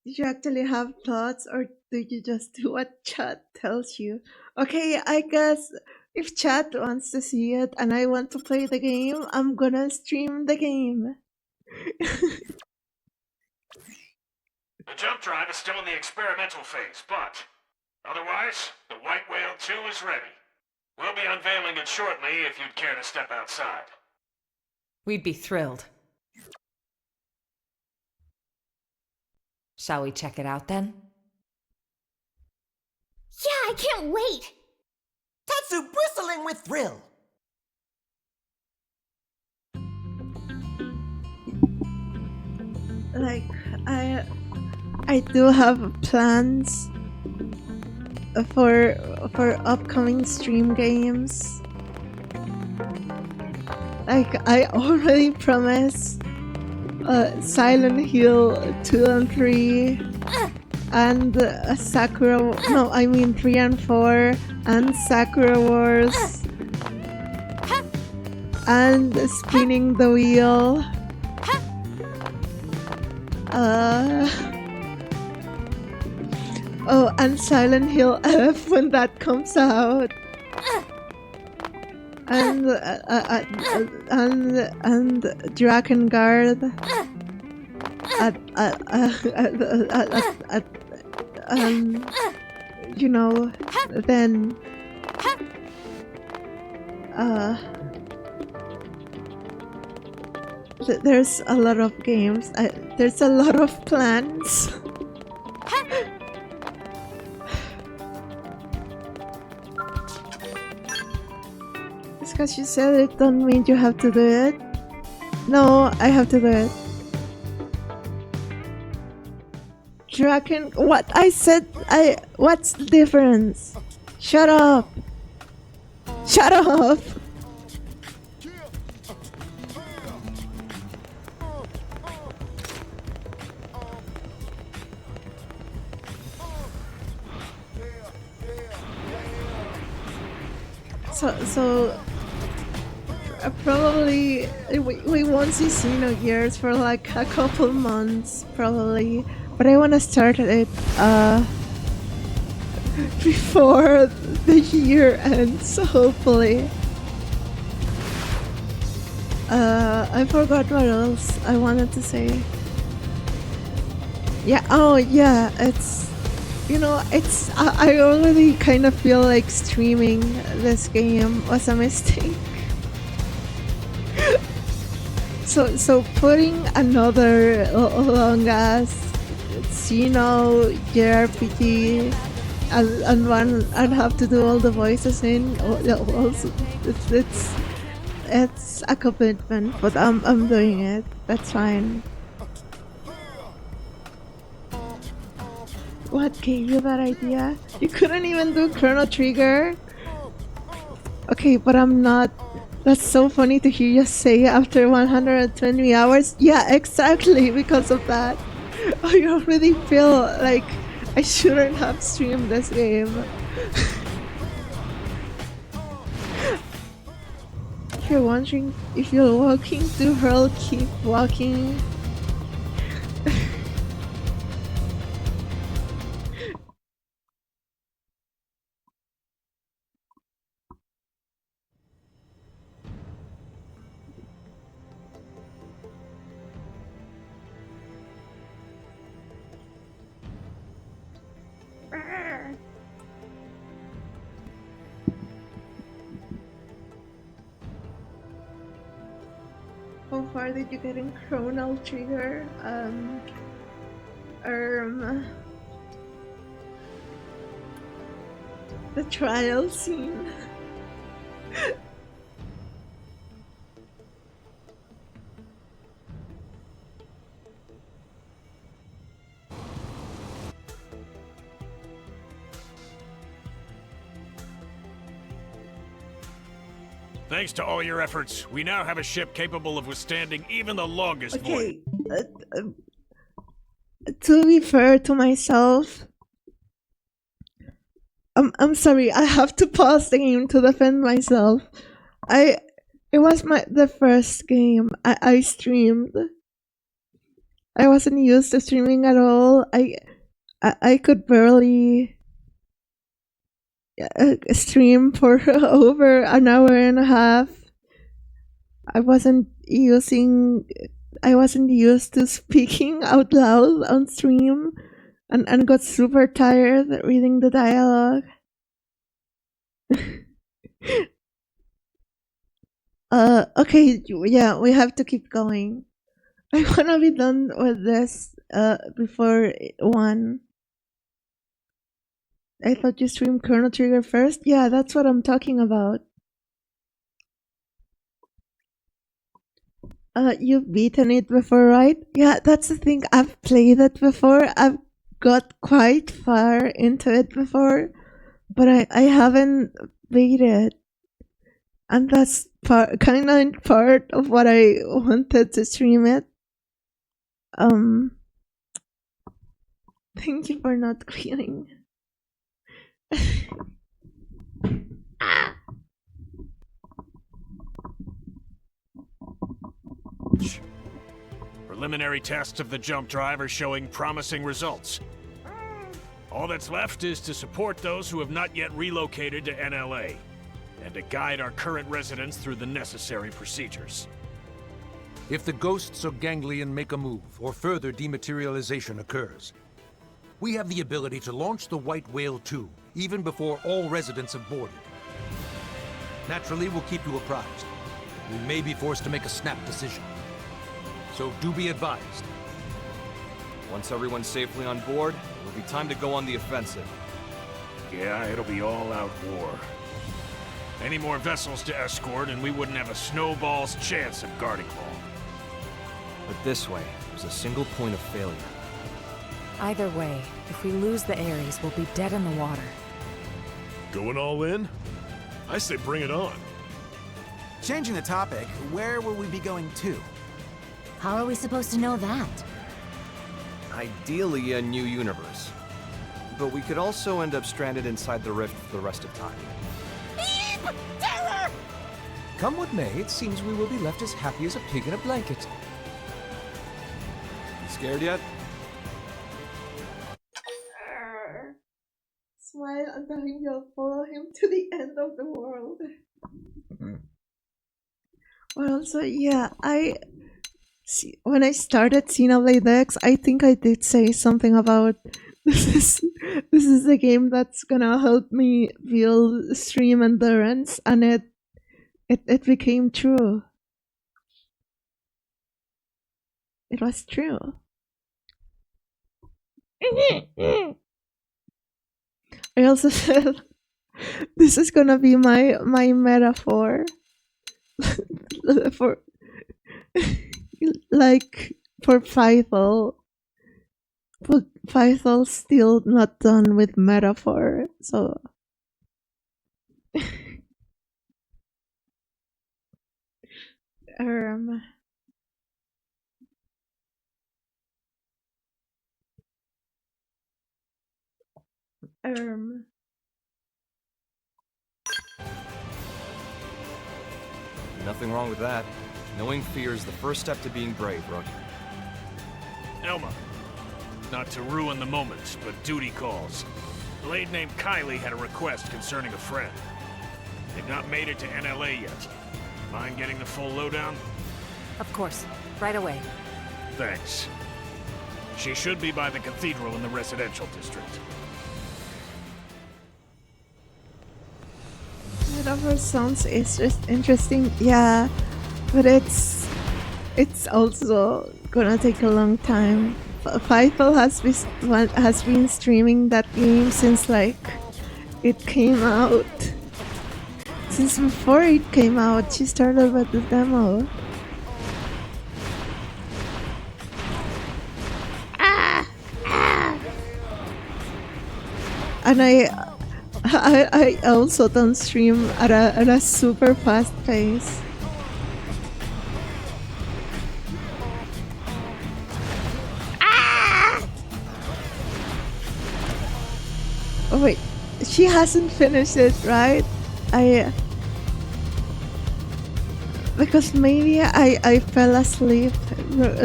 S2: Did you actually have thoughts, or do you just do what chat tells you? Okay, I guess if chat wants to see it and I want to play the game, I'm gonna stream the game.
S6: The jump drive is still in the experimental phase, but otherwise, the White Whale 2 is ready. We'll be unveiling it shortly if you'd care to step outside.
S7: We'd be thrilled. Shall we check it out then?
S4: Yeah, I can't wait!
S14: Tatsu bristling with thrill.
S2: Like, I do have plans for upcoming stream games. Like, I already promised Silent Hill 2 and 3 and Sakura, no, I mean 3 and 4 and Sakura Wars and Spinning the Wheel. Oh, and Silent Hill F when that comes out. And Drakengard. You know, then there's a lot of games. There's a lot of plans. Just because you said it don't mean you have to do it. No, I have to do it. What I said, what's the difference? Shut up! Shut up! So probably we won't see Xenogears for like a couple months, probably. But I want to start it before the year ends, hopefully. I forgot what else I wanted to say. Yeah, oh yeah, it's... You know, it's... I already kind of feel like streaming this game was a mistake. So putting another long-ass JRPG and one I'd have to do all the voices in, also, it's a commitment, but I'm doing it. That's fine. What gave you that idea? You couldn't even do Chrono Trigger? Okay, but I'm not... That's so funny to hear you say after 120 hours. Yeah, exactly, because of that. I already feel like I shouldn't have streamed this game. If you're wondering if you're walking through hell, keep walking. far did you get in Chrono Trigger? The trial scene.
S6: Thanks to all your efforts, we now have a ship capable of withstanding even the longest voyage.
S2: To be fair to myself, I'm sorry, I have to pause the game to defend myself. It was the first game I streamed. I wasn't used to streaming at all. I could barely stream for over an hour and a half. I wasn't used to speaking out loud on stream and got super tired reading the dialogue. Okay, yeah, we have to keep going. I wanna be done with this before 1. I thought you streamed Chrono Trigger first? Yeah, that's what I'm talking about. You've beaten it before, right? Yeah, that's the thing. I've played it before. I've got quite far into it before, but I haven't beat it. And that's kind of part of what I wanted to stream it. Thank you for not quitting.
S6: Preliminary tests of the jump drive are showing promising results. All that's left is to support those who have not yet relocated to NLA, and to guide our current residents through the necessary procedures.
S8: If the ghosts or ganglion make a move, or further dematerialization occurs, we have the ability to launch the White Whale 2, even before all residents have boarded. Naturally, we'll keep you apprised. We may be forced to make a snap decision. So do be advised.
S19: Once everyone's safely on board, it'll be time to go on the offensive.
S6: Yeah, it'll be all-out war. Any more vessels to escort, and we wouldn't have a snowball's chance of guarding all.
S19: But this way, there's a single point of failure.
S7: Either way, if we lose the Ares, we'll be dead in the water.
S16: Going all in? I say bring it on.
S9: Changing the topic, where will we be going to?
S4: How are we supposed to know that?
S19: Ideally, a new universe. But we could also end up stranded inside the rift for the rest of time.
S14: Terror!
S21: Come what may, it seems we will be left as happy as a pig in a blanket.
S19: You scared yet?
S2: Smile until you'll follow him to the end of the world. Well, so yeah, when I started Xenoblade X, I think I did say something about this is a game that's gonna help me build stream endurance, and it became true. It was true. I also said this is gonna be my metaphor for like for Pythol, but Pythol's still not done with metaphor, so
S19: Nothing wrong with that. Knowing fear is the first step to being brave, Rook.
S6: Elma. Not to ruin the moment, but duty calls. A blade named Kylie had a request concerning a friend. They've not made it to NLA yet. Mind getting the full lowdown?
S7: Of course. Right away.
S6: Thanks. She should be by the cathedral in the residential district.
S2: Metaphor sounds interesting, yeah, but it's it's also gonna take a long time. Fifel has been streaming that game since like it came out. Since before it came out, she started with the demo. And I also don't stream at a super fast pace. Oh wait, she hasn't finished it, right? Because maybe I fell asleep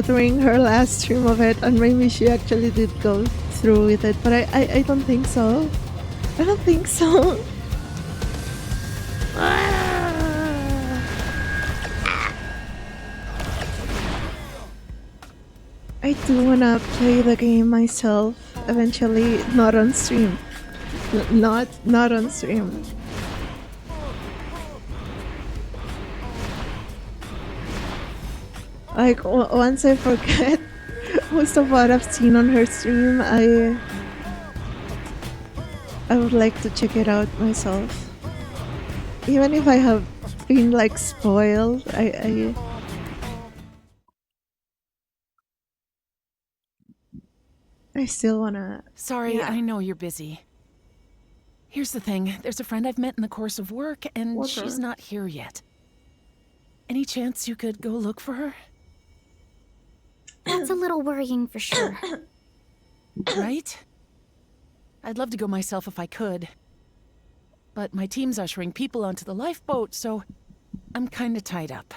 S2: during her last stream of it, and maybe she actually did go through with it, but I don't think so. I don't think so. I do wanna play the game myself eventually, not on stream. Not on stream. Like once I forget most of what I've seen on her stream, I would like to check it out myself. Even if I have been like spoiled, I still wanna...
S17: Sorry,
S2: yeah.
S17: I know you're busy. Here's the thing, there's a friend I've met in the course of work, and she's not here yet. Any chance you could go look for her?
S4: That's a little worrying for sure.
S17: Right? I'd love to go myself if I could. But my team's ushering people onto the lifeboat, so I'm kinda tied up.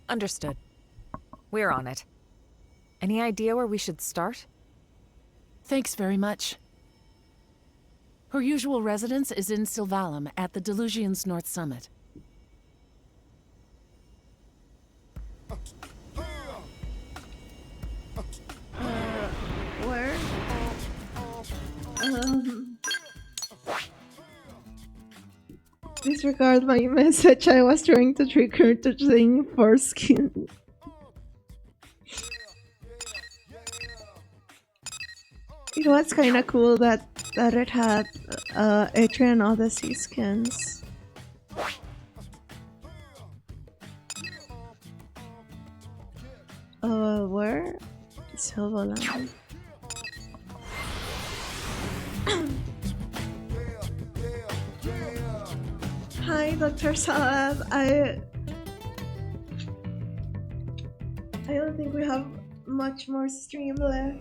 S7: Understood. We're on it. Any idea where we should start?
S17: Thanks very much. Her usual residence is in Sylvalum at the Delusion's North Summit.
S2: Where? Disregard my message. I was trying to trick her to sing foreskin. It was kind of cool that it had Atrian Odyssey skins. Where? Sylvalum. Hi, Dr. Salad. I don't think we have much more stream left,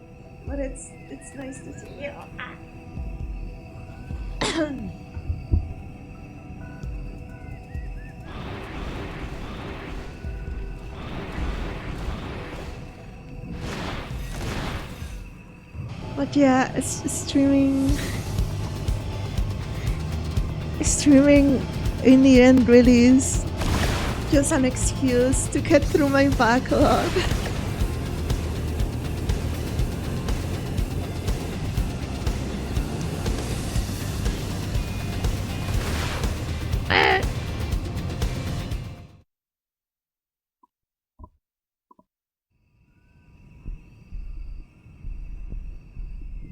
S2: but it's nice to see you. But yeah, streaming in the end really is just an excuse to get through my backlog.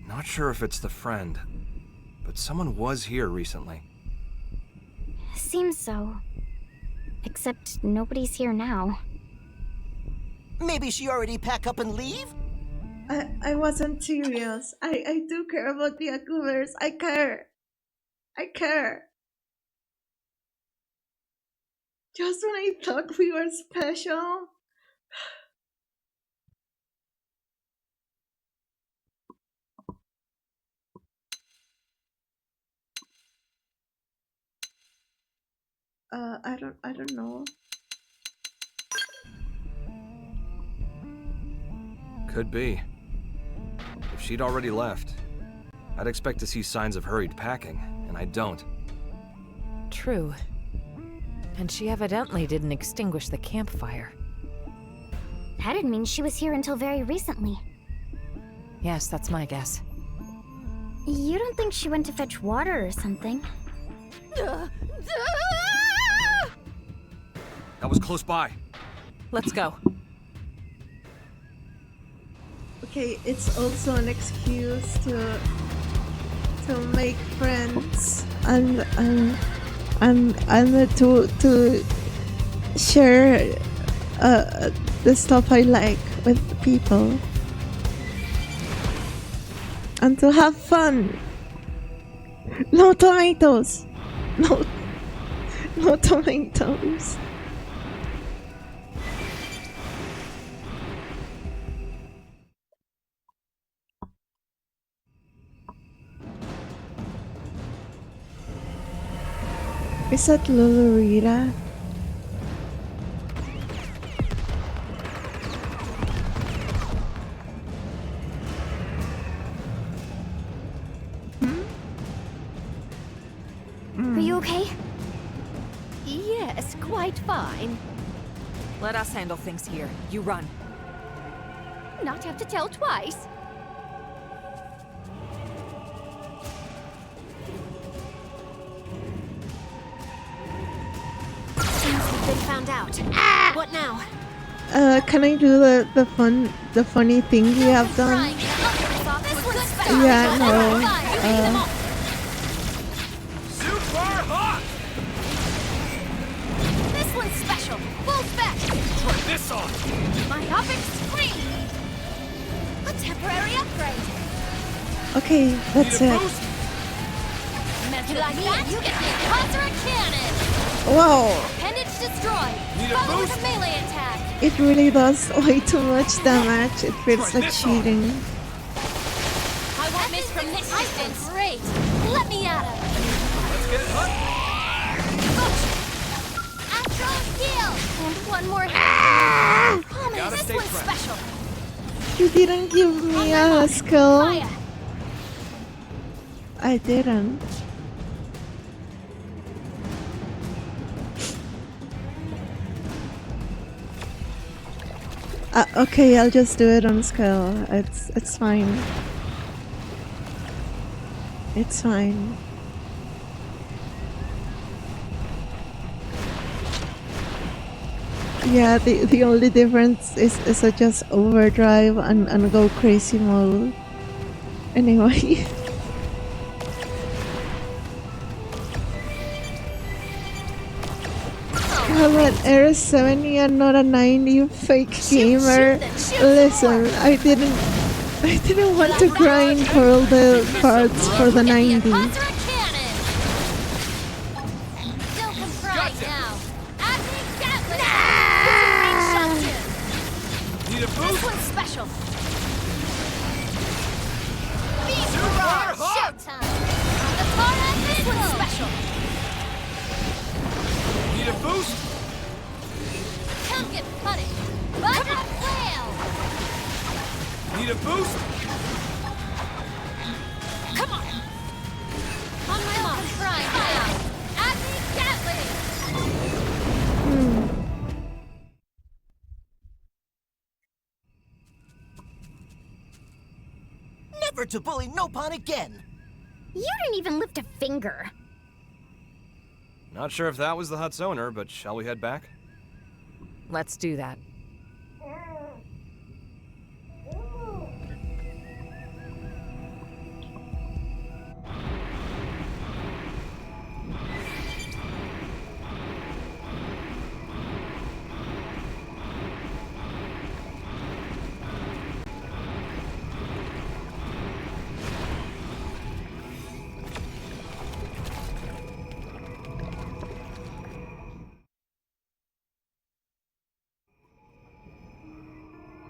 S12: Not sure if it's the friend, but someone was here recently.
S4: Seems so. Except nobody's here now.
S14: Maybe she already pack up and leave?
S2: I wasn't serious. I do care about the Akuverse. I care. Just when I thought we were special. I don't know.
S12: Could be. If she'd already left, I'd expect to see signs of hurried packing, and I don't.
S7: True. And she evidently didn't extinguish the campfire.
S4: That'd mean she was here until very recently.
S7: Yes, that's my guess.
S4: You don't think she went to fetch water or something?
S12: That was close by.
S17: Let's go.
S2: Okay, it's also an excuse to make friends and to share the stuff I like with people and to have fun. No tomatoes. No tomatoes. Is that Lulurita?
S4: Are you okay?
S1: Yes, quite fine.
S7: Let us handle things here. You run.
S1: Not have to tell twice.
S4: Been found out. What now?
S2: Can I do the funny thing you have done? Yeah, no.
S3: Super hot!
S4: This one's special. Full spec.
S3: Try this on!
S4: My hopping scream. A temporary upgrade.
S2: Okay, that's it.
S4: Mess like that, you get the Conjurer Cannon.
S2: Wow,
S4: Appendage destroyed. Follow with a melee attack.
S2: it really does way too much damage. It feels like cheating.
S4: I won't miss from this distance. Great. Let me at him.
S3: Let's get it hot!
S4: Astral heal. And one more hit.
S3: Gotta
S4: This
S3: stay
S4: one's
S3: fresh.
S4: special.
S2: You didn't give me a skill.
S4: Fire.
S2: I didn't. Okay, I'll just do it on skill. It's fine. It's fine. Yeah, the only difference is I just overdrive and go crazy mode. Anyway. I'm an Era 70 and not a 90, fake gamer. Listen, I didn't want to grind for all the parts for the 90.
S4: Still can fry now. Acme Gatling.
S3: Need a
S4: This
S3: boost?
S4: one's special.
S3: Super hot!
S4: Showtime. The Tara This one's special.
S3: Need a boost?
S4: Come get punished. Butter whale.
S3: Need a boost?
S4: Come on. On my mark. Fry now. Acme Gatling.
S14: Never to bully Nopon again!
S4: You didn't even lift a finger.
S19: Not sure if that was the hut's owner, but shall we head back?
S7: Let's do that.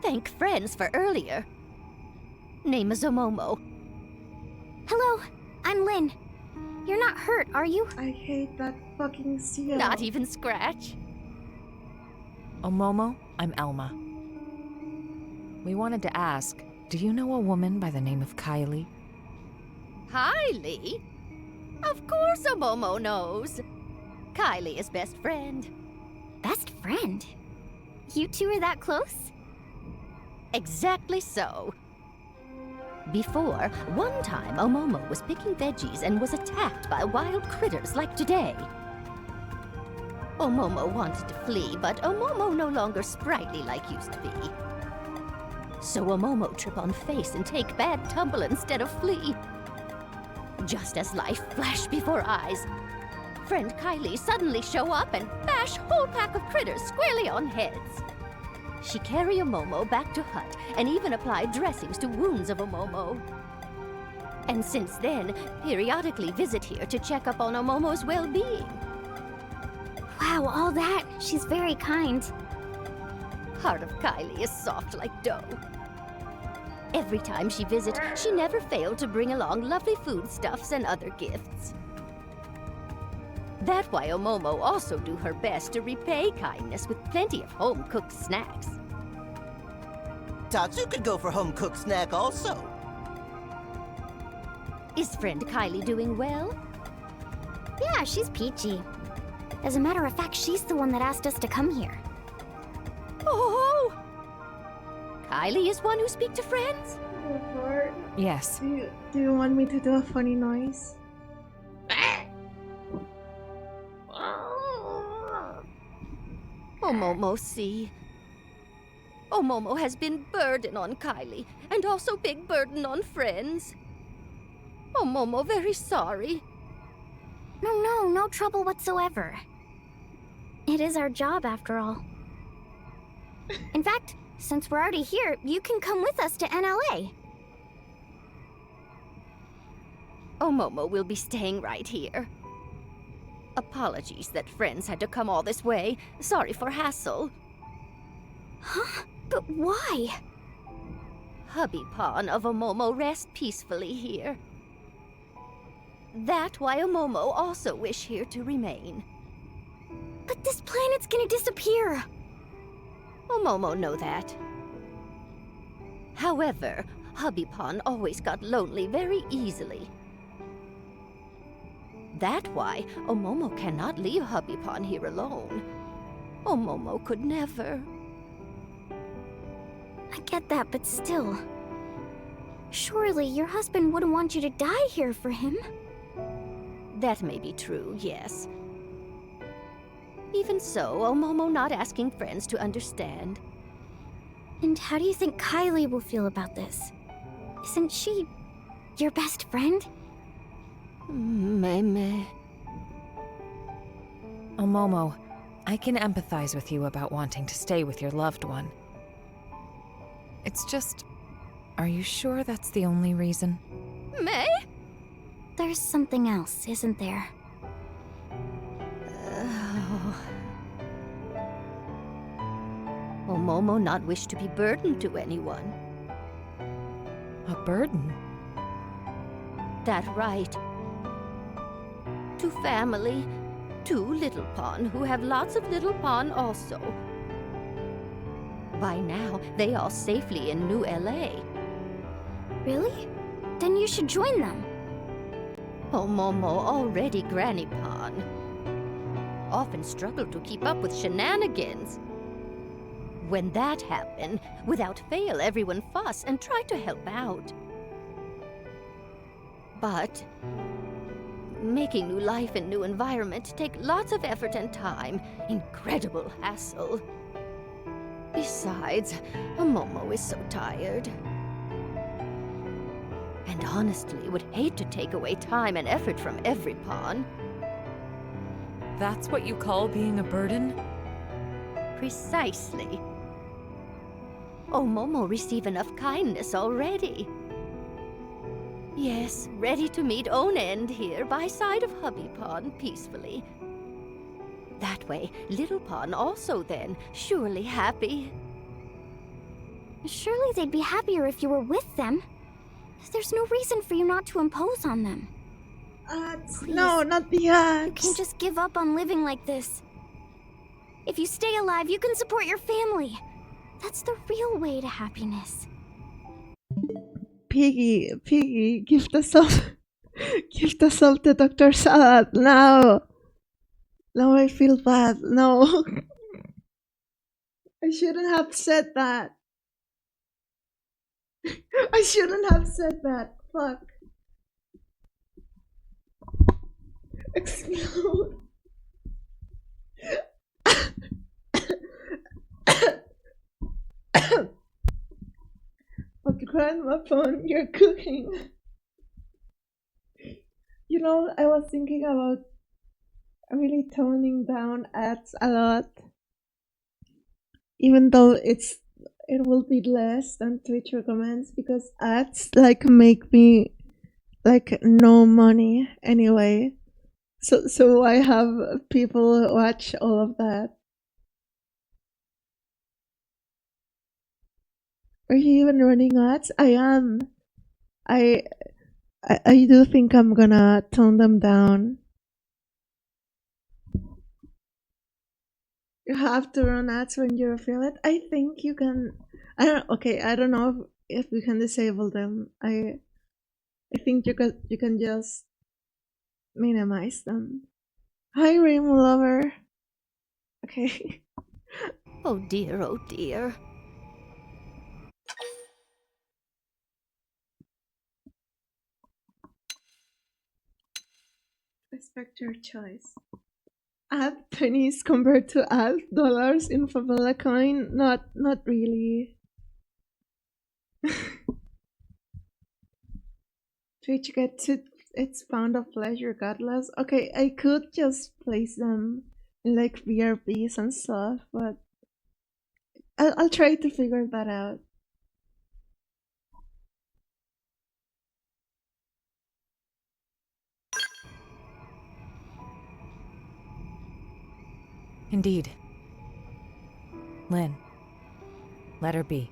S1: Thank friends for earlier. Name is Omomo.
S4: Hello, I'm Lynn. You're not hurt, are you?
S2: I hate that fucking seal.
S1: Not even scratch.
S7: Omomo, I'm Elma. We wanted to ask, do you know a woman by the name of Kylie?
S1: Kylie? Of course Omomo knows. Kylie is best friend.
S4: Best friend? You two are that close?
S1: Exactly so. Before, one time Omomo was picking veggies and was attacked by wild critters like today. Omomo wanted to flee, but Omomo no longer sprightly like used to be. So Omomo trip on face and take bad tumble instead of flee. Just as life flashed before eyes, friend Kylie suddenly show up and bash whole pack of critters squarely on heads. She carry Omomo back to hut and even apply dressings to wounds of Omomo. And since then, periodically visit here to check up on Omomo's well-being.
S4: Wow, all that. She's very kind.
S1: Heart of Kylie is soft like dough. Every time she visits, she never failed to bring along lovely foodstuffs and other gifts. That's why Omomo also do her best to repay kindness with plenty of home-cooked snacks.
S14: Tatsu could go for home-cooked snack also.
S1: Is friend Kylie doing well?
S4: Yeah, she's peachy. As a matter of fact, she's the one that asked us to come here.
S1: Oh! Kylie is one who speak to friends?
S7: Yes.
S2: Do you want me to do a funny noise?
S1: Omomo see. Omomo has been burden on Kylie, and also big burden on friends. Omomo very sorry.
S4: No trouble whatsoever. It is our job after all. In fact, since we're already here, you can come with us to NLA.
S1: Omomo will be staying right here. Apologies that friends had to come all this way. Sorry for hassle.
S4: Huh? But why?
S1: Hubby Pawn of Omomo rest peacefully here. That why Omomo also wish here to remain.
S4: But this planet's gonna disappear.
S1: Omomo know that. However, Hubby Pawn always got lonely very easily. That why Omomo cannot leave Hubby Pawn here alone. Omomo could never.
S4: I get that, but still. Surely your husband wouldn't want you to die here for him.
S1: That may be true, yes. Even so, Omomo not asking friends to understand.
S4: And how do you think Kylie will feel about this? Isn't she your best friend?
S1: Meme.
S7: Omomo, I can empathize with you about wanting to stay with your loved one. It's just, are you sure that's the only reason?
S1: May?
S4: There's something else, isn't there?
S1: Omomo not wish to be burdened to anyone.
S7: A burden?
S1: That right. To family, to Little Pawn, who have lots of Little Pawn also. By now, they all safely in New LA.
S4: Really? Then you should join them.
S1: Omomo already Granny Pawn. Often struggle to keep up with shenanigans. When that happened, without fail everyone fuss and try to help out. But making new life in new environment take lots of effort and time, incredible hassle. Besides, Omomo is so tired. And honestly would hate to take away time and effort from every pawn.
S7: That's what you call being a burden?
S1: Precisely. Omomo receive enough kindness already. Yes, ready to meet own end here by side of Hubby Pawn peacefully. That way, Little Pawn also then, surely happy.
S4: Surely they'd be happier if you were with them. There's no reason for you not to impose on them.
S2: Please, no, not the ads.
S4: You can't just give up on living like this. If you stay alive, you can support your family. That's the real way to happiness.
S2: Piggy, give the salt. Give the salt to Dr. Salad now. Now I feel bad. No. I shouldn't have said that. I shouldn't have said that. Fuck. Explode. grandma phone, you're cooking. You know, I was thinking about really toning down ads a lot. Even though it will be less than Twitch recommends, because ads like make me like no money anyway. So I have people watch all of that. Are you even running ads? I am. I do think I'm gonna tone them down. You have to run ads when you feel it. I think you can. I don't know if we can disable them. I think you can just minimize them. Hi, Rainbow Lover. Okay.
S1: Oh dear, oh dear.
S2: Respect your choice. Ad pennies compared to ad dollars in Favela coin? Not really. Twitch gets its pound of flesh regardless. Okay, I could just place them in like VRBs and stuff, but I'll try to figure that out.
S7: Indeed. Lynn. Let her be.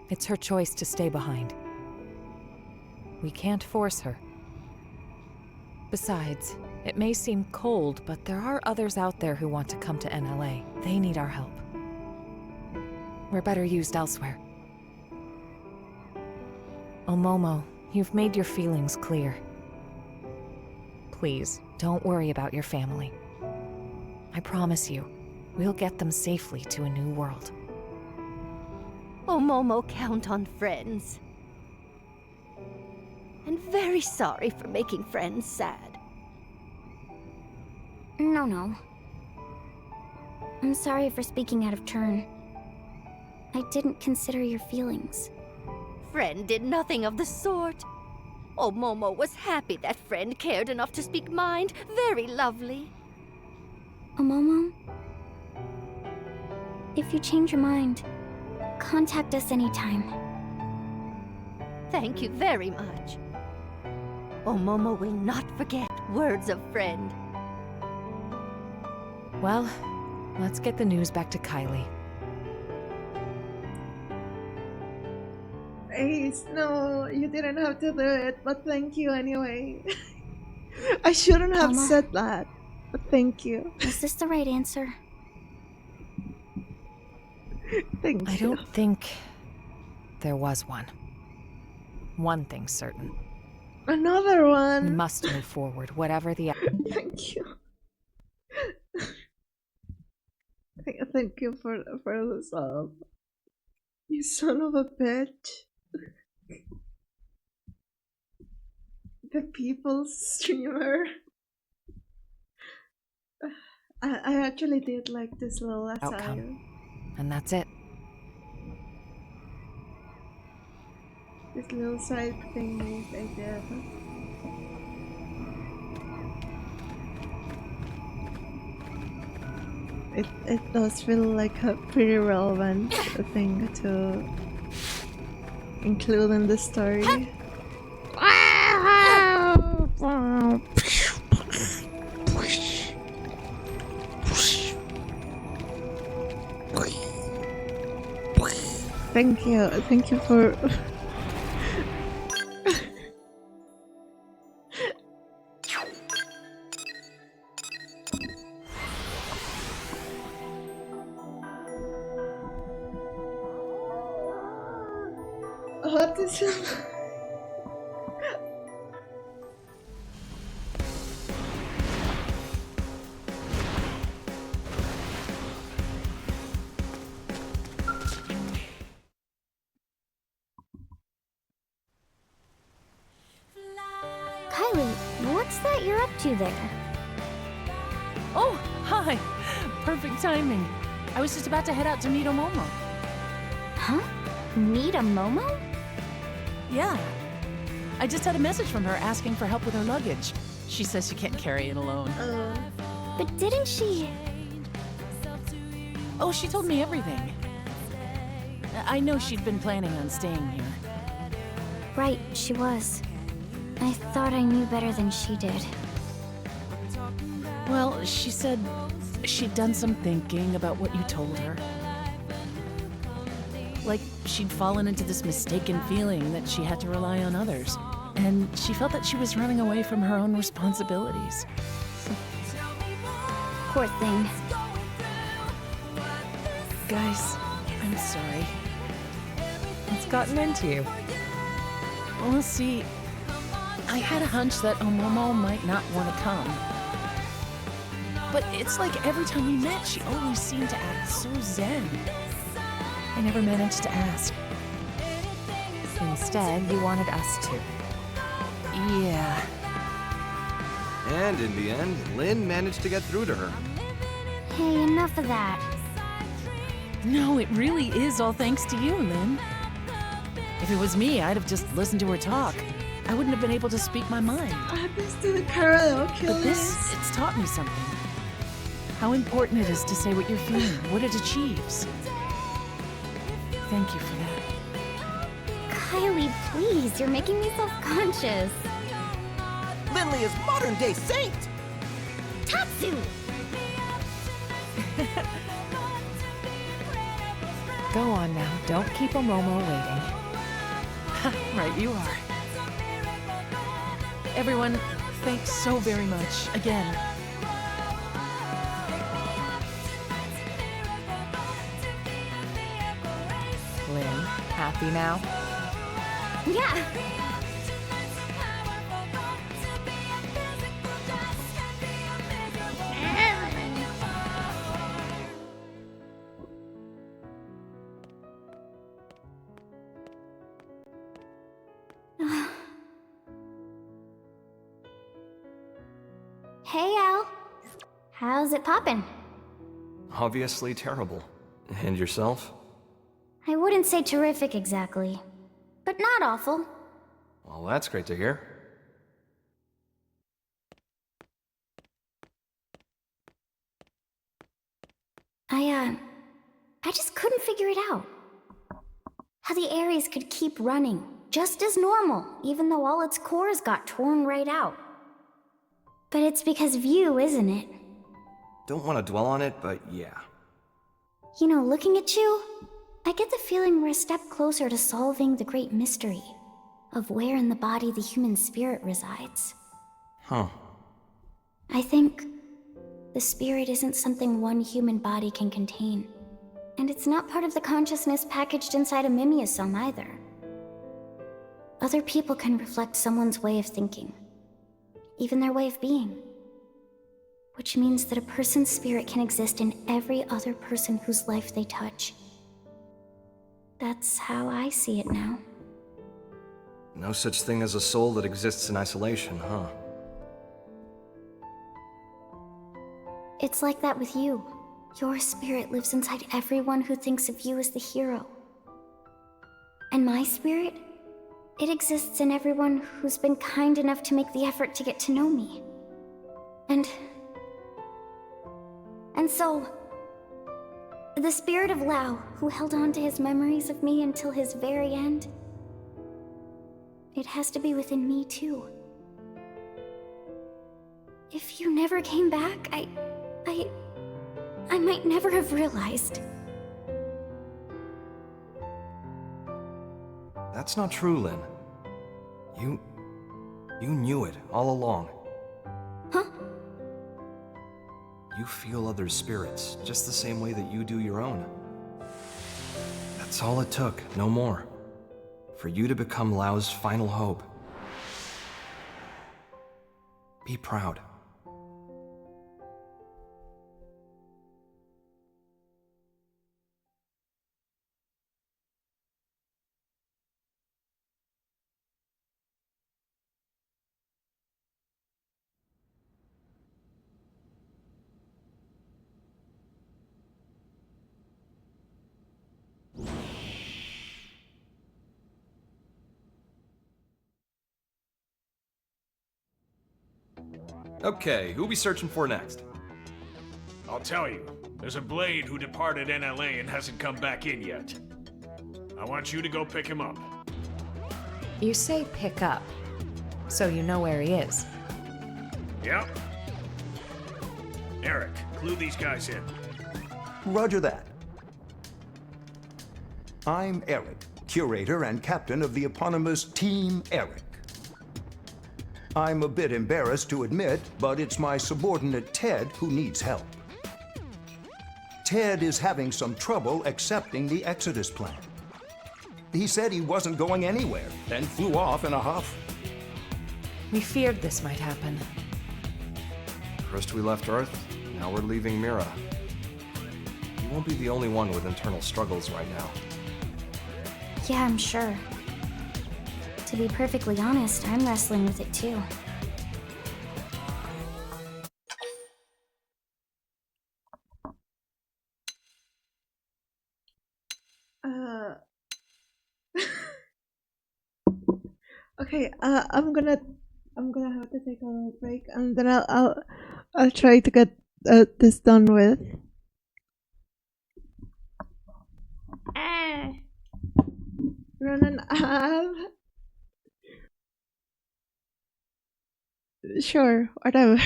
S7: It's her choice to stay behind. We can't force her. Besides, it may seem cold, but there are others out there who want to come to NLA. They need our help. We're better used elsewhere. Omomo, you've made your feelings clear. Please, don't worry about your family. I promise you, we'll get them safely to a new world.
S1: Oh, Momo, count on friends. And very sorry for making friends sad.
S4: No. I'm sorry for speaking out of turn. I didn't consider your feelings.
S1: Friend did nothing of the sort. Oh, Momo was happy that friend cared enough to speak mind. Very lovely.
S4: Momo, if you change your mind, contact us anytime.
S1: Thank you very much. Oh, Momo will not forget words of friend.
S7: Well, let's get the news back to Kylie.
S2: Ace, no, you didn't have to do it, but thank you anyway. I shouldn't have said that, but thank you.
S4: Is this the right answer?
S2: Thank you.
S7: I don't think there was one. One thing's certain.
S2: Another one.
S7: We must move forward, whatever the...
S2: Thank you. Thank you for the sub. You son of a bitch. The people's streamer. I actually did like this little
S7: outcome. And that's it.
S2: This little side thing I did. It does feel like a pretty relevant thing to include in the story. Thank you for what is it?
S4: Kylie, what's that you're up to there?
S17: Oh, hi! Perfect timing. I was just about to head out to meet Omomo.
S4: Huh? Meet a Momo?
S17: Yeah. I just had a message from her asking for help with her luggage. She says she can't carry it alone.
S4: But didn't she...
S17: Oh, she told me everything. I know she'd been planning on staying here.
S4: Right, she was. I thought I knew better than she did.
S17: Well, she said she'd done some thinking about what you told her. Like she'd fallen into this mistaken feeling that she had to rely on others. And she felt that she was running away from her own responsibilities.
S4: Poor thing.
S17: Guys, I'm sorry.
S7: It's gotten into you.
S17: Well, see, I had a hunch that Omomo might not want to come. But it's like every time we met, she always seemed to act so zen. I never managed to ask.
S7: Instead, you wanted us to.
S17: Yeah.
S19: And in the end, Lynn managed to get through to her.
S4: Hey, enough of that.
S17: No, it really is all thanks to you, Lynn. If it was me, I'd have just listened to her talk. I wouldn't have been able to speak my mind.
S2: What happens to the karaoke
S17: But
S2: list?
S17: it's taught me something. How important it is to say what you're feeling, what it achieves. Thank you for that.
S4: Kylie, please, you're making me self-conscious.
S14: Lindley is modern-day saint!
S4: Tatsu!
S7: Go on now, don't keep Omomo waiting.
S17: Right, you are. Everyone, thanks so very much, again.
S7: Lynn, happy now?
S4: Yeah. Hey, Al. How's it poppin'?
S19: Obviously terrible. And yourself?
S4: I wouldn't say terrific exactly, but not awful.
S19: Well, that's great to hear.
S4: I just couldn't figure it out. How the Ares could keep running, just as normal, even though all its cores got torn right out. But it's because of you, isn't it?
S19: Don't want to dwell on it, but yeah.
S4: You know, looking at you, I get the feeling we're a step closer to solving the great mystery of where in the body the human spirit resides.
S19: Huh.
S4: I think the spirit isn't something one human body can contain. And it's not part of the consciousness packaged inside a mimeosome either. Other people can reflect someone's way of thinking, even their way of being. Which means that a person's spirit can exist in every other person whose life they touch. That's how I see it now.
S19: No such thing as a soul that exists in isolation, huh?
S4: It's like that with you. Your spirit lives inside everyone who thinks of you as the hero. And my spirit? It exists in everyone who's been kind enough to make the effort to get to know me. And so, the spirit of Lao, who held on to his memories of me until his very end, it has to be within me too. If you never came back, I might never have realized.
S19: That's not true, Lynn. You knew it all along.
S4: Huh?
S19: You feel others' spirits, just the same way that you do your own. That's all it took, no more. For you to become Lao's final hope. Be proud. Okay, who we searching for next?
S6: I'll tell you. There's a Blade who departed NLA and hasn't come back in yet. I want you to go pick him up.
S7: You say pick up, so you know where he is.
S6: Yep. Eric, clue these guys in.
S10: Roger that. I'm Eric, curator and captain of the eponymous Team Eric. I'm a bit embarrassed to admit, but it's my subordinate Ted who needs help. Ted is having some trouble accepting the Exodus plan. He said he wasn't going anywhere, then flew off in a huff.
S7: We feared this might happen.
S19: First we left Earth, now we're leaving Mira. You won't be the only one with internal struggles right now.
S4: Yeah, I'm sure. To be perfectly honest, I'm wrestling with it too.
S2: Okay, I'm gonna have to take a little break, and then I'll try to get this done with. Run an Al. Sure, whatever.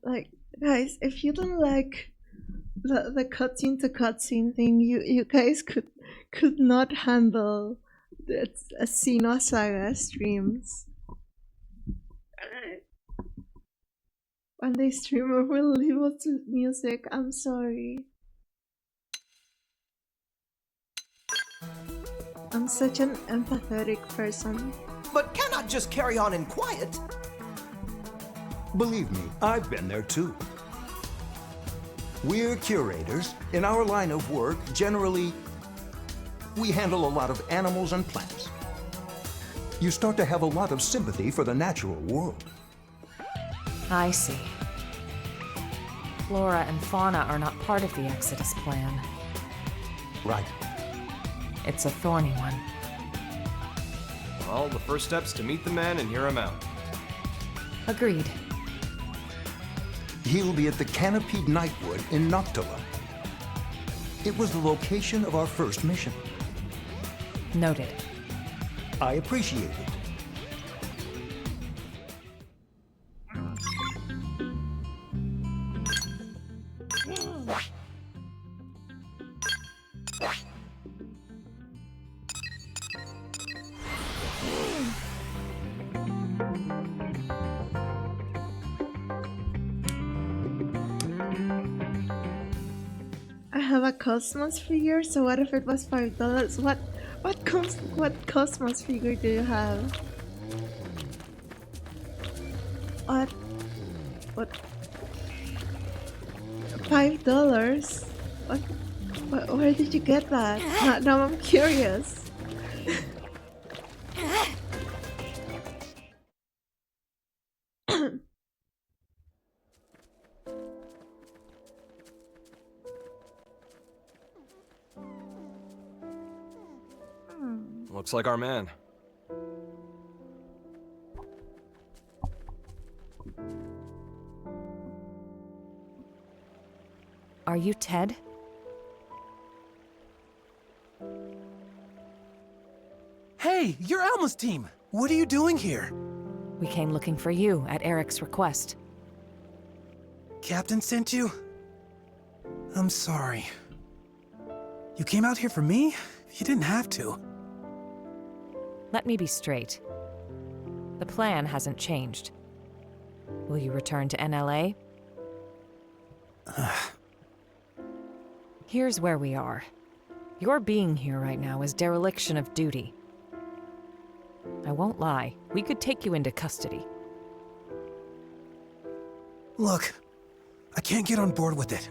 S2: Like, guys, if you don't like the cutscene to cutscene thing, you guys could not handle the Xeno Saga streams. When they stream over level to music, I'm sorry. I'm such an empathetic person.
S14: But cannot just carry on in quiet.
S10: Believe me, I've been there too. We're curators. In our line of work, generally, we handle a lot of animals and plants. You start to have a lot of sympathy for the natural world.
S7: I see. Flora and fauna are not part of the Exodus plan.
S10: Right.
S7: It's a thorny one.
S19: Well, the first step's to meet the man and hear him out.
S7: Agreed.
S10: He'll be at the Canopied Nightwood in Noctilum. It was the location of our first mission.
S7: Noted.
S10: I appreciate it.
S2: I have a Cosmos figure, so what if it was $5? What Cosmos figure do you have? What? $5? Where did you get that? Now I'm curious.
S19: Looks like our man.
S7: Are you Ted?
S14: Hey, you're Alma's team. What are you doing here?
S7: We came looking for you at Eric's request.
S14: Captain sent you? I'm sorry. You came out here for me? You didn't have to.
S7: Let me be straight. The plan hasn't changed. Will you return to NLA? Here's where we are. Your being here right now is dereliction of duty. I won't lie, we could take you into custody.
S14: Look, I can't get on board with it.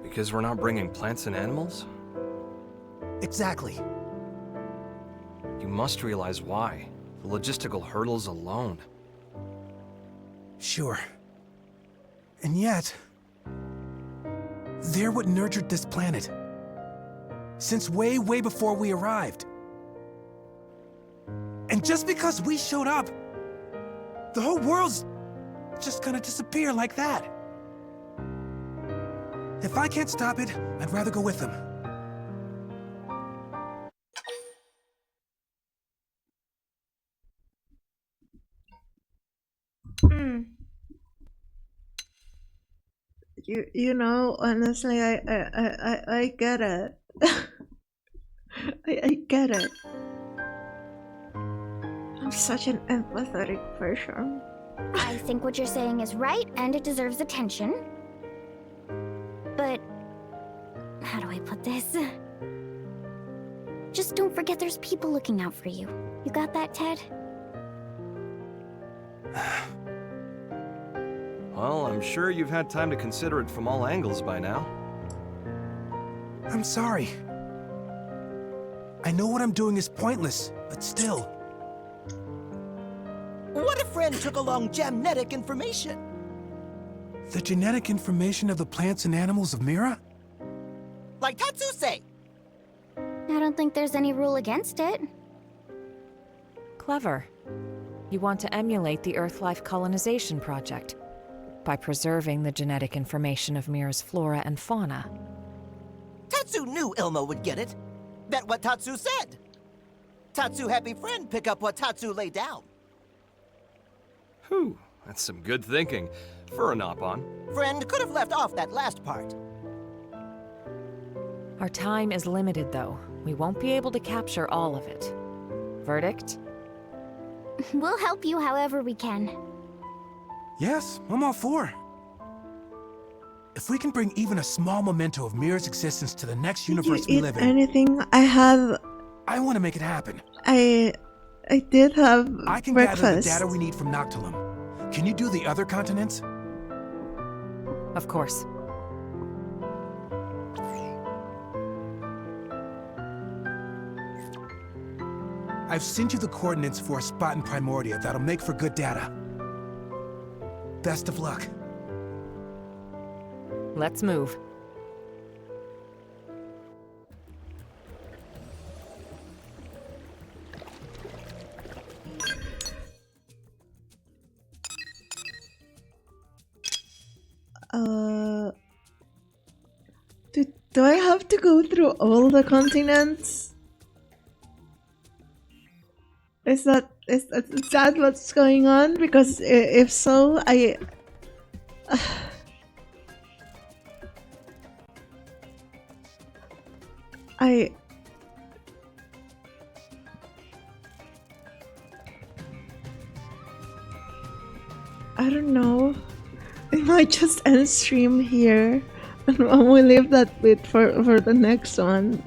S19: Because we're not bringing plants and animals?
S14: Exactly.
S19: You must realize why. The logistical hurdles alone.
S14: Sure. And yet, they're what nurtured this planet. Since way, way before we arrived. And just because we showed up, the whole world's just gonna disappear like that. If I can't stop it, I'd rather go with them.
S2: You know, honestly, I get it. I get it. I'm such an empathetic person.
S4: I think what you're saying is right, and it deserves attention. But how do I put this? Just don't forget there's people looking out for you. You got that, Ted?
S19: Well, I'm sure you've had time to consider it from all angles by now.
S14: I'm sorry. I know what I'm doing is pointless, but still. What if Friend took along genetic information? The genetic information of the plants and animals of Mira?
S15: Like Tatsuse!
S4: I don't think there's any rule against it.
S7: Clever. You want to emulate the Earth-life colonization project by preserving the genetic information of Mira's flora and fauna.
S15: Tatsu knew Ilmo would get it. Bet what Tatsu said. Tatsu happy Friend pick up what Tatsu laid down.
S19: Whew, that's some good thinking for a Nopon.
S15: Friend could have left off that last part.
S7: Our time is limited, though. We won't be able to capture all of it. Verdict?
S4: We'll help you however we can.
S14: Yes, I'm all for. If we can bring even a small memento of Mira's existence to the next universe we live in,
S2: anything? I have.
S14: I want to make it happen.
S2: I did have
S14: I can
S2: breakfast.
S14: gather the data we need from Noctilum. Can you do the other continents?
S7: Of course.
S14: I've sent you the coordinates for a spot in Primordia that'll make for good data. Best of luck.
S7: Let's move.
S2: Do I have to go through all the continents? Is that what's going on? Because if so, I don't know. I might just end stream here, and we'll leave that bit for the next one.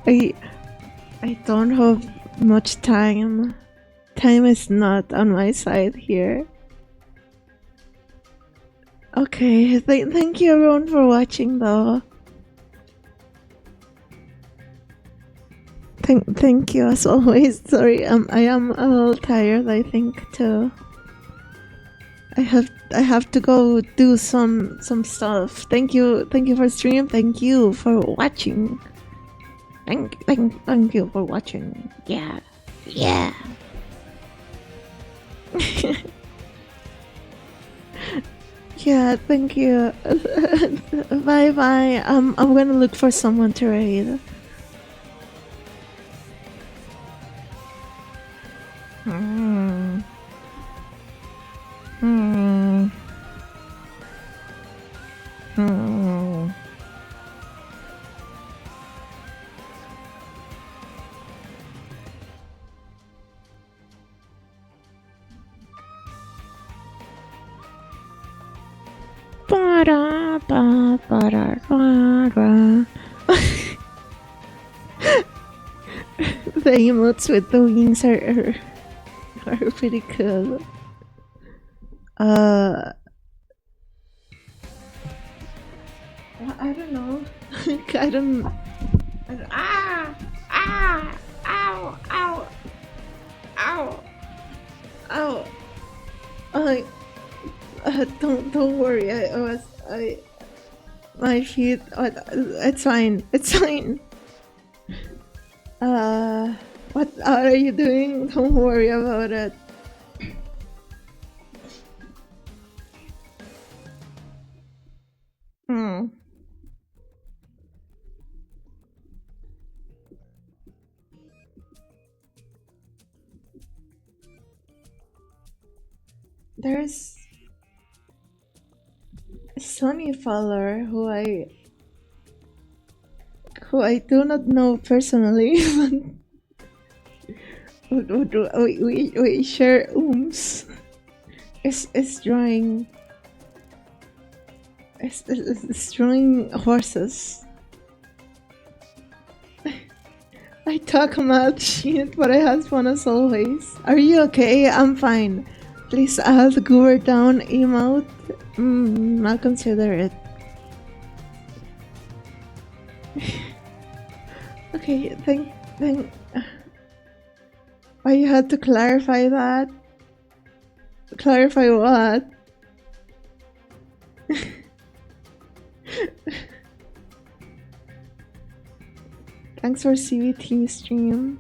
S2: I don't have much time. Time is not on my side here. Okay, thank you everyone for watching though. Thank you as always. Sorry, I am a little tired, I think too. I have to go do some stuff. Thank you for stream. Thank you for watching. Thank you for watching. Yeah. Yeah, thank you. Bye bye. I'm gonna look for someone to raid. The emotes with the wings are pretty cool. I don't know. I don't. Ow! Don't worry. My feet. It's fine. It's fine. What are you doing? Don't worry about it. There's a Sunny Faller who I do not know personally, but we share ooms. It's drawing horses. I talk mad shit, but I have fun as always. Are you okay? I'm fine. Please add goober down emote. I'll consider it. Okay, thank. Why you had to clarify that? Clarify what? Thanks for CVT stream.